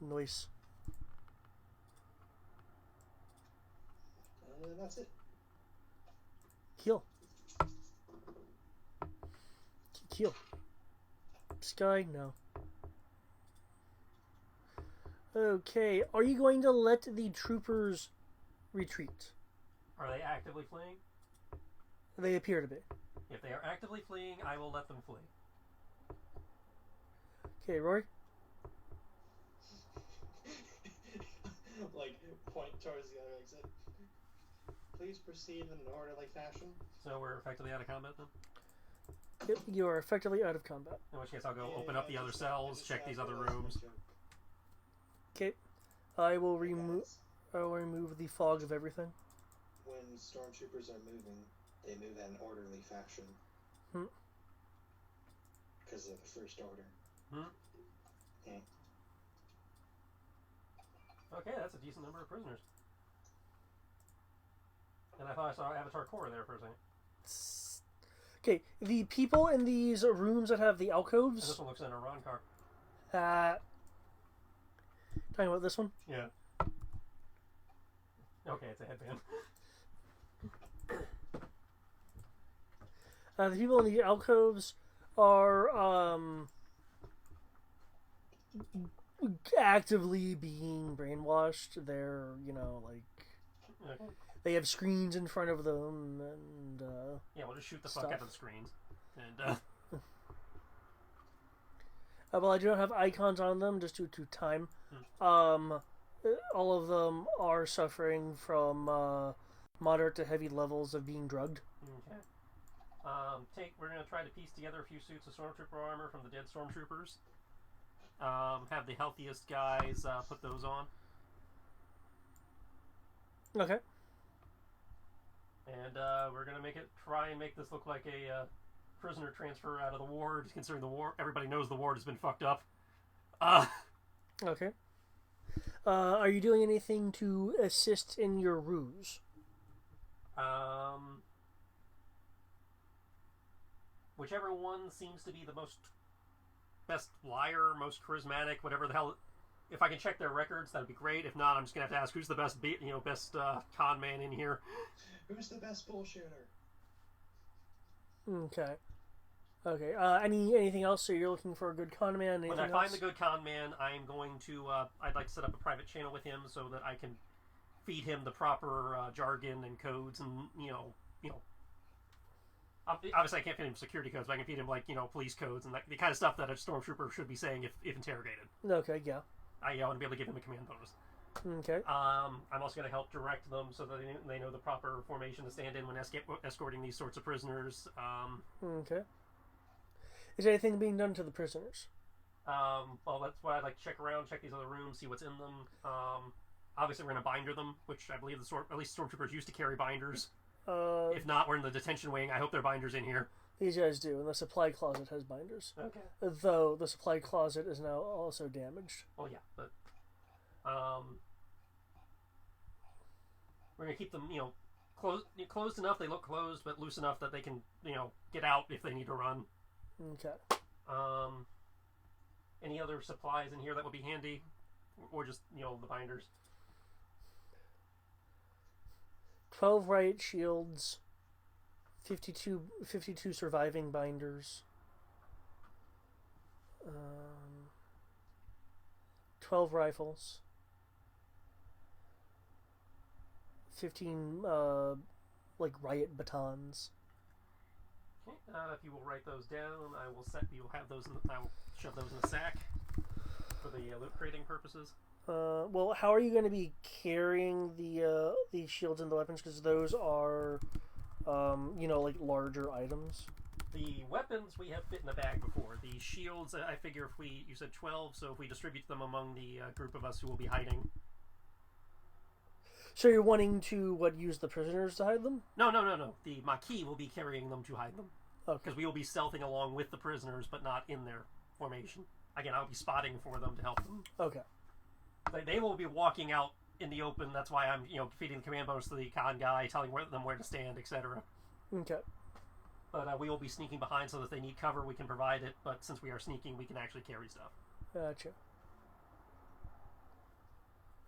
A: Nice.
B: That's it.
A: Heal. Heal. Sky? No. Okay, are you going to let the troopers retreat?
C: Are they actively fleeing?
A: They appear to be.
C: If they are actively fleeing, I will let them flee.
A: Okay, Rory?
B: Like, point towards the other exit. Please proceed in an orderly fashion.
C: So we're effectively out of combat then?
A: Yep, you are effectively out of combat.
C: In which case I'll go open up the other cells, check these other rooms.
A: Okay, I will remove the fog of everything.
B: When stormtroopers are moving, they move in an orderly fashion. Because of the first order.
C: Okay, that's a decent number of prisoners. And I thought I saw Avatar Core there for a second.
A: Okay, the people in these rooms that have the
C: And
A: alcoves.
C: this one looks in a Ron car.
A: Talking about this one?
C: Yeah. Okay, it's a headband.
A: The people in the alcoves are actively being brainwashed. They're,
C: Okay.
A: they have screens in front of them, and
C: Yeah, we'll just shoot the
A: stuff.
C: fuck out of the screens. And,
A: well, I do not have icons on them just due to time. All of them are suffering from moderate to heavy levels of being drugged.
C: okay. We're gonna try to piece together a few suits of stormtrooper armor from the dead stormtroopers. Have the healthiest guys put those on.
A: Okay.
C: And we're gonna try and make this look like a prisoner transfer out of the ward, considering the ward. Everybody knows the ward has been fucked up.
A: Okay. Are you doing anything to assist in your ruse?
C: Whichever one seems to be the best liar, most charismatic, whatever the hell. If I can check their records, that'd be great. If not, I'm just gonna have to ask who's the best con man in here.
B: Who's the best bullshitter?
A: Okay. Okay. Anything else? So you're looking for a good con man?
C: When I find the good con man, I'm going to. I'd like to set up a private channel with him so that I can feed him the proper jargon and codes, and obviously I can't feed him security codes, but I can feed him police codes and the kind of stuff that a stormtrooper should be saying if interrogated.
A: Okay. Yeah.
C: I want to be able to give him a command bonus.
A: Okay.
C: I'm also going to help direct them so that they know the proper formation to stand in when escorting these sorts of prisoners.
A: Okay. Is anything being done to the prisoners?
C: Well, that's why I'd like to check around, check these other rooms, see what's in them. Obviously, we're going to binder them, which I believe at least stormtroopers used to carry binders. If not, we're in the detention wing. I hope there are binders in here.
A: These guys do, and the supply closet has binders.
C: Okay.
A: Though the supply closet is now also damaged.
C: Well, yeah, but we're gonna keep them, closed enough they look closed, but loose enough that they can, get out if they need to run.
A: Okay.
C: Any other supplies in here that would be handy, or just the binders?
A: 12 riot shields, 52 surviving binders, 12 rifles, 15 riot batons.
C: Okay, if you will write those down, you will have those. I will shove those in a sack for the loot crating purposes.
A: Well, how are you going to be carrying the shields and the weapons? Because those are, larger items.
C: The weapons we have fit in the bag before. The shields, I figure you said 12, so if we distribute them among the group of us who will be hiding.
A: So you're wanting to, use the prisoners to hide them?
C: No. The Maquis will be carrying them to hide them.
A: Okay.
C: Because we will be stealthing along with the prisoners, but not in their formation. Again, I'll be spotting for them to help them.
A: Okay.
C: They will be walking out in the open. That's why I'm, feeding the command bonus to the con guy, telling them where to stand, etc.
A: Okay.
C: But we will be sneaking behind, so that if they need cover, we can provide it. But since we are sneaking, we can actually carry stuff.
A: Gotcha.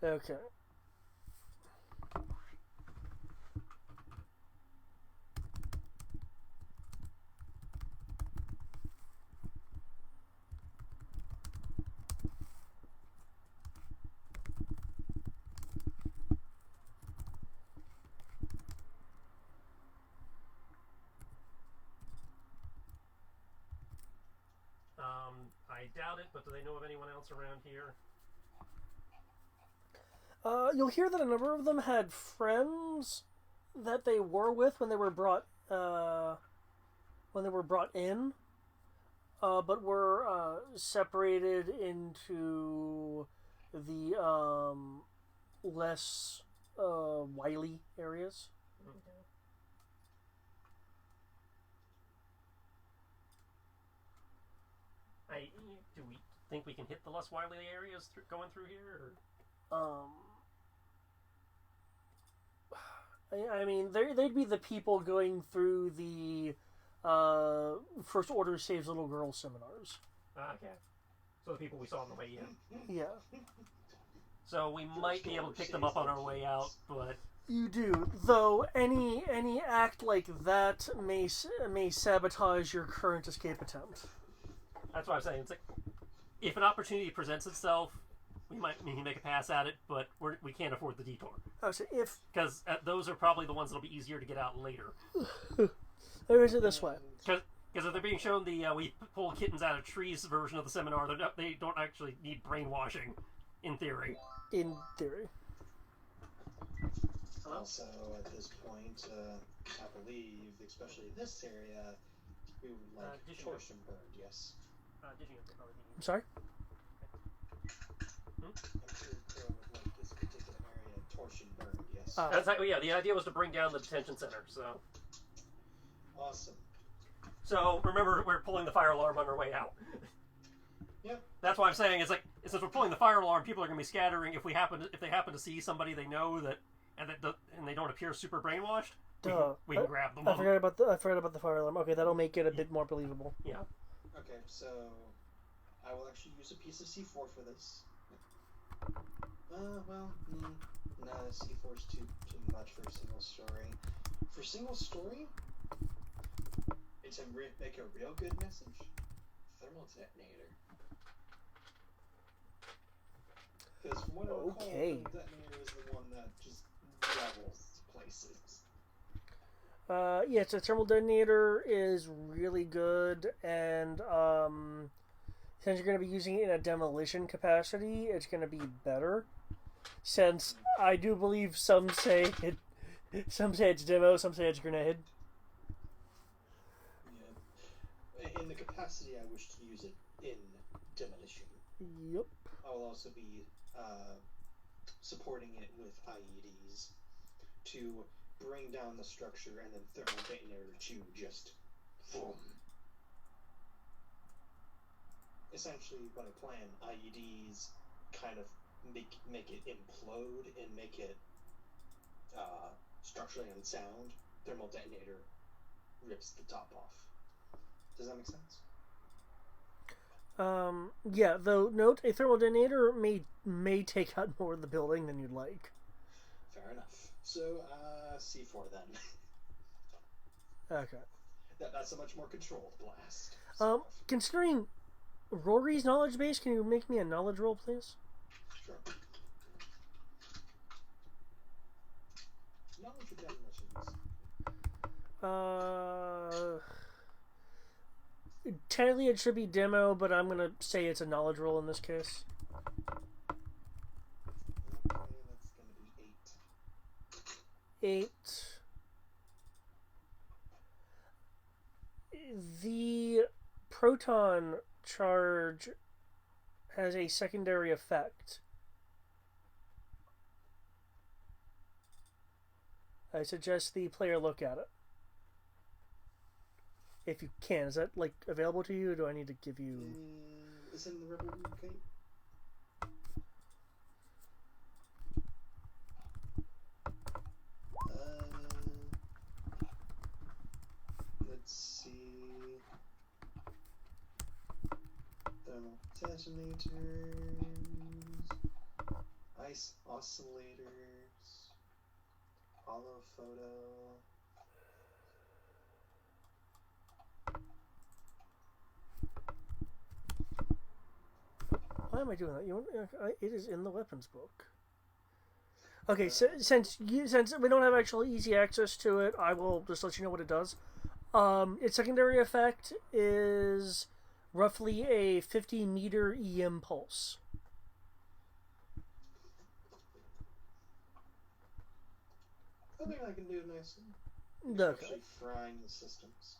A: Okay.
C: I doubt it, but do they know of anyone else around here?
A: You'll hear that a number of them had friends that they were with when they were brought in, but were separated into the less wily areas.
C: Do we think we can hit the less wily areas going through here? Or?
A: I mean, they'd be the people going through the First Order Saves Little Girls seminars.
C: Okay. So the people we saw on the way in.
A: Yeah.
C: So we might be able to pick them up on our way out, but...
A: You do, though any act like that may sabotage your current escape attempt.
C: That's what I'm saying. It's like, if an opportunity presents itself, we can make a pass at it, but we can't afford the detour.
A: I would say if...
C: Because those are probably the ones that'll be easier to get out later.
A: Or is it this way?
C: Because if they're being shown the we pull kittens out of trees version of the seminar, they don't actually need brainwashing, in theory.
A: In theory.
B: Also, at this point, I believe, especially in this area, we would like torsion burned, yes.
A: I'm sorry?
B: I'm sure Crow would like this particular area torsion burned, yes.
C: Yeah, the idea was to bring down the detention center, so...
B: Awesome.
C: So, remember, we're pulling the fire alarm on our way out.
B: Yep.
C: That's why I'm saying, it's like, since we're pulling the fire alarm, people are going to be scattering. If they happen to see somebody they know that, and they don't appear super brainwashed, we can grab them.
A: I forgot about the fire alarm. Okay, that'll make it a bit more believable.
C: Yeah.
B: Okay, so I will actually use a piece of C4 for this. No, C4 is too much for a single story. For single story, it's make a real good message. Thermal detonator. Because from what I recall,
A: Okay.
B: the detonator is the one that just levels places.
A: Yeah, so thermal detonator is really good, and since you're going to be using it in a demolition capacity, it's going to be better. Since I do believe some say it's demo, some say it's grenade.
B: Yeah. In the capacity I wish to use it in demolition.
A: Yep.
B: I will also be supporting it with IEDs to bring down the structure and then thermal detonator to just boom. Essentially, what I plan, IEDs kind of make it implode and make it structurally unsound. Thermal detonator rips the top off. Does that make sense?
A: Yeah, though, note, a thermal detonator may take out more of the building than you'd like.
B: Fair enough. So, C4 then.
A: Okay.
B: That's a much more controlled blast.
A: Considering Rory's knowledge base, can you make me a knowledge roll, please?
B: Sure. Knowledge or demolitions?
A: Technically it should be demo, but I'm gonna say it's a knowledge roll in this case.
B: Okay, that's gonna be 8.
A: 8. The proton charge has a secondary effect. I suggest the player look at it. If you can. Is that, like, available to you, or do I need to give you...
B: Is it in the Rebel okay? detonators, ice oscillators, hollow photo.
A: Why am I doing that? It is in the weapons book. Okay, so, since we don't have actual easy access to it, I will just let you know what it does. Its secondary effect is roughly a 50-meter EM pulse.
B: I think I can do it nicely.
A: Okay.
B: Actually frying the systems.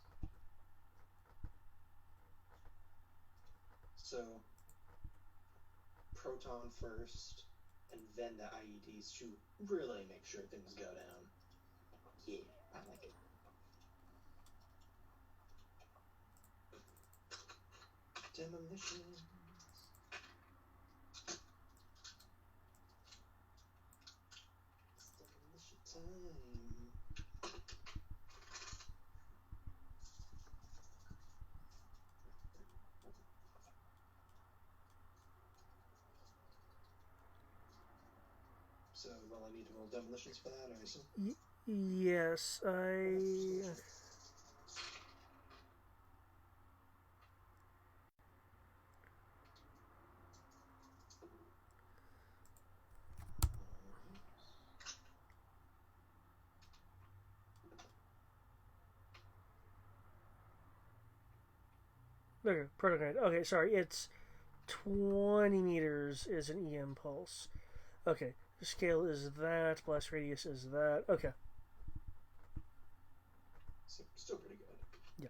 B: So, proton first, and then the IEDs to really make sure things go down. Yeah, I like it. Demolitions. It's demolition time. So, will I need to roll demolitions for that, I assume?
A: Yes, Okay, prototype. Okay, sorry, it's 20 meters is an EM pulse. Okay, the scale is that, blast radius is that. Okay.
B: Still pretty good.
A: Yeah.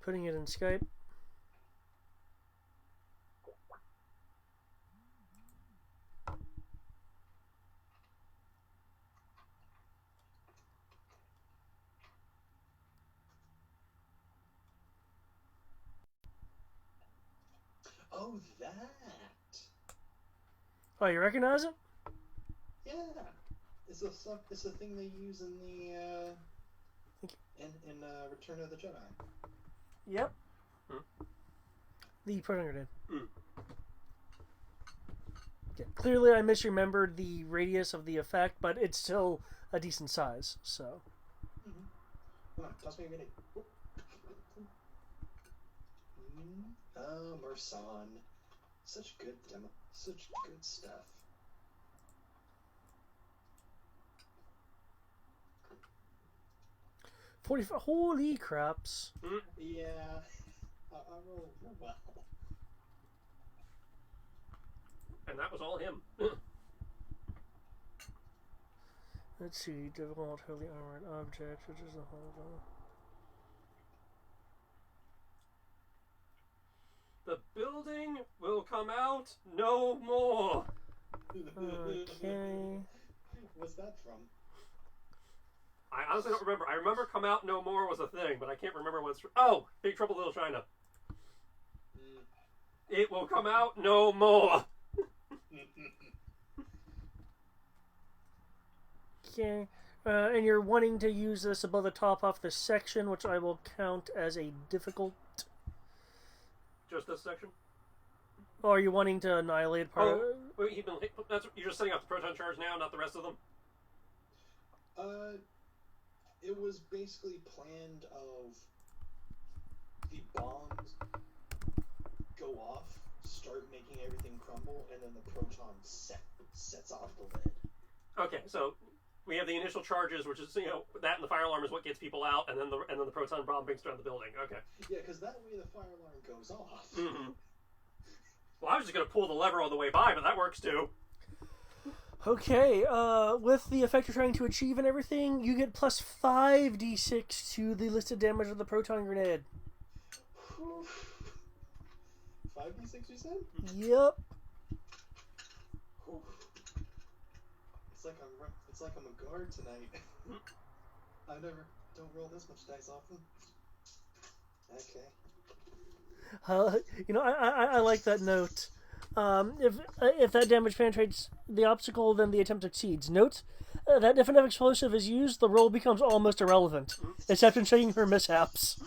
A: Putting it in Skype.
B: Oh, that!
A: Oh, you recognize it?
B: Yeah! It's the thing they use in the, in Return of the Jedi.
A: Yep.
C: Hmm?
A: The proton grenade.
C: Mm.
A: Yeah, clearly I misremembered the radius of the effect, but it's still a decent size, so.
B: Mm-hmm. Come on, toss me a grenade. Merson. Such good demo. Such good stuff.
A: Holy craps.
B: Yeah. I rolled well.
C: And that was all him.
A: Let's see, difficult, heavily armored object, which is the whole.
C: The building will come out no more.
A: Okay.
B: What's that from?
C: I honestly don't remember. I remember "come out no more" was a thing, but I can't remember what's. Oh, Big Trouble in Little China. It will come out no more.
A: Okay. And you're wanting to use this above the top off this section, which I will count as a difficult.
C: Just this section?
A: Or are you wanting to annihilate part of it?
C: Wait, you're just setting off the proton charge now, not the rest of them?
B: It was basically planned of the bombs go off, start making everything crumble, and then the proton sets off the lid.
C: Okay, so we have the initial charges, which is that and the fire alarm is what gets people out, and then the proton bomb brings down the building. Okay.
B: Yeah, because that way the fire alarm goes off.
C: Mm-hmm. Well, I was just gonna pull the lever on the way by, but that works too.
A: Okay, with the effect you're trying to achieve and everything, you get plus 5d6 to the listed damage of the proton grenade.
B: 5d6, you said?
A: Yep.
B: It's like I'm a guard tonight. I don't roll this much dice often. Okay.
A: I like that note. If that damage penetrates the obstacle, then the attempt succeeds. Note that if enough explosive is used, the roll becomes almost irrelevant, except in checking her mishaps.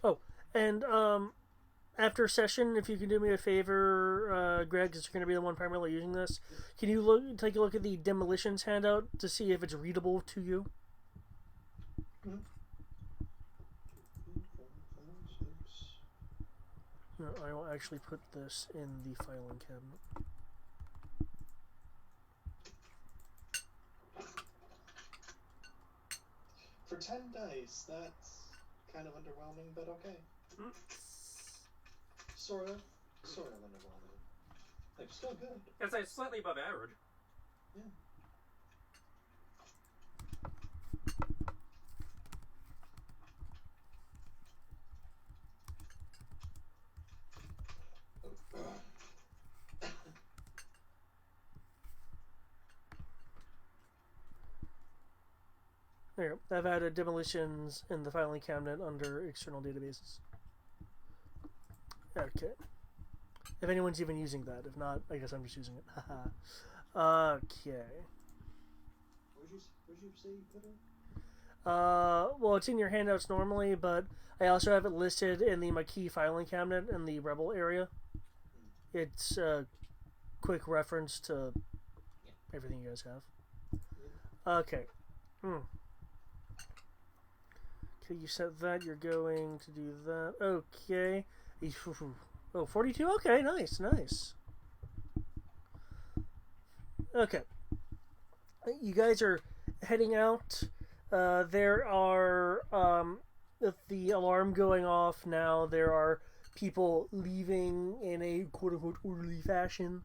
A: Oh, and after session, if you can do me a favor, Greg, because you're going to be the one primarily using this, can you take a look at the demolitions handout to see if it's readable to you? No, I will actually put this in the filing cabinet.
B: For 10 dice, that's kind of underwhelming, but okay. Sort of underwhelming. Like, still good.
C: I'd say it's slightly above average.
B: Yeah.
A: There you go. I've added demolitions in the filing cabinet under external databases. Okay. If anyone's even using that. If not, I guess I'm just using it. Haha. Okay.
B: Where'd you say you put it?
A: Well, it's in your handouts normally, but I also have it listed in the Maquis filing cabinet in the Rebel area. It's a quick reference to everything you guys have. Okay. Okay, you said that. You're going to do that. Okay. Oh, 42? Okay, nice. Okay. You guys are heading out. There are, with the alarm going off now, there are people leaving in a quote-unquote orderly fashion.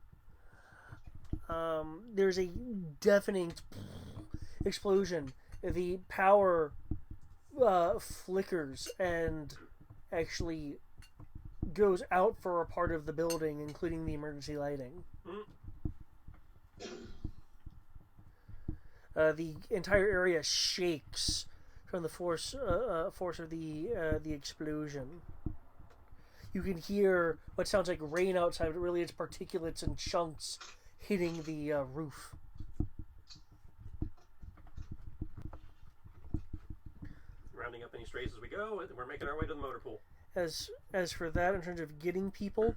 A: There's a deafening explosion. The power flickers and actually goes out for a part of the building, including the emergency lighting. The entire area shakes from the force of the explosion. You can hear what sounds like rain outside, but really it's particulates and chunks hitting the roof.
C: Rounding up any strays as we go, and we're making our way to the motor pool.
A: As for that, in terms of getting people,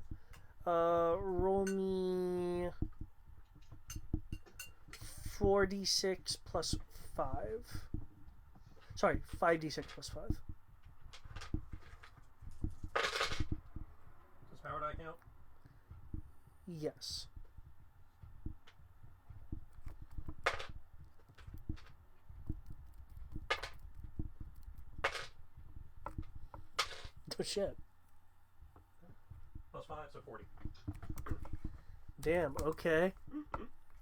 A: roll me 4d6 plus 5. Sorry, 5d6 plus 5.
C: Does power die count?
A: Yes. Oh shit.
C: Plus 5, so 40.
A: Damn, okay.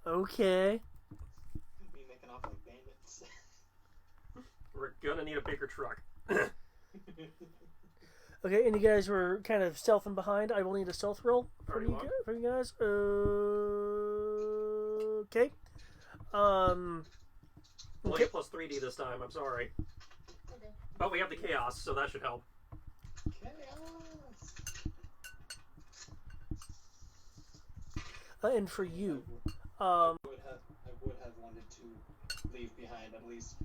A: Okay.
B: Be making off like bandits.
C: We're gonna need a bigger truck.
A: Okay, and you guys were kind of stealthing behind. I will need a stealth roll from you guys. Okay.
C: Only a plus 3D this time, I'm sorry. But we have the chaos, so that should help.
B: Chaos!
A: And for you,
B: I would have wanted to leave behind at least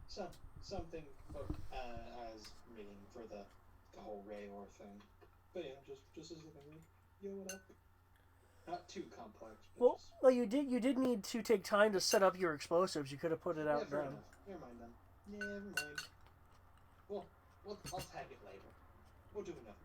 B: something as reading for the whole Rayor thing. But yeah, just as looking good. Yo, what up? Not too complex. But
A: well, you did need to take time to set up your explosives. You could have put it out then.
B: Never mind then. Never mind. Well, I'll tag it later. We'll do another tag.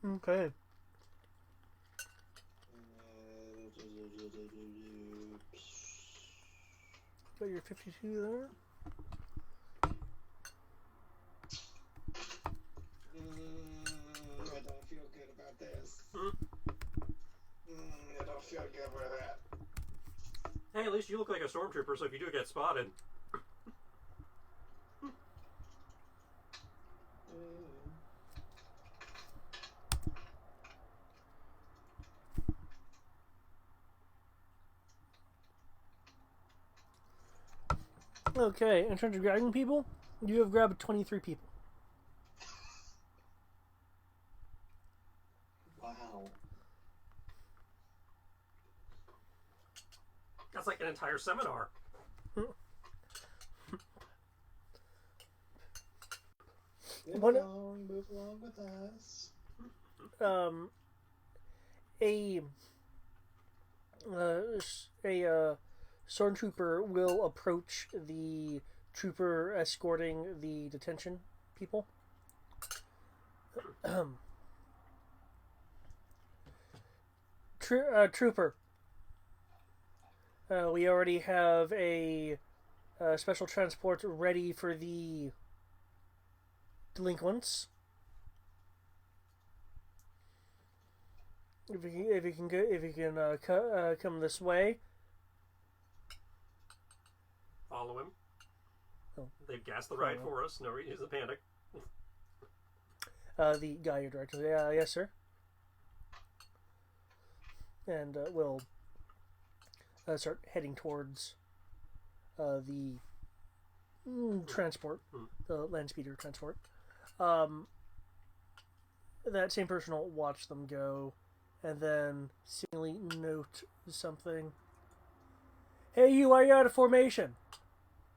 A: Okay. Got your 52 there.
B: I don't feel good with that.
C: Hey, at least you look like a stormtrooper, so if you do get spotted...
A: Okay, in terms of grabbing people, you have grabbed 23 people.
B: Wow.
C: That's like an entire seminar.
B: Move
A: What-
B: along with us.
A: A stormtrooper will approach the trooper escorting the detention people. Trooper, we already have a special transport ready for the delinquents. If you can come this way.
C: Follow him.
A: Oh.
C: They've gassed the ride for us. No reason to panic.
A: The guy you're directing. Yes, sir. And we'll start heading towards the transport, the land speeder transport. That same person will watch them go, and then seemingly note something. Hey, you! Why are you out of formation?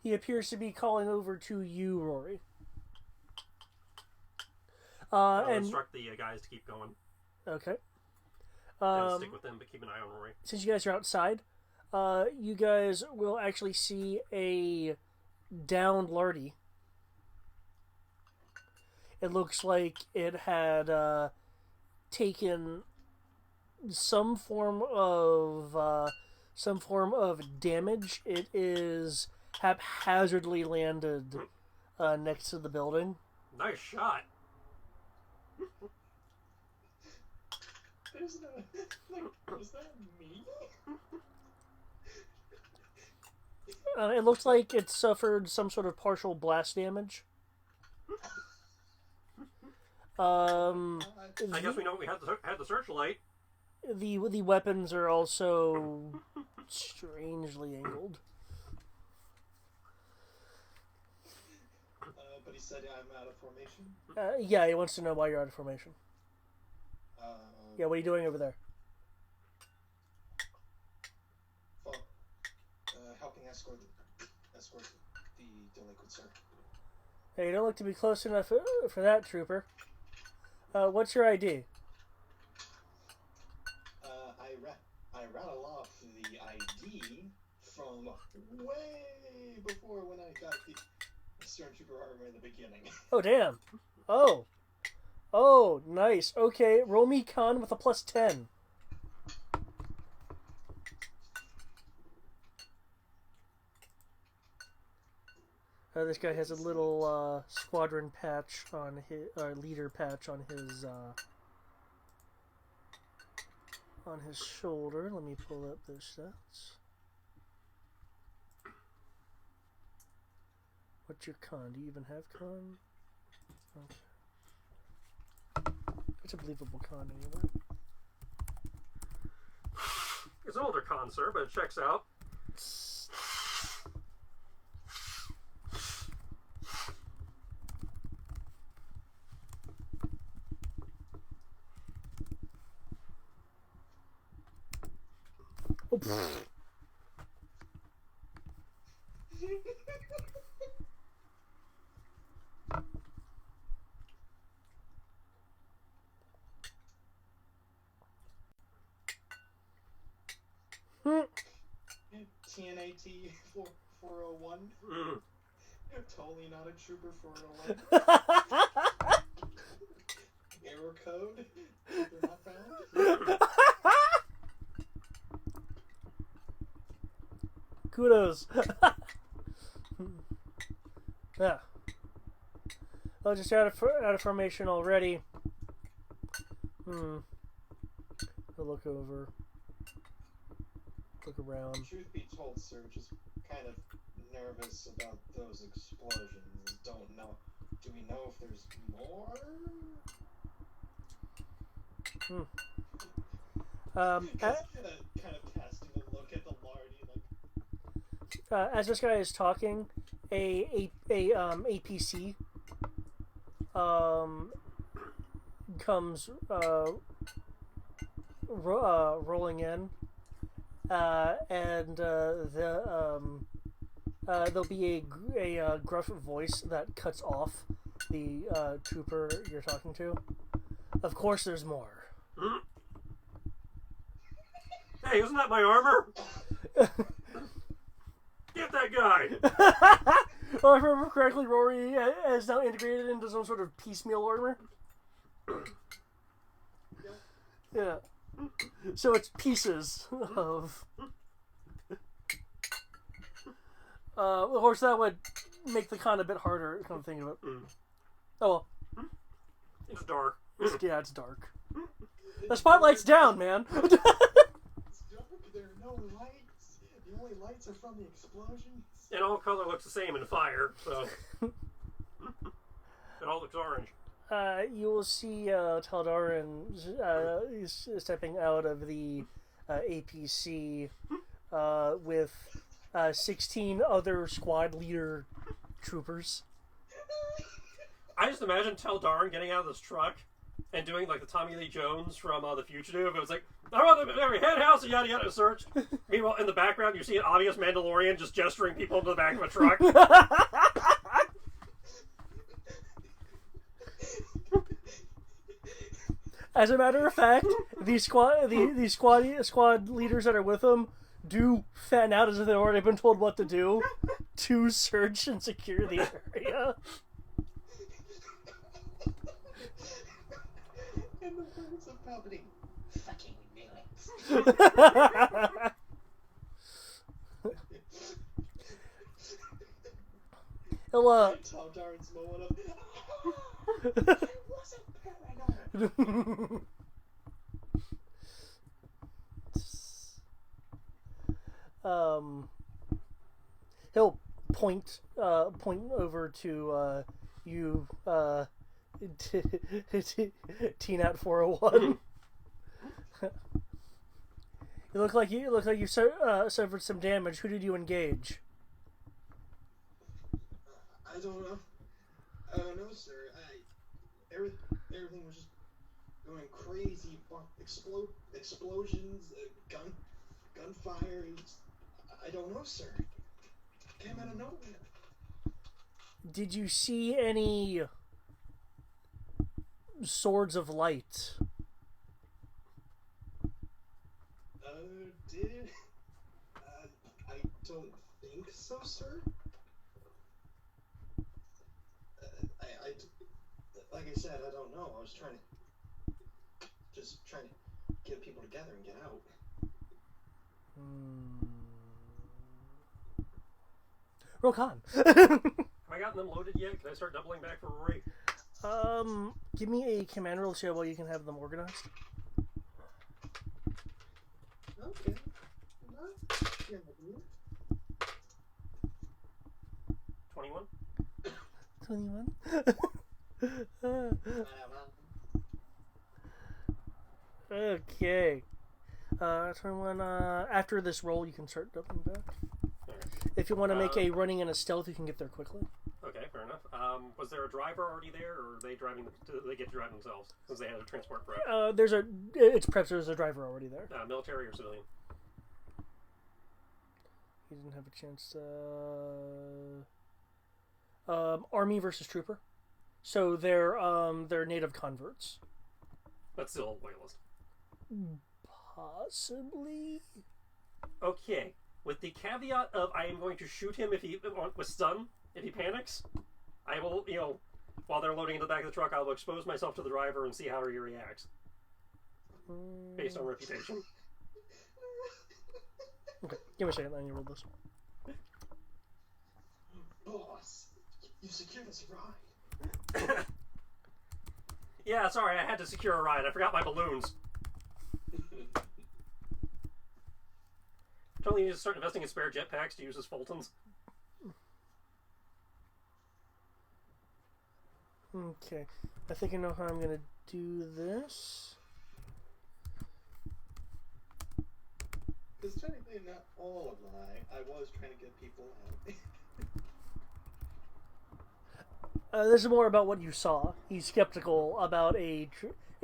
A: He appears to be calling over to you, Rory.
C: I'll
A: And
C: instruct the guys to keep going.
A: okay.
C: And stick with them, but keep an eye on Rory.
A: Since you guys are outside, you guys will actually see a downed Lardy. It looks like it had taken some form of damage. It is haphazardly landed next to the building.
C: Nice shot.
B: There's no. Like, was that me?
A: It looks like it suffered some sort of partial blast damage.
C: I guess we know we had the searchlight.
A: The weapons are also strangely angled.
B: But he said I'm out of formation.
A: Yeah, he wants to know why you're out of formation. Yeah, what are you doing over there?
B: Helping escort the delinquent, sir.
A: Hey, you don't look to be close enough for that, trooper. What's your ID?
B: I rattle off the ID from way before when I got the stormtrooper armor in the beginning.
A: Oh, damn. Oh, nice. Okay, roll me con with a +10. This guy has a little squadron patch on his, leader patch on his shoulder. Let me pull up those stats. What's your con? Do you even have con? Okay. It's a believable con anyway.
C: It's an older con, sir, but it checks out.
A: Oh,
B: TNAT 401. Totally not a trooper 401. Error code. They're not found.
A: Kudos. Yeah. Oh, just out of formation already. look over, look around.
B: Truth be told, sir, just kind of nervous about those explosions. Don't know. Do we know if there's more?
A: Hmm.
B: Kind of casting a look at the Lardy, like.
A: As this guy is talking, APC comes rolling in, and there'll be a gruff voice that cuts off the trooper you're talking to. Of course, there's more.
C: Hey, isn't that my armor? Get that guy!
A: Well, if I remember correctly, Rory is now integrated into some sort of piecemeal armor. Yeah. So it's pieces of. Of course, that would make the con a bit harder. Come to think of it. Oh well.
C: It's dark.
A: Yeah, it's dark. The spotlight's down, man.
B: There are no lights. The only lights are from the explosions.
C: And all color looks the same in fire, so it all looks orange.
A: You will see Taldarin stepping out of the APC with 16 other squad leader troopers.
C: I just imagine Taldarin getting out of this truck and doing like the Tommy Lee Jones from The Fugitive. It was like, I want them in every head house and yada yada search. Meanwhile, in the background, you see an obvious Mandalorian just gesturing people into the back of a truck.
A: As a matter of fact, these squad leaders that are with him do fan out as if they've already been told what to do to search and secure the area.
B: In the words of Palpatine, fucking villains.
A: He'll,
B: Taldarin's moment of, I wasn't paranoid.
A: He'll point over to you, T-Nat 401. You look like you suffered some damage. Who did you engage?
B: I don't know. I don't know, sir. Everything was just going crazy. Explosions, gunfire. I don't know, sir. Came out of nowhere.
A: Did you see any swords of light?
B: Did I don't think so, sir. Like I said, I don't know. I was trying to get people together and get out.
A: Roll con.
C: Have I gotten them loaded yet? Can I start doubling back for Rory?
A: Give me a command roll to see how well you can have them organized.
B: Okay.
C: 21?
A: 21? Okay. 21, after this roll, you can start doubling back.
C: Okay.
A: If you want to make a running and a stealth, you can get there quickly.
C: Okay, fair enough. Was there a driver already there, or are they driving? Do they get to drive themselves since they had a transport prep?
A: It's prep, so there's a driver already there.
C: Military or civilian?
A: He didn't have a chance to... Army versus trooper. So they're native converts.
C: But still loyalist.
A: Possibly.
C: Okay. With the caveat of I am going to shoot him if he with stun, if he panics. I will, while they're loading into the back of the truck, I will expose myself to the driver and see how he reacts. Based on reputation.
A: Okay, give me a second, then you roll this.
B: Boss, you secured us a ride.
C: Yeah, sorry, I had to secure a ride. I forgot my balloons. Totally need to start investing in spare jetpacks to use as Fultons.
A: Okay. I think I know how I'm going to do this.
B: Because technically, not all of mine. I was trying to get people out.
A: This is more about what you saw. He's skeptical about a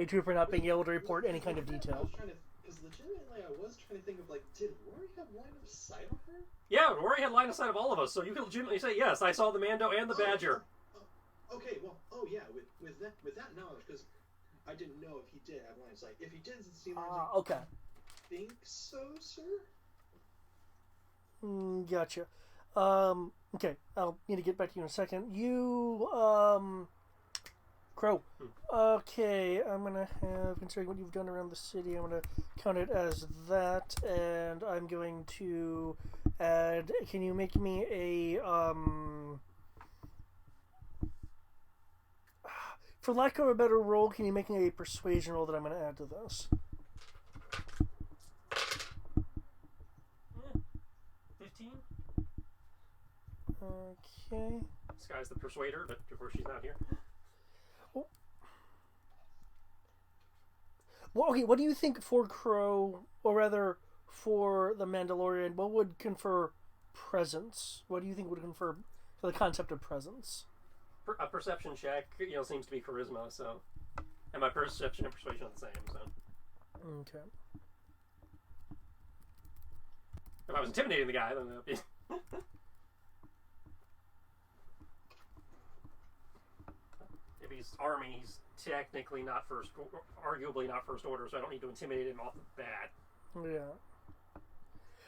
A: trooper not being able to report any kind of detail.
B: Because legitimately, I was trying to think of, like, did Rory have line of sight on her?
C: Yeah, Rory had line of sight of all of us, so you can legitimately say, yes, I saw the Mando and the Badger.
B: Okay, well, with that knowledge, because I didn't know if he did have line of sight. If he did, it seemed like,
A: Okay.
B: I think so, sir?
A: Gotcha. Okay, I'll need to get back to you in a second. You, Crow. Okay, I'm gonna have, considering what you've done around the city, I'm gonna count it as that, and I'm going to add, can you make me a, for lack of a better roll, can you make me a persuasion roll that I'm gonna add to this?
C: 15?
A: Okay.
C: This guy's the persuader, but of course she's not here.
A: Well, okay, what do you think for Crow, or rather for the Mandalorian, what would confer presence? What do you think would confer for the concept of presence?
C: A perception check, seems to be charisma, so... And my perception and persuasion are the same, so...
A: Okay.
C: If I was intimidating the guy, then that would be... If he's army, he's technically not arguably not first order, so I don't need to intimidate him off the bat.
A: Yeah.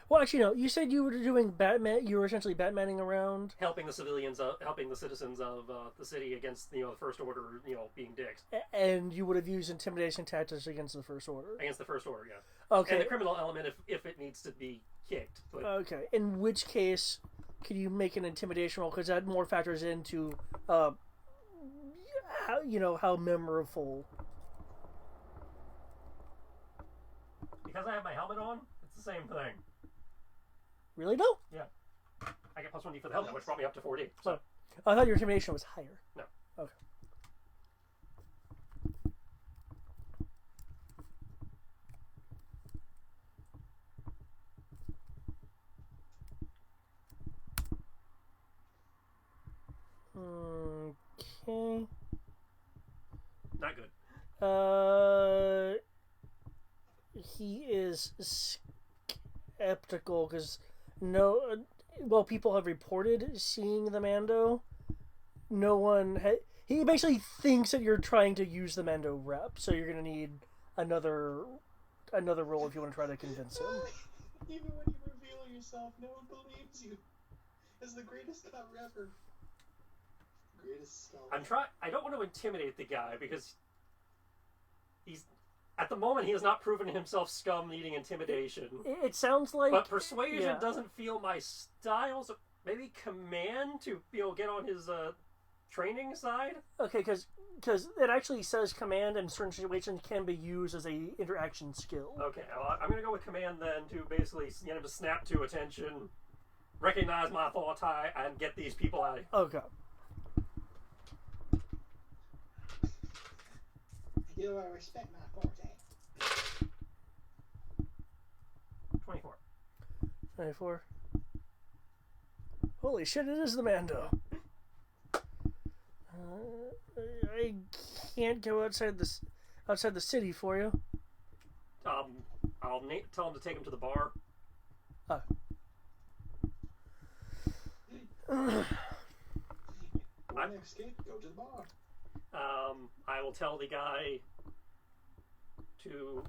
A: Well, actually, no. You said you were doing Batman. You were essentially Batmaning around,
C: Helping the civilians, helping the citizens of the city against, the first order, being dicks.
A: and you would have used intimidation tactics against the First Order.
C: Against the first order, yeah.
A: Okay.
C: And the criminal element if it needs to be kicked. But
A: Okay. In which case, could you make an intimidation roll? Because that more factors into, how how memorable.
C: because I have my helmet on, it's the same thing.
A: Really? No.
C: Yeah. I get plus 1d for the helmet, which brought me up to 4d. So,
A: I thought your intimidation was higher.
C: no.
A: Okay. Okay.
C: Not good.
A: He is skeptical because people have reported seeing the Mando. No one he basically thinks that you're trying to use the Mando rep, so you're gonna need another roll if you want to try to convince him.
B: Even when you reveal yourself, no one believes you. As the greatest scout ever. Greatest scout.
C: I don't want to intimidate the guy because he's at the moment he has not proven himself scum needing intimidation.
A: It sounds like,
C: But persuasion
A: yeah.
C: doesn't feel my style. So maybe command to get on his training side.
A: Okay, because it actually says command in certain situations can be used as a interaction skill.
C: Okay, well, I'm gonna go with command then to basically get him to snap to attention, recognize my authority, and get these people out.
A: Okay.
B: You respect my authority.
C: 24.
A: 24. Holy shit! It is the Mando. I can't go outside the city for you.
C: I'll tell him to take him to the bar.
B: Want to escape? Go to the bar.
C: I will tell the guy to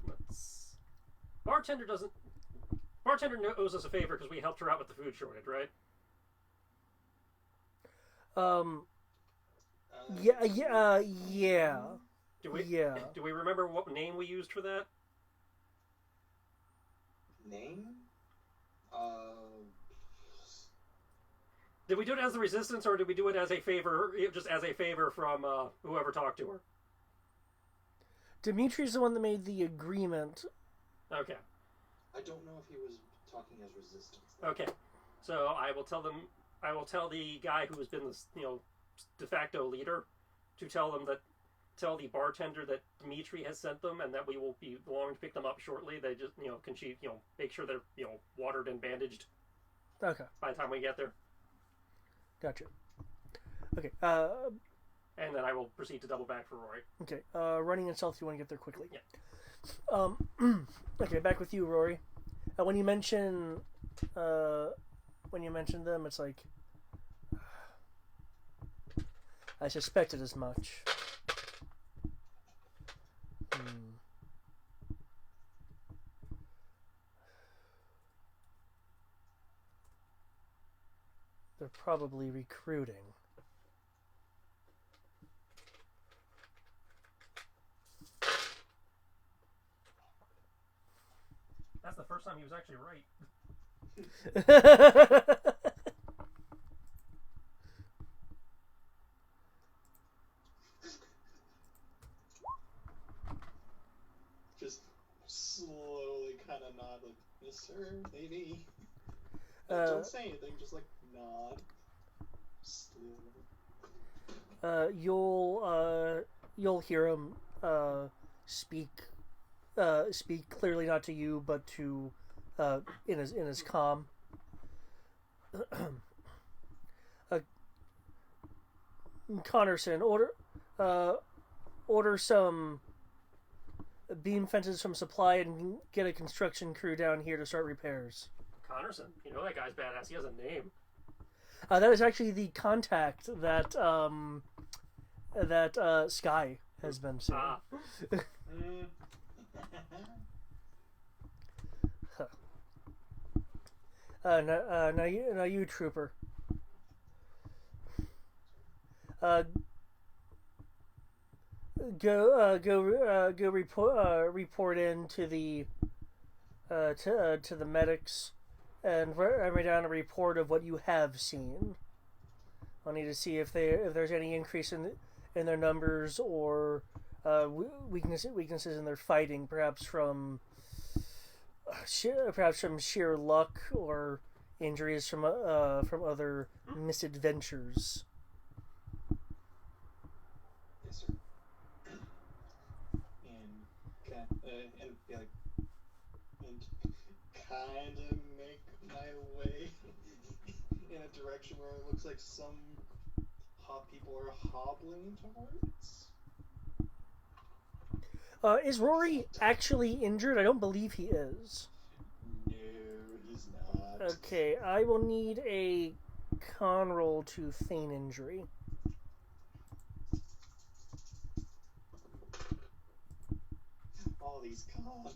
C: bartender owes us a favor because we helped her out with the food shortage, right?
A: Yeah.
C: Do we remember what name we used for that?
B: Name?
C: Did we do it as the resistance, or did we do it as a favor, just as a favor from whoever talked to her?
A: Dimitri's the one that made the agreement.
C: Okay.
B: I don't know if he was talking as resistance. Though.
C: Okay, so I will tell them. I will tell the guy who has been the de facto leader to tell the bartender that Dimitri has sent them and that we will be along to pick them up shortly. They just can she make sure they're watered and bandaged.
A: Okay.
C: By the time we get there.
A: Gotcha. Okay.
C: And then I will proceed to double back for Rory.
A: Okay. Running and stealth, you want to get there quickly.
C: Yeah.
A: Okay, back with you, Rory. When you mention them, it's like I suspected as much. They're probably recruiting.
C: That's the first time he was actually right.
B: Just slowly kind of nod, like, yes, sir, maybe. Don't say anything, just like nod. Slowly.
A: You'll hear him speak clearly, not to you, but to in his comm. Connorson, order some beam fences from supply and get a construction crew down here to start repairs.
C: Connorson, that guy's badass. He has a name.
A: That is actually the contact that Sky has been seeing. Now you trooper. Go report in to the to the medics and write down a report of what you have seen. I'll need to see if there's any increase in their numbers or weaknesses in their fighting, perhaps from sheer luck or injuries from other misadventures.
B: Yes, sir. And be like, and kind of make my way in a direction where it looks like some people are hobbling towards.
A: Is Rory actually injured? I don't believe he is.
B: No, he's not.
A: Okay, I will need a con roll to feign injury.
B: All these cons.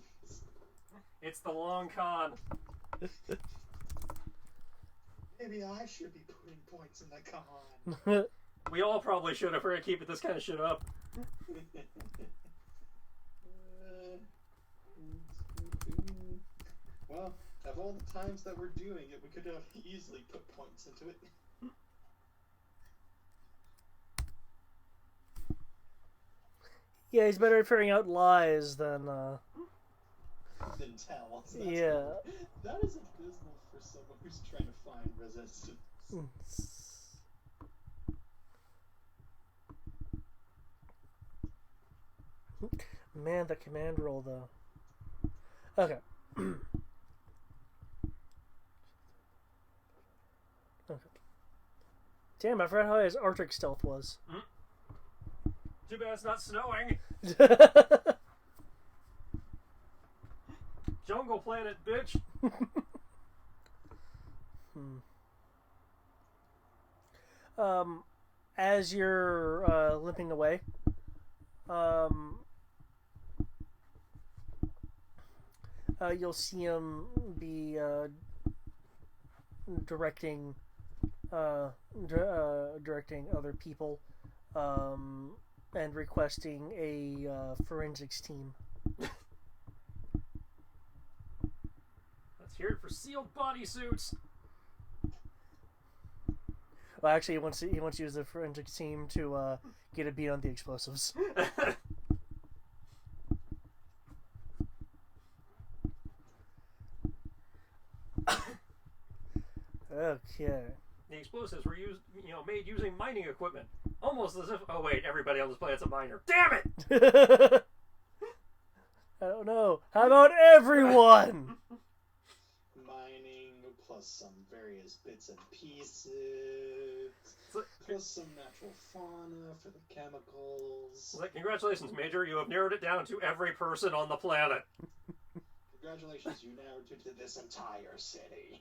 C: It's the long con.
B: Maybe I should be putting points in the con.
C: We all probably should if we're gonna keep this kind of shit up.
B: Well, of all the times that we're doing it, we could have easily put points into it.
A: Yeah, he's better at figuring out lies than
B: tell. So
A: yeah.
B: That is abysmal for someone who's trying to find resistance.
A: Man, the command roll though. Okay. Okay. Damn, I forgot how his Arctic stealth was.
C: Too bad it's not snowing. Jungle planet, bitch.
A: As you're limping away, you'll see him be directing other people and requesting a forensics team.
C: Let's hear it for sealed bodysuits.
A: Well, actually, he wants to use the forensics team to get a beat on the explosives. Okay.
C: The explosives were made using mining equipment. Almost as if, oh wait, everybody on this planet's a miner. Damn it!
A: I don't know. How about everyone?
B: Mining plus some various bits and pieces, plus some natural fauna for the chemicals.
C: Congratulations, Major. You have narrowed it down to every person on the planet.
B: Congratulations, you narrowed it to this entire city.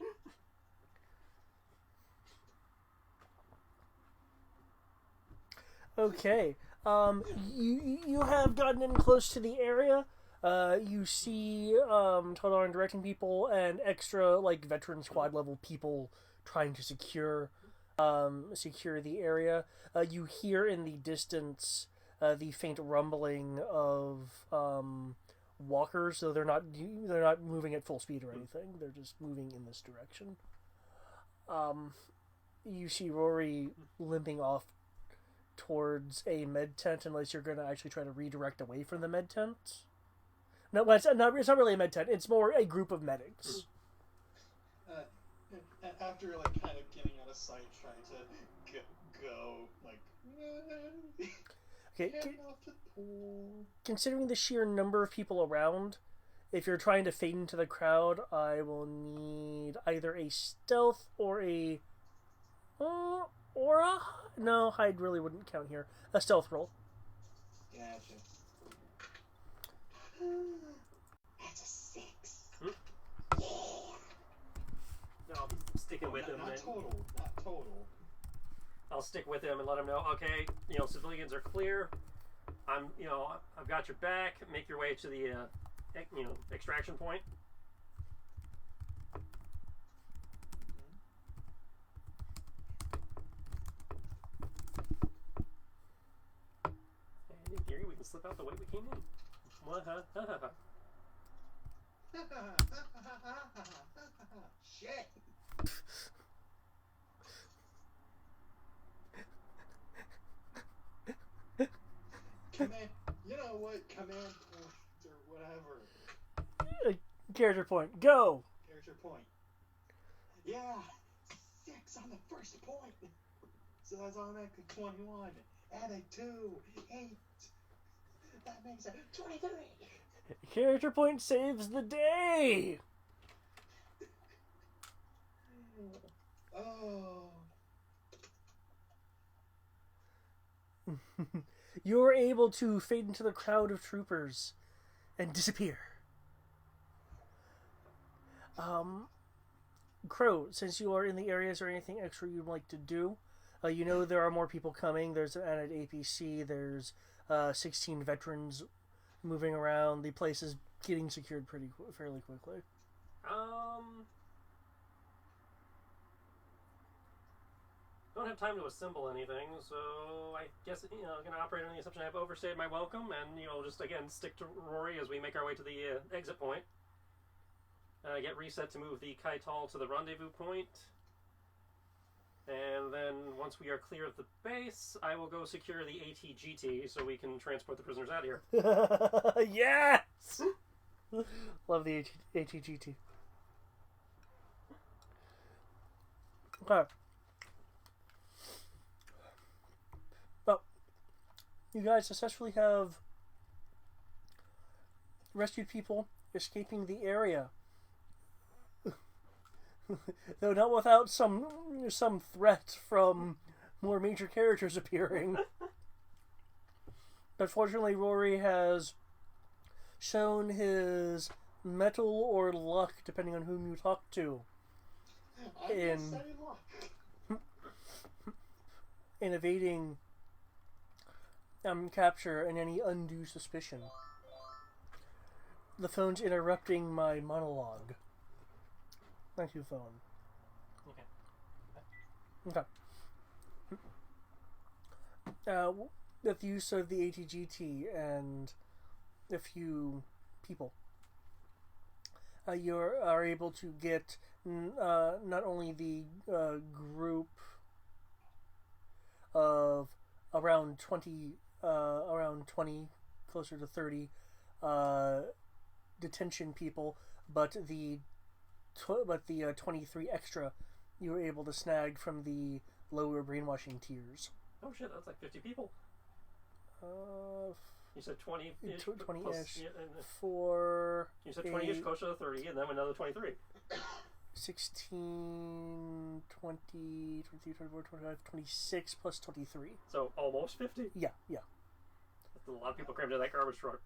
A: Okay. You have gotten in close to the area. You see Todar directing people and extra veteran squad level people trying to secure the area. You hear in the distance the faint rumbling of walkers, though they're not moving at full speed or anything. They're just moving in this direction. You see Rory limping off towards a med tent, unless you're going to actually try to redirect away from the med tent. No, it's not really a med tent. It's more a group of medics.
B: After kind of getting out of sight, trying to go
A: Okay.
B: heading off to the pool.
A: Considering the sheer number of people around, if you're trying to fade into the crowd, I will need either a stealth or a no, hide really wouldn't count here. A stealth roll.
B: Gotcha. That's a 6.
C: No, I'm sticking with him.
B: Not total.
C: I'll stick with him and let him know. Okay, civilians are clear. I've got your back. Make your way to the, extraction point. And in theory, we can slip out the way we came in.
B: Shit. Command, you know what? Command point or whatever.
A: Character point. Go.
B: Character point. Yeah, 6 on the first point. So that's automatically 21. Add a 2, 8. That makes it 23.
A: Character point saves the day.
B: Oh.
A: You're able to fade into the crowd of troopers and disappear. Crow, since you are in the area, is there anything extra you'd like to do? There are more people coming. There's an added APC. There's 16 veterans moving around. The place is getting secured fairly quickly.
C: Don't have time to assemble anything, so I guess, I'm going to operate on the assumption I've overstayed my welcome, and, just, again, stick to Rory as we make our way to the exit point. Get reset to move the Kaital to the rendezvous point. And then, once we are clear of the base, I will go secure the ATGT so we can transport the prisoners out of here.
A: Yes! Love the ATGT. Okay. Well, you guys successfully have rescued people escaping the area. Though not without some threat from more major characters appearing. But fortunately, Rory has shown his mettle or luck, depending on whom you talk to, in evading capture and any undue suspicion. The phone's interrupting my monologue. Thank you, phone. Okay. With the use of the ATGT and a few people, you are able to get not only the group of around 20, closer to 30 detention people, but the 23 extra you were able to snag from the lower brainwashing tiers.
C: Oh shit, that's like 50 people. You said 20-ish?
A: 20-ish.
C: Yeah,
A: For...
C: you said 20-ish, close to the 30, and then another 23.
A: 16, 20, 23, 24, 25, 26 plus 23.
C: So almost 50?
A: Yeah.
C: That's a lot of people crammed into that garbage truck.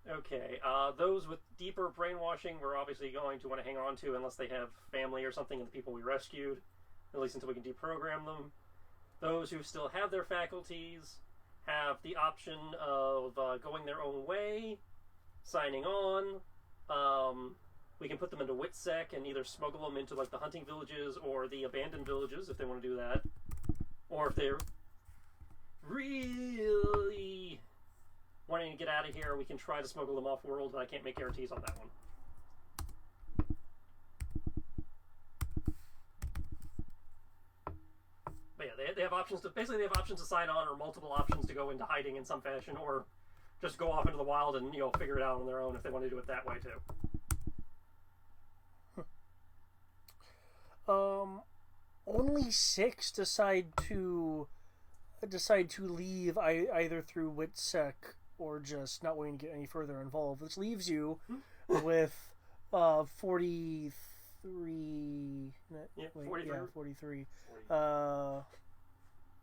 C: Okay, those with deeper brainwashing we're obviously going to want to hang on to unless they have family or something of the people we rescued, at least until we can deprogram them. Those who still have their faculties have the option of going their own way, signing on. We can put them into WITSEC and either smuggle them into like the hunting villages or the abandoned villages if they want to do that. Or if they're really wanting to get out of here, we can try to smuggle them off world, but I can't make guarantees on that one. But yeah, they have options to basically sign on, or multiple options to go into hiding in some fashion, or just go off into the wild and figure it out on their own if they want to do it that way too.
A: Only 6 decide to leave either through WITSEC or just not wanting to get any further involved, which leaves you with 43.
C: Yeah,
A: wait,
C: 43.
A: Yeah, 43.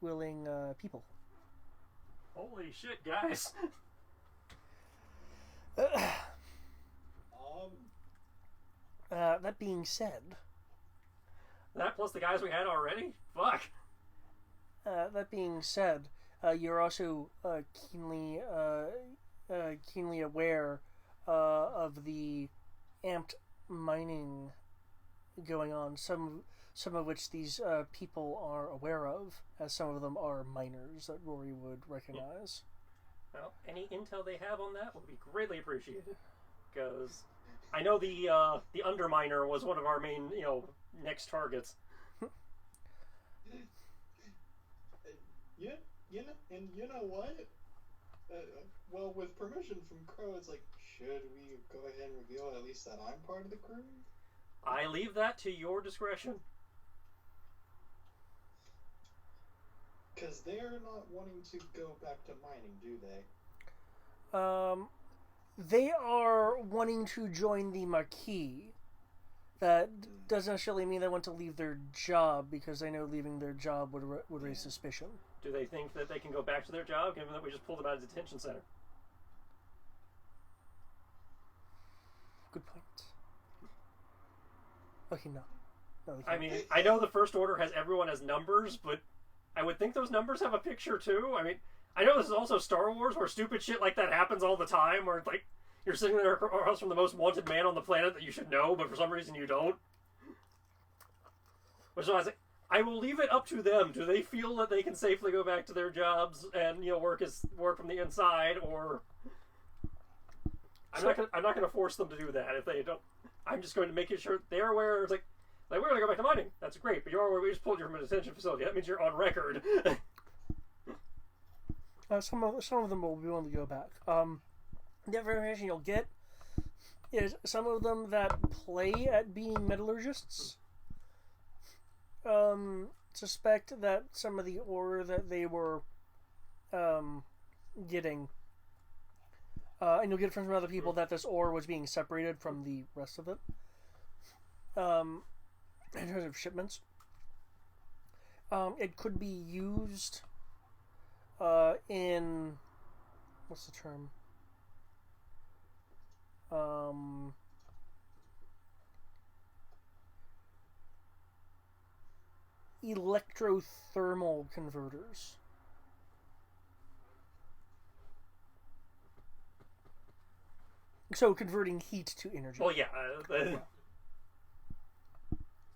A: Willing people.
C: Holy shit, guys!
A: That being said,
C: that plus the guys we had already? Fuck!
A: That being said, you're also keenly aware of the amped mining going on. Some of which these people are aware of, as some of them are miners that Rory would recognize.
C: Well, any intel they have on that would be greatly appreciated, because I know the underminer was one of our main next targets.
B: Yeah, and you know what? Well, with permission from Crow, it's like, should we go ahead and reveal at least that I'm part of the crew?
C: I leave that to your discretion.
B: Because they're not wanting to go back to mining, do they?
A: They are wanting to join the Maquis. That doesn't necessarily mean they want to leave their job, because I know leaving their job would raise suspicion.
C: Do they think that they can go back to their job, given that we just pulled them out of the detention center?
A: Good point. Okay, no.
C: I mean, I know the First Order has everyone as numbers, but I would think those numbers have a picture too. I mean, I know this is also Star Wars, where stupid shit like that happens all the time, where it's like, you're sitting there across from the most wanted man on the planet that you should know, but for some reason you don't. Which I was like, I will leave it up to them. Do they feel that they can safely go back to their jobs and work from the inside, or I'm not gonna force them to do that if they don't. I'm just going to make sure they're aware. It's like we're gonna go back to mining. That's great, but you're aware we just pulled you from a detention facility. That means you're on record.
A: Some of them will be willing to go back. The information you'll get is some of them that play at being metallurgists suspect that some of the ore that they were getting, and you'll get from some other people that this ore was being separated from the rest of it. In terms of shipments, it could be used in, what's the term? Electrothermal converters. So converting heat to energy.
C: Well, yeah.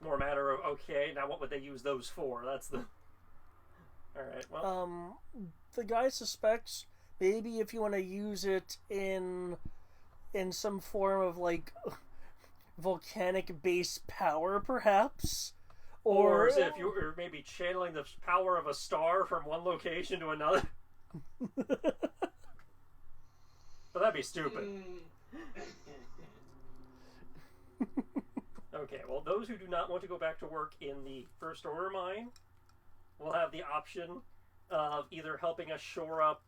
C: More a matter of, okay, now what would they use those for? That's the... Alright, well...
A: the guy suspects maybe if you want to use it in some form of, like, volcanic base power, perhaps?
C: Or as if you were maybe channeling the power of a star from one location to another. But that'd be stupid. those who do not want to go back to work in the First Order mine will have the option of either helping us shore up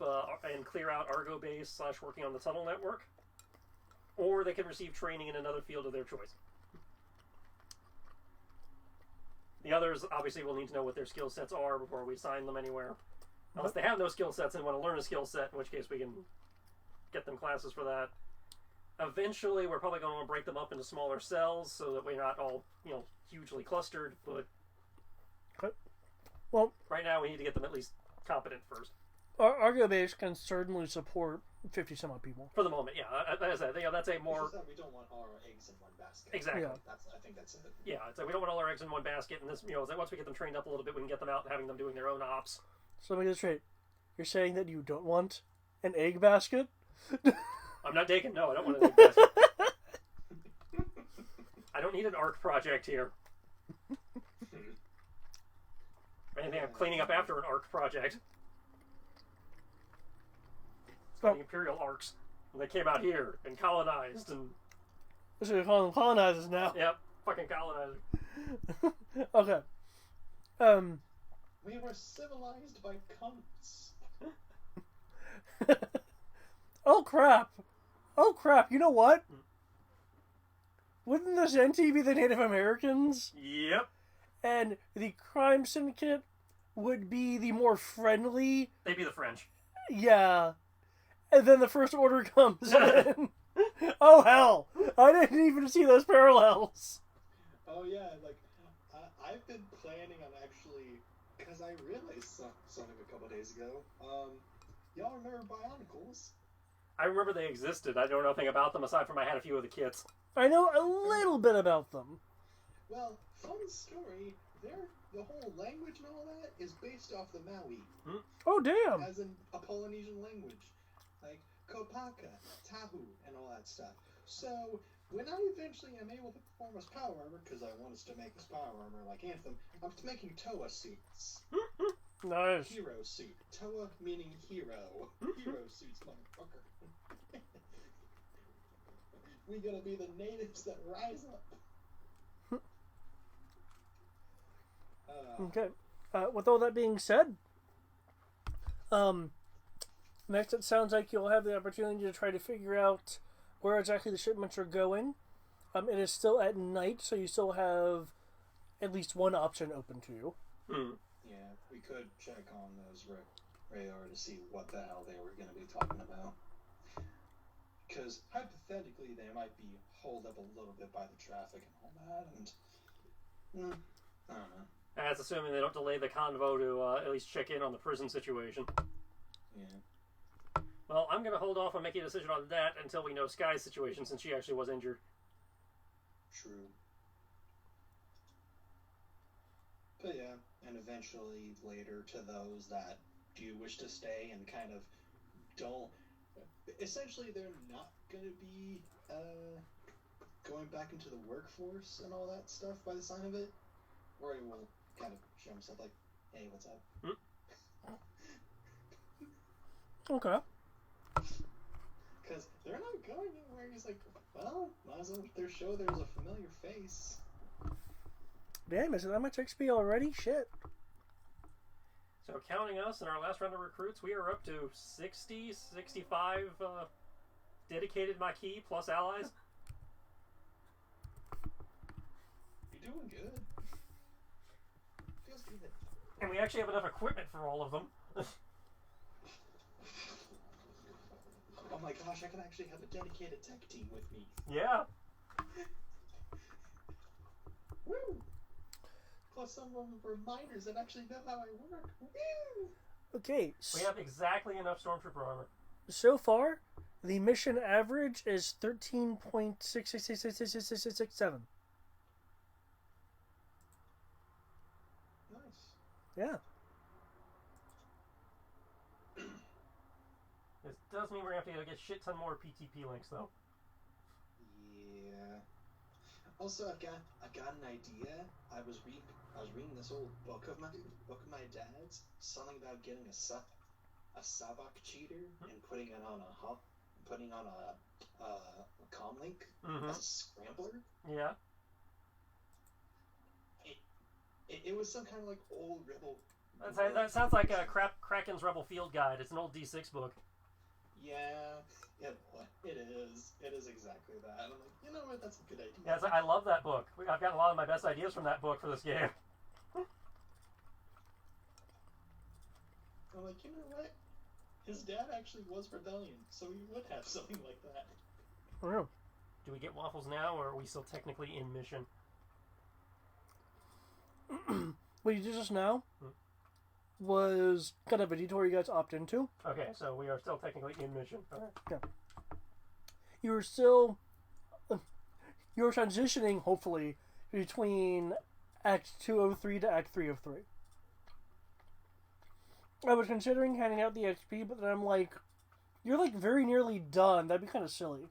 C: and clear out Argo base / working on the tunnel network, or they can receive training in another field of their choice. The others obviously will need to know what their skill sets are before we assign them anywhere. Unless they have no skill sets and want to learn a skill set, in which case we can get them classes for that. Eventually, we're probably going to break them up into smaller cells so that we're not all, hugely clustered, but
A: Okay. Well,
C: right now we need to get them at least competent first.
A: Argo base can certainly support 50 some odd people.
C: For the moment, yeah. As I said, that's a more...
B: It's just that we don't want all our eggs in one basket.
C: Exactly.
A: Yeah.
B: I think that's it.
C: Yeah, so we don't want all our eggs in one basket, and this, once we get them trained up a little bit, we can get them out and having them doing their own ops.
A: So let me get this straight. You're saying that you don't want an egg basket?
C: I'm not taking... No, I don't want an egg basket. I don't need an ARC project here. Anything I'm cleaning up after an ARC project. It's called the Imperial Arcs. And they came out here and colonized and...
A: So you're calling them colonizers now?
C: Yep, fucking colonizers.
A: Okay.
B: We were civilized by cunts.
A: Oh crap! Oh crap! You know what? Wouldn't this entity be the Native Americans?
C: Yep.
A: And the crime syndicate would be the more friendly?
C: They'd be the French.
A: Yeah. And then the First Order comes in. Oh hell! I didn't even see those parallels.
B: Oh yeah, I've been planning on actually, because I realized something a couple days ago. Y'all remember Bionicles?
C: I remember they existed. I don't know anything about them aside from I had a few of the kits.
A: I know a little bit about them.
B: Well, fun story. The whole language and all that is based off the Maui,
A: Oh damn!
B: as in a Polynesian language, like Kopaka, Tahu, and all that stuff. So when I eventually am able to perform as power armor, because I want us to make this power armor like Anthem, I'm making Toa suits.
A: Nice.
B: Hero suit. Toa meaning hero. Hero suits, motherfucker. We gotta be the natives that rise up.
A: Okay. With all that being said, next it sounds like you'll have the opportunity to try to figure out where exactly the shipments are going. It is still at night, so you still have at least one option open to you.
B: Yeah, we could check on those radar to see what the hell they were going to be talking about. Because hypothetically, they might be holed up a little bit by the traffic and all that, and I don't know.
C: That's assuming they don't delay the convo to at least check in on the prison situation.
B: Yeah.
C: Well, I'm going to hold off on making a decision on that until we know Sky's situation, since she actually was injured.
B: True. But yeah, and eventually later to those that do wish to stay and kind of don't... Essentially, they're not going to be going back into the workforce and all that stuff by the sign of it. Or he will kind of show himself like, hey, what's up?
A: Okay.
B: Because they're not going anywhere. He's like, well, might as well show there's a familiar face.
A: Damn, is it that much XP already? Shit.
C: So counting us in our last round of recruits, we are up to 60, 65 dedicated Maquis plus allies.
B: You're doing good. Feels good.
C: And we actually have enough equipment for all of them.
B: Oh my gosh, I can actually have a dedicated tech team with me.
C: Yeah.
B: Woo! Plus some of them are miners that actually know how I work. Woo!
A: Okay.
C: We have exactly enough Stormtrooper armor.
A: So far, the mission average is 13.66667.
B: Nice.
A: Yeah.
C: This does mean we're going to have to get a shit ton more PTP links, though.
B: Yeah. Also, I've got an idea. I was reading this old book of my dad's, something about getting a Sabak cheater and putting it on a comlink as a scrambler.
C: Yeah.
B: It was some kind of like old rebel.
C: That sounds like Kraken's Rebel Field Guide. It's an old D6 book.
B: Yeah, it is. It is exactly that. And I'm like, you know what? That's a good idea.
C: Yeah, I love that book. I've gotten a lot of my best ideas from that book for this game.
B: I'm like, you know what? His dad actually was rebellion, so he would have something like that.
A: Oh.
C: Do we get waffles now, or are we still technically in mission?
A: What you did just now was kind of a detour you guys opt into.
C: Okay, so we are still technically in mission. Okay.
A: Yeah. You were still... You were transitioning, hopefully, between Act 203 to Act 303. I was considering handing out the XP, but then I'm like, you're like very nearly done. That'd be kind of silly.